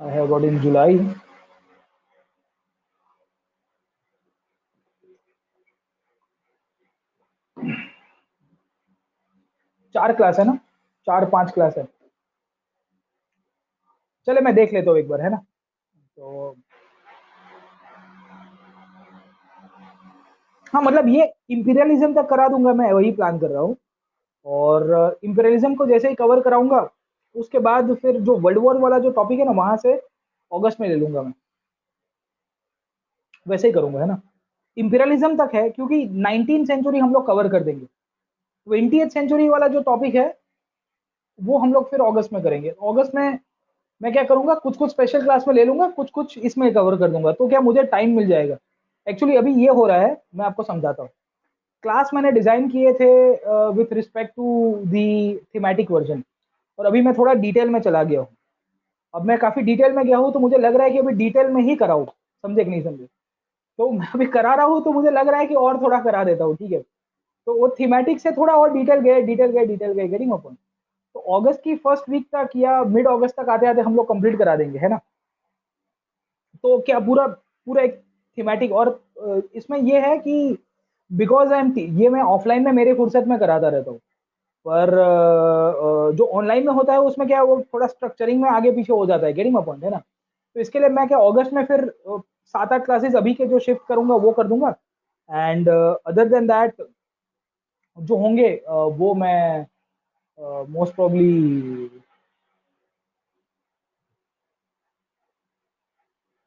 I have got in July. 4 class है ना, 4-5 क्लास है। चलिए मैं देख लेता हूँ एक बार, है ना। तो हाँ, मतलब ये इम्पीरियलिज्म तक करा दूँगा मैं, वही प्लान कर रहा हूँ। और इम्पीरियलिज्म को जैसे ही कवर कराऊँगा, उसके बाद फिर जो वर्ल्ड वॉर वाला जो टॉपिक है ना, वहाँ से अगस्त में ले लूँगा मैं। वैसे ही करूँगा, है ना। इम्पीरियलिज्म तक है, क्योंकि 19th सेंचुरी हम लोग कवर कर देंगे। 20th सेंचुरी वाला जो टॉपिक है, वो हम लोग फिर अगस्त में करेंगे। अगस्त में मैं क्या करूँगा, कुछ-कुछ स्पेशल क्लास में ले लूँगा, कुछ-कुछ इसमें कवर कर दूँगा, तो क्या मुझे टाइम मिल जाएगा। एक्चुअली अभी ये हो रहा है, मैं आपको समझाता हूँ। क्लास मैंने डिज़ाइन किए थे with respect to the thematic version, और अभी मैं थोड़ा डिटेल में चला गया हूँ। अब मैं काफ़ी डिटेल में गया हूँ, तो मुझे लग रहा है कि अभी डिटेल में ही कराऊँ, समझे कि नहीं समझे? तो मैं अभी करा रहा हूँ, तो मुझे लग रहा है कि और थोड़ा करा देता हूँ, ठीक है? तो वो थीमेटिक से थोड़ा और डिटेल गए, गेटिंग माय पॉइंट? तो अगस्त की फर्स्ट वीक तक या मिड अगस्त तक आते-आते हम लोग कंप्लीट करा देंगे, है ना? तो क्या पूरा पूरा एक थीमेटिक, और इसमें ये है कि बिकॉज़ आई एम ये मैं ऑफलाइन में मेरे फुर्सत में कराता रहता हूँ। पर जो ऑनलाइन में होता है उसमें क्या है, वो थोड़ा स्ट्रक्चरिंग में आगे पीछे हो जाता है, गेटिंग माय पॉइंट, है ना। तो इसके लिए मैं क्या अगस्त में फिर 7-8 क्लासेस अभी के जो शिफ्ट करूंगा वो कर दूंगा, एंड अदर देन दैट जो होंगे वो मैं मोस्ट प्रोबब्ली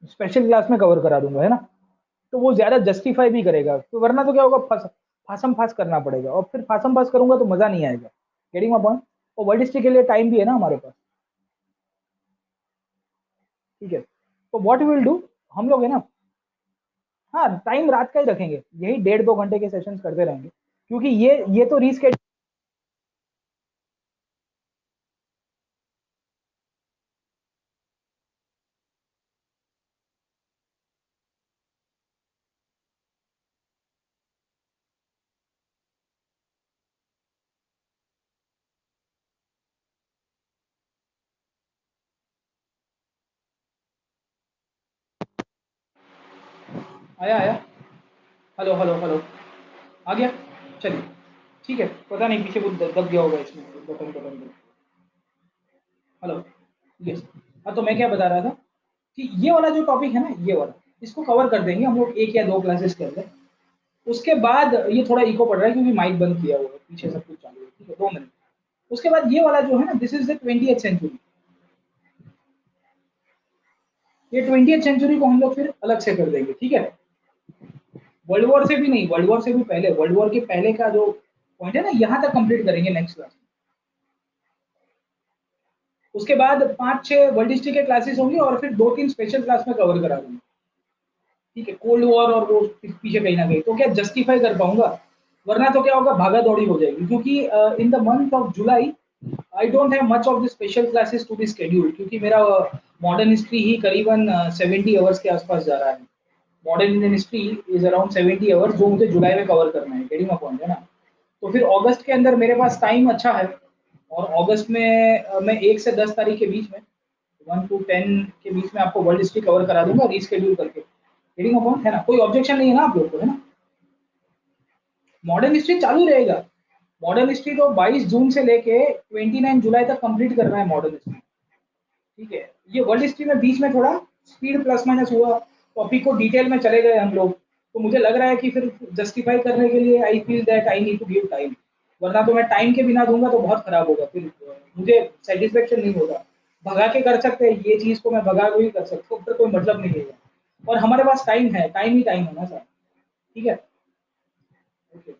स्पेशल क्लास में कवर करा दूंगा, है ना। तो वो ज़्यादा जस्टिफाई भी करेगा, तो वरना तो क्या होगा, फासम फास करना पड़ेगा, और फिर फासम फास करूंगा तो मज़ा नहीं आएगा, गेटिंग माय पॉइंट। और वर्ल्ड हिस्ट्री के लिए टाइम भी है ना हमारे पास, ठीक है। तो व्हाट वी विल डू, हम लोग है ना, हाँ टाइम रात का ही रखेंगे, यही 1.5-2 घंटे के सेशंस करते रहेंगे, क्योंकि ये तो रीस्केड। आया आया, हेलो हेलो हेलो, आ गया, चलिए ठीक है। पता नहीं पीछे कुछ दब गया होगा इसमें, बटन बटन पे। Hello, yes. हाँ, तो मैं क्या बता रहा था कि ये वाला जो टॉपिक है ना, ये वाला, इसको कवर कर देंगे हम लोग 1 या 2 क्लासेस के अंदर। उसके बाद ये थोड़ा इको पड़ रहा है क्योंकि माइक बंद किया हुआ है, पीछे सब कुछ चालू है, ठीक है, 2 मिनट। उसके बाद ये वाला जो है ना, this is the 20th century. ये 20th सेंचुरी को हम लोग फिर अलग से कर देंगे, ठीक है। वर्ल्ड वॉर से भी नहीं, वर्ल्ड वॉर से भी पहले, वर्ल्ड वॉर के पहले का जो पॉइंट है ना, यहाँ तक कंप्लीट करेंगे नेक्स्ट क्लास। उसके बाद 5-6 वर्ल्ड हिस्ट्री के क्लासेस होंगे, और फिर 2-3 स्पेशल क्लास में कवर करा दूंगा, ठीक है। कोल्ड वॉर और वो पीछे कहीं ना कहीं, तो क्या जस्टिफाई कर पाऊंगा, वरना तो क्या होगा, भागा दौड़ी हो जाएगी, क्योंकि in the month of July I don't have much of the special classes to be scheduled, क्योंकि मेरा मॉडर्न हिस्ट्री ही करीबन 70 आवर्स के आसपास जा रहा है। Modern Indian history is around 70 hours, जो मुझे जुलाई में कवर करना है, गेटिंग माय पॉइंट है ना। तो फिर अगस्त के अंदर मेरे पास टाइम अच्छा है, और अगस्त में मैं 1 से 10 तारीख के बीच में, 1 to 10 के बीच में आपको वर्ल्ड हिस्ट्री कवर करा दूंगा रीस्केड्यूल करके। गेटिंग माय पॉइंट है ना, कोई ऑब्जेक्शन नहीं है ना आप लोग को, है ना। मॉडर्न हिस्ट्री चालू रहेगा। मॉडर्न हिस्ट्री तो 22 जून से लेके 29 जुलाई तक कंप्लीट करना है मॉडर्न हिस्ट्री। ठीक है, ये वर्ल्ड हिस्ट्री में बीच में थोड़ा स्पीड प्लस माइनस हुआ, टॉपिक को डिटेल में चले गए हम लोग, तो मुझे लग रहा है कि फिर जस्टिफाई करने के लिए I feel that I need to give time, वरना तो मैं टाइम के बिना दूंगा तो बहुत खराब होगा, फिर मुझे सेटिस्फेक्शन नहीं होगा। भगा के कर सकते हैं ये चीज को, मैं भगा के भी कर सकता हूँ, फिर कोई मतलब नहीं है, और हमारे पास टाइम है, टाइम ही टाइम है ना सर। ठीक है। ओके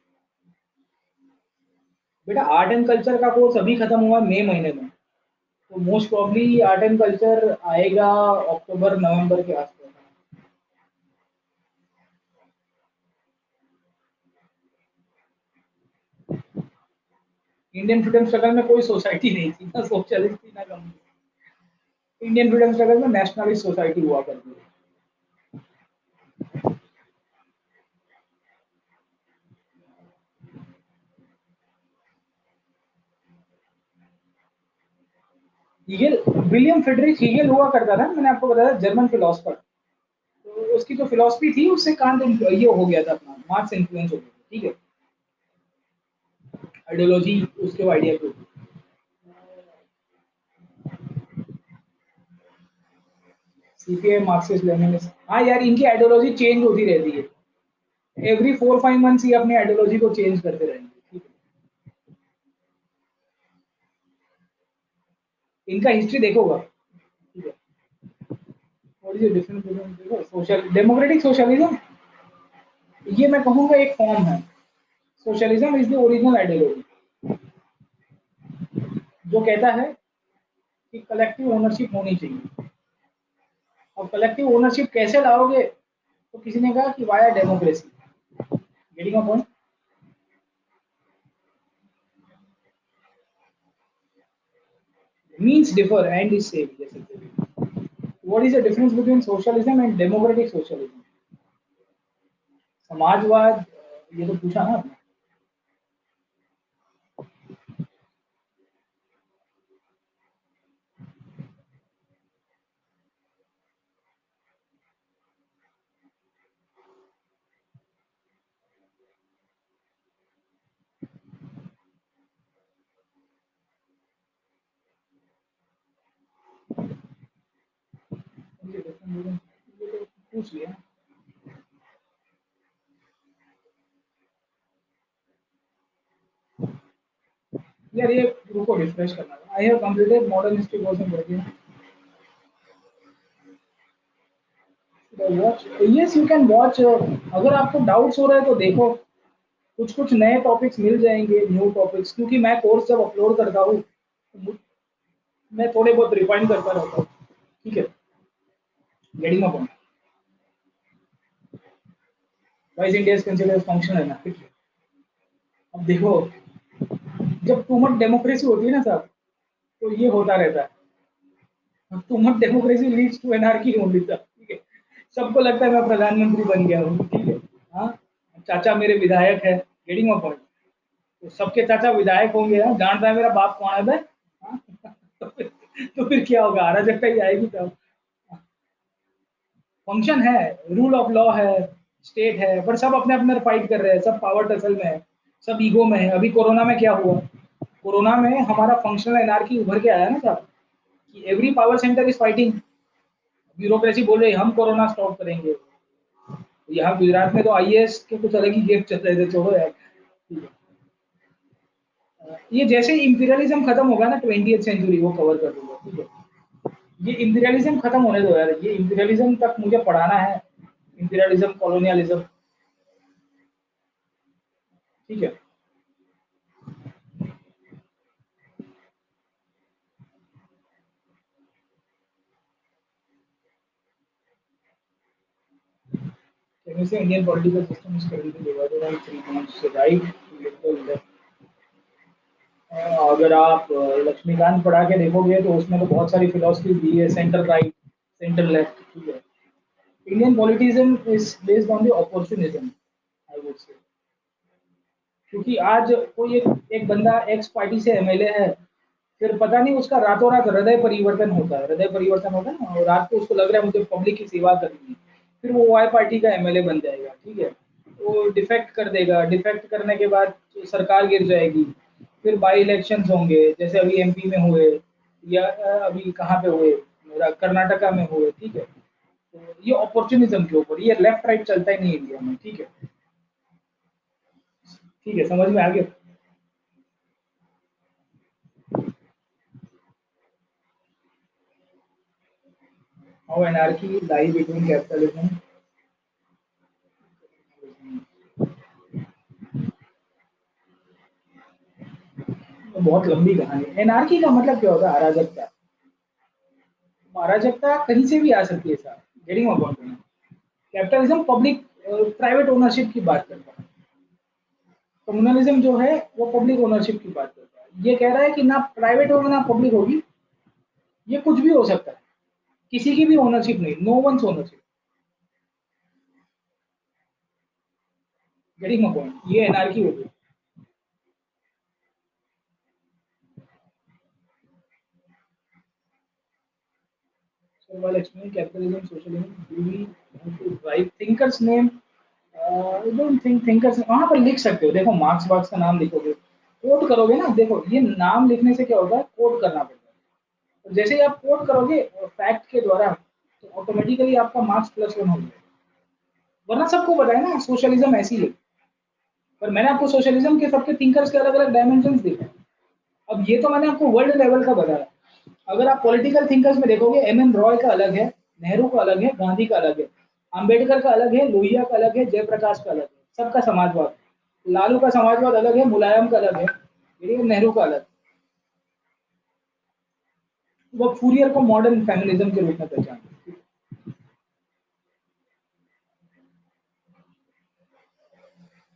बेटा, आर्ट एंड कल्चर का कोर्स अभी खत्म हुआ मई महीने में, तो most probably art and culture आएगा अक्टूबर नवंबर के आसपास। इंडियन फ्रीडम स्ट्रगल में कोई सोसाइटी नहीं थी, ना सोशलिस्ट थी ना कम्युनिस्ट। इंडियन फ्रीडम स्ट्रगल में नेशनलिस्ट सोसाइटी हुआ करती है। हीगेल, विलियम फ्रेडरिक हीगेल हुआ करता था, मैंने आपको बताया, जर्मन फिलोसफर। तो उसकी जो फिलोसफी थी उससे कांट ये हो गया था, अपना मार्क्स इन्फ्लुएंस हो गया था। ठीक है, आइडियोलॉजी उसके आइडिया के ऊपर। सीपीआई मार्क्सिस्ट लेनिनिस्ट, हाँ यार, इनकी आइडियोलॉजी चेंज होती रहती है, एवरी 4-5 मंथ्स ये अपनी आइडियोलॉजी को चेंज करते रहेंगे। ठीक है, इनका हिस्ट्री देखोगा। ठीक है, what is the difference between, देखो, सोशल डेमोक्रेटिक सोशलिज्म, ये मैं कहूँगा एक फॉर्म है। Socialism is the original ideology, जो कहता है कि कलेक्टिव ओनरशिप होनी चाहिए। और कलेक्टिव ओनरशिप कैसे लाओगे, तो किसी ने कहा कि via democracy. Getting a point. Means differ and is same, जैसे what is the difference between socialism and democratic socialism. समाजवाद, ये तो पूछा ना आपने। ये तो पूछ लिया। यार ये रुको, रिफ्रेश करना, I have completed modern history course in working. Watch, yes you can watch, अगर आपको डाउट्स हो रहे हैं तो देखो, कुछ कुछ नए टॉपिक्स मिल जाएंगे, न्यू टॉपिक्स, क्योंकि मैं कोर्स जब अपलोड करता हूँ, मैं थोड़े बहुत रिफाइन करता रहता हूँ। ठीक है, getting a point. Wise India is considered function है ना। ठीक है, अब देखो, जब टू मच डेमोक्रेसी होती है ना साहब, तो ये होता रहता है, too much democracy leads to anarchy only sir. ठीक है, सबको लगता है मैं प्रधानमंत्री बन गया हूँ। ठीक है, हाँ, चाचा मेरे विधायक है, गेटिंग अ पॉइंट। तो सबके चाचा विधायक होंगे, हाँ, जान रहा है मेरा बाप कौन है बे? हाँ? तो फिर क्या होगा, अराजकता ही आएगी तब। फंक्शन है, रूल ऑफ लॉ है, स्टेट है, पर सब अपने अपने फाइट कर रहे हैं, सब पावर टसल में है, सब ईगो में है। अभी कोरोना में क्या हुआ, कोरोना में हमारा फंक्शनल एनार्की उभर के आया ना साहब, कि every power centre is fighting. Bureaucracy बोल रही हम कोरोना स्टॉप करेंगे। यहाँ गुजरात में तो आईएएस के कुछ अलग ही गेम चल रहे थे, छोड़ो यार। ये जैसे इंपीरियलिज्म खत्म होगा ना 20th सेंचुरी, वो कवर कर दूंगा। ठीक है, ये इंपीरियलिज्म खत्म होने दो यार, ये इंपीरियलिज्म तक मुझे पढ़ाना है, इंपीरियलिज्म, कॉलोनियलिज्म। ठीक है, वैसे Indian political system is currently divided in 3 parts, right, liberal, left. अगर आप लक्ष्मीकांत पढ़ा के देखोगे तो उसमें तो बहुत सारी फिलोसफी दी है, सेंटर राइट, सेंटर लेफ्ट। ठीक है, Indian politism is based on the opportunism, I would say. क्योंकि आज कोई एक बंदा एक्स पार्टी से एमएलए है, फिर पता नहीं उसका रातों रात हृदय परिवर्तन होता है, हृदय परिवर्तन होता है ना, और रात को उसको लग रहा है मुझे पब्लिक की सेवा करनी है, फिर वो वाई पार्टी का एमएलए बन जाएगा, ठीक है। वो डिफेक्ट कर देगा, डिफेक्ट करने के बाद सरकार गिर जाएगी, फिर बाई इलेक्शंस होंगे जैसे अभी एमपी में हुए, या अभी कहाँ पे हुए, मेरा कर्नाटका में हुए, ठीक है। तो ये अपॉर्चुनिज्म के ऊपर, ये लेफ्ट राइट चलता ही नहीं इंडिया में, ठीक है। ठीक है, समझ में आ गया। How anarchy lie between capitalism. बहुत लंबी कहानी है। एनार्की का मतलब क्या होता है? अराजकता। अराजकता कहीं से भी आ सकती है sir, getting my point. Capitalism public private ownership की बात करता है, कम्युनलिज्म जो है वो पब्लिक ओनरशिप की बात करता है। ये कह रहा है कि ना प्राइवेट होगा ना पब्लिक होगी, ये कुछ भी हो सकता है, किसी की भी ओनरशिप नहीं, no one's ownership. Getting my point, ये एनार्की होगी। So while explaining capitalism, socialism, do we want to write thinkers name? I don't think thinkers वहाँ पर लिख सकते हो, देखो मार्क्स वार्क्स का नाम लिखोगे, कोट करोगे ना, देखो ये नाम लिखने से क्या होता है, कोट करना पड़ता है। तो जैसे ही आप कोट करोगे फैक्ट के द्वारा, तो ऑटोमेटिकली आपका मार्क्स +1 हो जाएगा। वरना सबको पता है ना सोशलिज्म ऐसी है, पर मैंने आपको सोशलिज्म के सबके थिंकर्स के अलग अलग डायमेंशन दिखाए। अब ये तो मैंने आपको वर्ल्ड लेवल का बताया। अगर आप पॉलिटिकल थिंकर्स में देखोगे, एम एन रॉय का अलग है, नेहरू का अलग है, गांधी का अलग है, अंबेडकर का अलग है, लोहिया का अलग है, जयप्रकाश का अलग है, सबका समाजवाद। लालू का समाजवाद अलग है, मुलायम का अलग है, लेकिन नेहरू का अलग। वो फूरियर को मॉडर्न फेमिनिज्म के रूप में पहचानते हैं।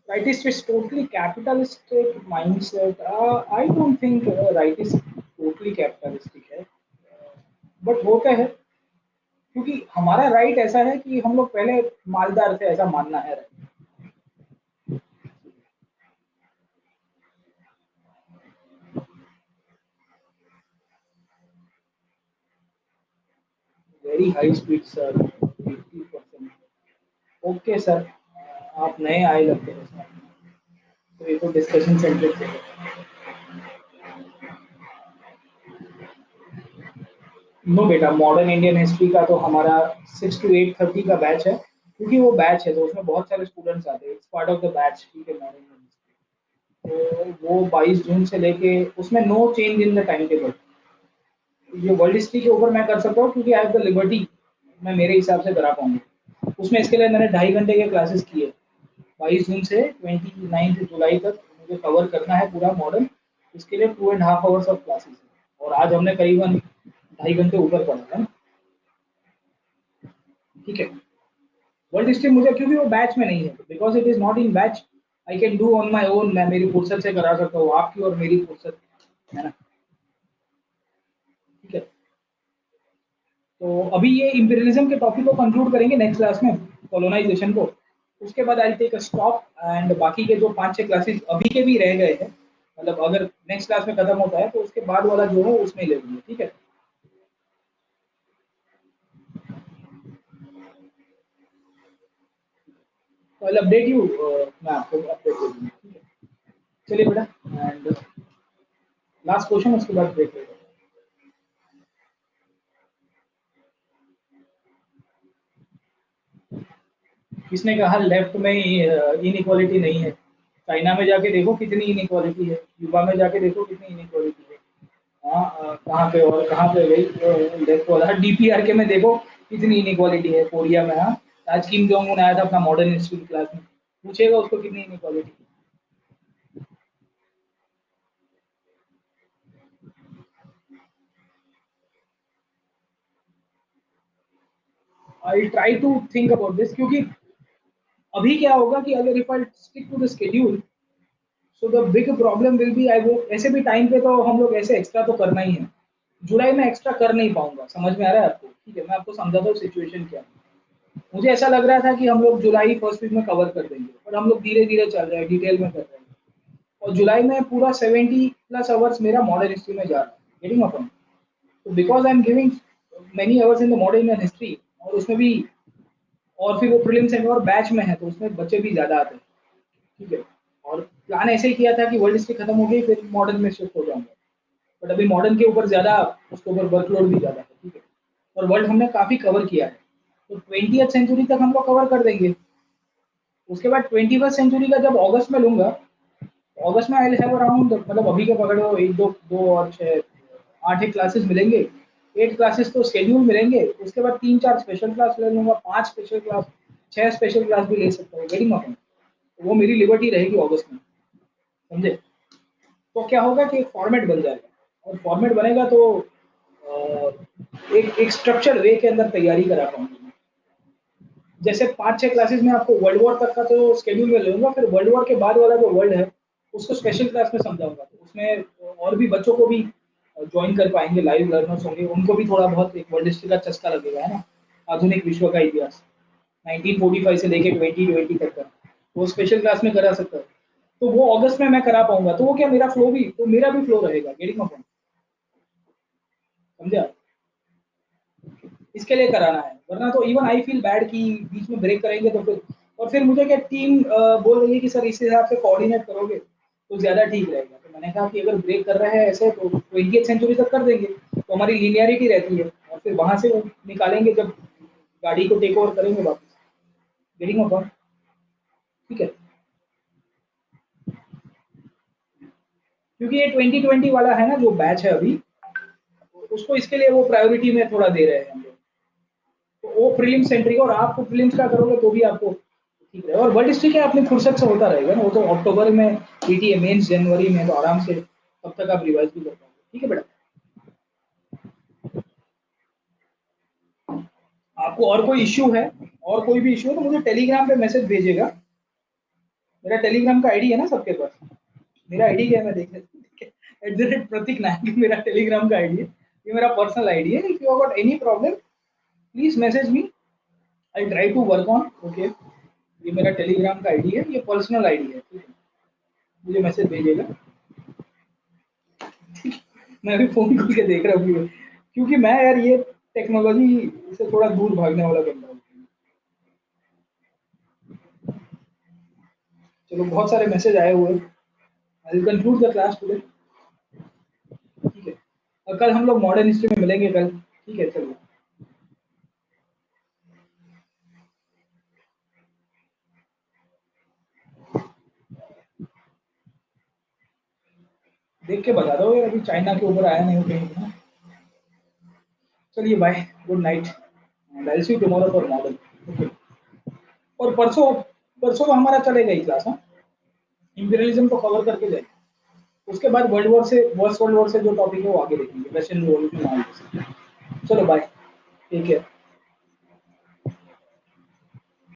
Rightist is totally capitalistic mindset. I don't think rightist totally capitalistic है, बट होता है क्योंकि हमारा राइट ऐसा है कि हम लोग पहले मालदार थे, ऐसा मानना है। Very high speed sir, 80%। Okay sir, आप नए आए लगते हैं सर, तो ये तो डिस्कशन सेंटर से। नो बेटा, मॉडर्न इंडियन हिस्ट्री का तो हमारा 6 to 8:30 का बैच है, क्योंकि वो बैच है तो उसमें बहुत सारे स्टूडेंट्स आते हैं, it's part of the batch, ठीक है। मॉडर्न इंडियन हिस्ट्री तो वो 22 जून से लेके, उसमें no change in the time table. ये वर्ल्ड हिस्ट्री के ऊपर मैं कर सकता हूँ क्योंकि आई हैव द लिबर्टी, मैं मेरे हिसाब से करा पाऊंगा। उसमें इसके लिए मैंने 2.5 घंटे के क्लासेस किए, 22 जून से 29 जुलाई तक मुझे कवर करना है पूरा मॉडर्न। इसके लिए 2.5 hours ऑफ क्लासेस है, और आज हमने करीबन 2.5 घंटे ऊपर पढ़ा है, ठीक है। वर्ल्ड हिस्ट्री मुझे क्योंकि वो बैच में नहीं है, because it is not in batch, I can do on my own, मैं मेरी फुर्सत से करा सकता हूँ, आपकी और मेरी फुर्सत, है ना, ठीक है। तो अभी ये इंपीरियलिज्म के टॉपिक को कंक्लूड करेंगे नेक्स्ट क्लास में, कॉलोनाइजेशन को। उसके बाद I take a stop, and बाकी के जो 5-6 क्लासेस अभी के भी रह गए हैं, मतलब अगर नेक्स्ट क्लास में खत्म होता है तो उसके बाद वाला जो है उसमें ले लेंगे, ठीक है। तो आई अपडेट यू, मैं आपको अपडेट दे दूंगा, ठीक है। चलिए बेटा, एंड लास्ट क्वेश्चन, उसके बाद ब्रेक लेते हैं। किसने कहा लेफ्ट में इनइक्वालिटी नहीं है? चाइना में जाके देखो कितनी इनइक्वालिटी है, क्यूबा में जाके देखो कितनी इनइक्वालिटी है। हाँ, कहाँ पे और कहाँ पे गई लेफ्ट वाला, डीपीआर के में देखो कितनी इनइक्वालिटी है, कोरिया में। हाँ, आज किम जोंग उन आया था अपना मॉडर्न हिस्ट्री क्लास में, पूछेगा उसको कितनी inequality. I try to think about this, क्योंकि अभी क्या होगा कि अगर if I stick to the schedule, so the big problem will be, I वो ऐसे भी टाइम पे तो हम लोग ऐसे एक्स्ट्रा तो करना ही है। जुलाई में एक्स्ट्रा कर नहीं पाऊंगा, समझ में आ रहा है आपको? ठीक है, मैं आपको समझाता हूँ सिचुएशन क्या है। मुझे ऐसा लग रहा था कि हम लोग जुलाई फर्स्ट वीक में कवर कर देंगे, पर हम लोग धीरे धीरे चल रहे हैं, डिटेल में कर रहे हैं। और जुलाई में पूरा 70 प्लस आवर्स मेरा मॉडर्न हिस्ट्री में जा रहा है, गेटिंग अपॉइंट। तो because I am giving many hours in the modern and history, और उसमें भी, और फिर वो प्रीलिम्स एंड और बैच में है तो उसमें बच्चे भी ज़्यादा आते हैं, ठीक है। और प्लान ऐसे ही किया था कि वर्ल्ड हिस्ट्री खत्म हो गई फिर मॉडर्न में शिफ्ट हो जाऊंगा, बट अभी मॉडर्न के ऊपर ज़्यादा, उसके ऊपर वर्कलोड भी ज़्यादा है, ठीक है। और वर्ल्ड हमने काफ़ी कवर किया है, तो 20th सेंचुरी तक हम लोग कवर कर देंगे। उसके बाद 21st सेंचुरी का जब अगस्त में लूंगा, अगस्त में आई विल हैव अराउंड, मतलब अभी के पकड़ो एक दो दो और छः, आठ एक क्लासेस मिलेंगे, 8 क्लासेस तो शेड्यूल मिलेंगे। उसके बाद 3-4 स्पेशल क्लास ले लूंगा, 5 स्पेशल क्लास, 6 स्पेशल क्लास भी ले सकता हूँ, वेरी मॉडर्न। वो मेरी लिबर्टी रहेगी अगस्त में, समझे। तो क्या होगा कि एक फॉर्मेट बन जाएगा, और फॉर्मेट बनेगा तो एक एक स्ट्रक्चर वे के अंदर तैयारी करा पाऊंगा। जैसे 5-6 क्लासेस में आपको वर्ल्ड वॉर तक का तो शेड्यूल में लूंगा, फिर वर्ल्ड वॉर के बाद वाला जो वर्ल्ड है उसको स्पेशल क्लास में समझाऊंगा, तो उसमें और भी बच्चों को भी ज्वाइन कर पाएंगे, लाइव लर्नर्स होंगे, उनको भी थोड़ा बहुत एक वर्ल्ड हिस्ट्री का चस्का लगेगा, है ना। आधुनिक विश्व का इतिहास 1945 से लेके 2020 तक का, वो स्पेशल क्लास में करा सकता है। तो वो अगस्त में मैं करा पाऊंगा, तो वो क्या, मेरा फ्लो भी, तो मेरा भी फ्लो रहेगा, गेटिंग माय पॉइंट, समझे। इसके लिए कराना है, वरना तो इवन आई फील बैड कि बीच में ब्रेक करेंगे तो फिर, और फिर मुझे क्या टीम बोल रही है कि सर इस हिसाब से कोऑर्डिनेट करोगे तो ज़्यादा ठीक रहेगा। तो मैंने कहा कि अगर ब्रेक कर रहे हैं ऐसे तो 20th सेंचुरी तक कर देंगे, तो हमारी लीनियरिटी रहती है, और फिर वहाँ से वो निकालेंगे जब गाड़ी को टेक ओवर करेंगे वापस, गेटिंग अपॉइंट, ठीक है। क्योंकि ये 2020 वाला है ना जो बैच है अभी, उसको इसके लिए वो प्रायोरिटी में थोड़ा दे रहे हैं हम लोग। तो वो प्रीलिम्स सेंट्रिक, और आपको प्रीलिम्स का करोगे तो भी आपको ठीक रहेगा। और वर्ल्ड हिस्ट्री क्या अपनी फुर्सत से होता रहेगा ना, वो तो अक्टूबर में पीटी है, मेंस जनवरी में, तो आराम से तब तक आप रिवाइज भी कर पाओगे, ठीक है बेटा। आपको और कोई इश्यू है, और कोई भी इश्यू है तो मुझे टेलीग्राम पे मैसेज भेजिएगा। मेरा टेलीग्राम का आईडी है ना सबके पास, मेरा आईडी क्या है मैं देख लेता हूँ, @प्रतीक नायक मेरा टेलीग्राम का आईडी है, ये मेरा पर्सनल आईडी है। If you got any problem please message me, I try to work on, okay. ये मेरा टेलीग्राम का आईडी है, ये पर्सनल आईडी है, ठीक है। मुझे मैसेज भेजिएगा, मैं अभी फ़ोन खोल के देख रहा हूँ, क्योंकि मैं यार ये टेक्नोलॉजी से थोड़ा दूर भागने वाला बंदा हूँ। चलो बहुत सारे मैसेज आए हुए हैं, I will conclude the class today, ठीक है। और कल हम लोग मॉडर्न हिस्ट्री में मिलेंगे कल, ठीक है, चलो। देख के बता दो यार, अभी चाइना के ऊपर आया नहीं हो कहीं ना। चलिए bye, good night, and I will see you tomorrow for modern, okay. और परसों, परसों का हमारा चलेगा ही क्लास, हाँ। इंपीरियलिज्म को कवर करके जाएंगे, उसके बाद वर्ल्ड वॉर से, वर्ल्ड वॉर से जो टॉपिक है वो आगे देखेंगे, वेस्टर्न रिवॉल्यूशन। चलो बाय, टेक केयर।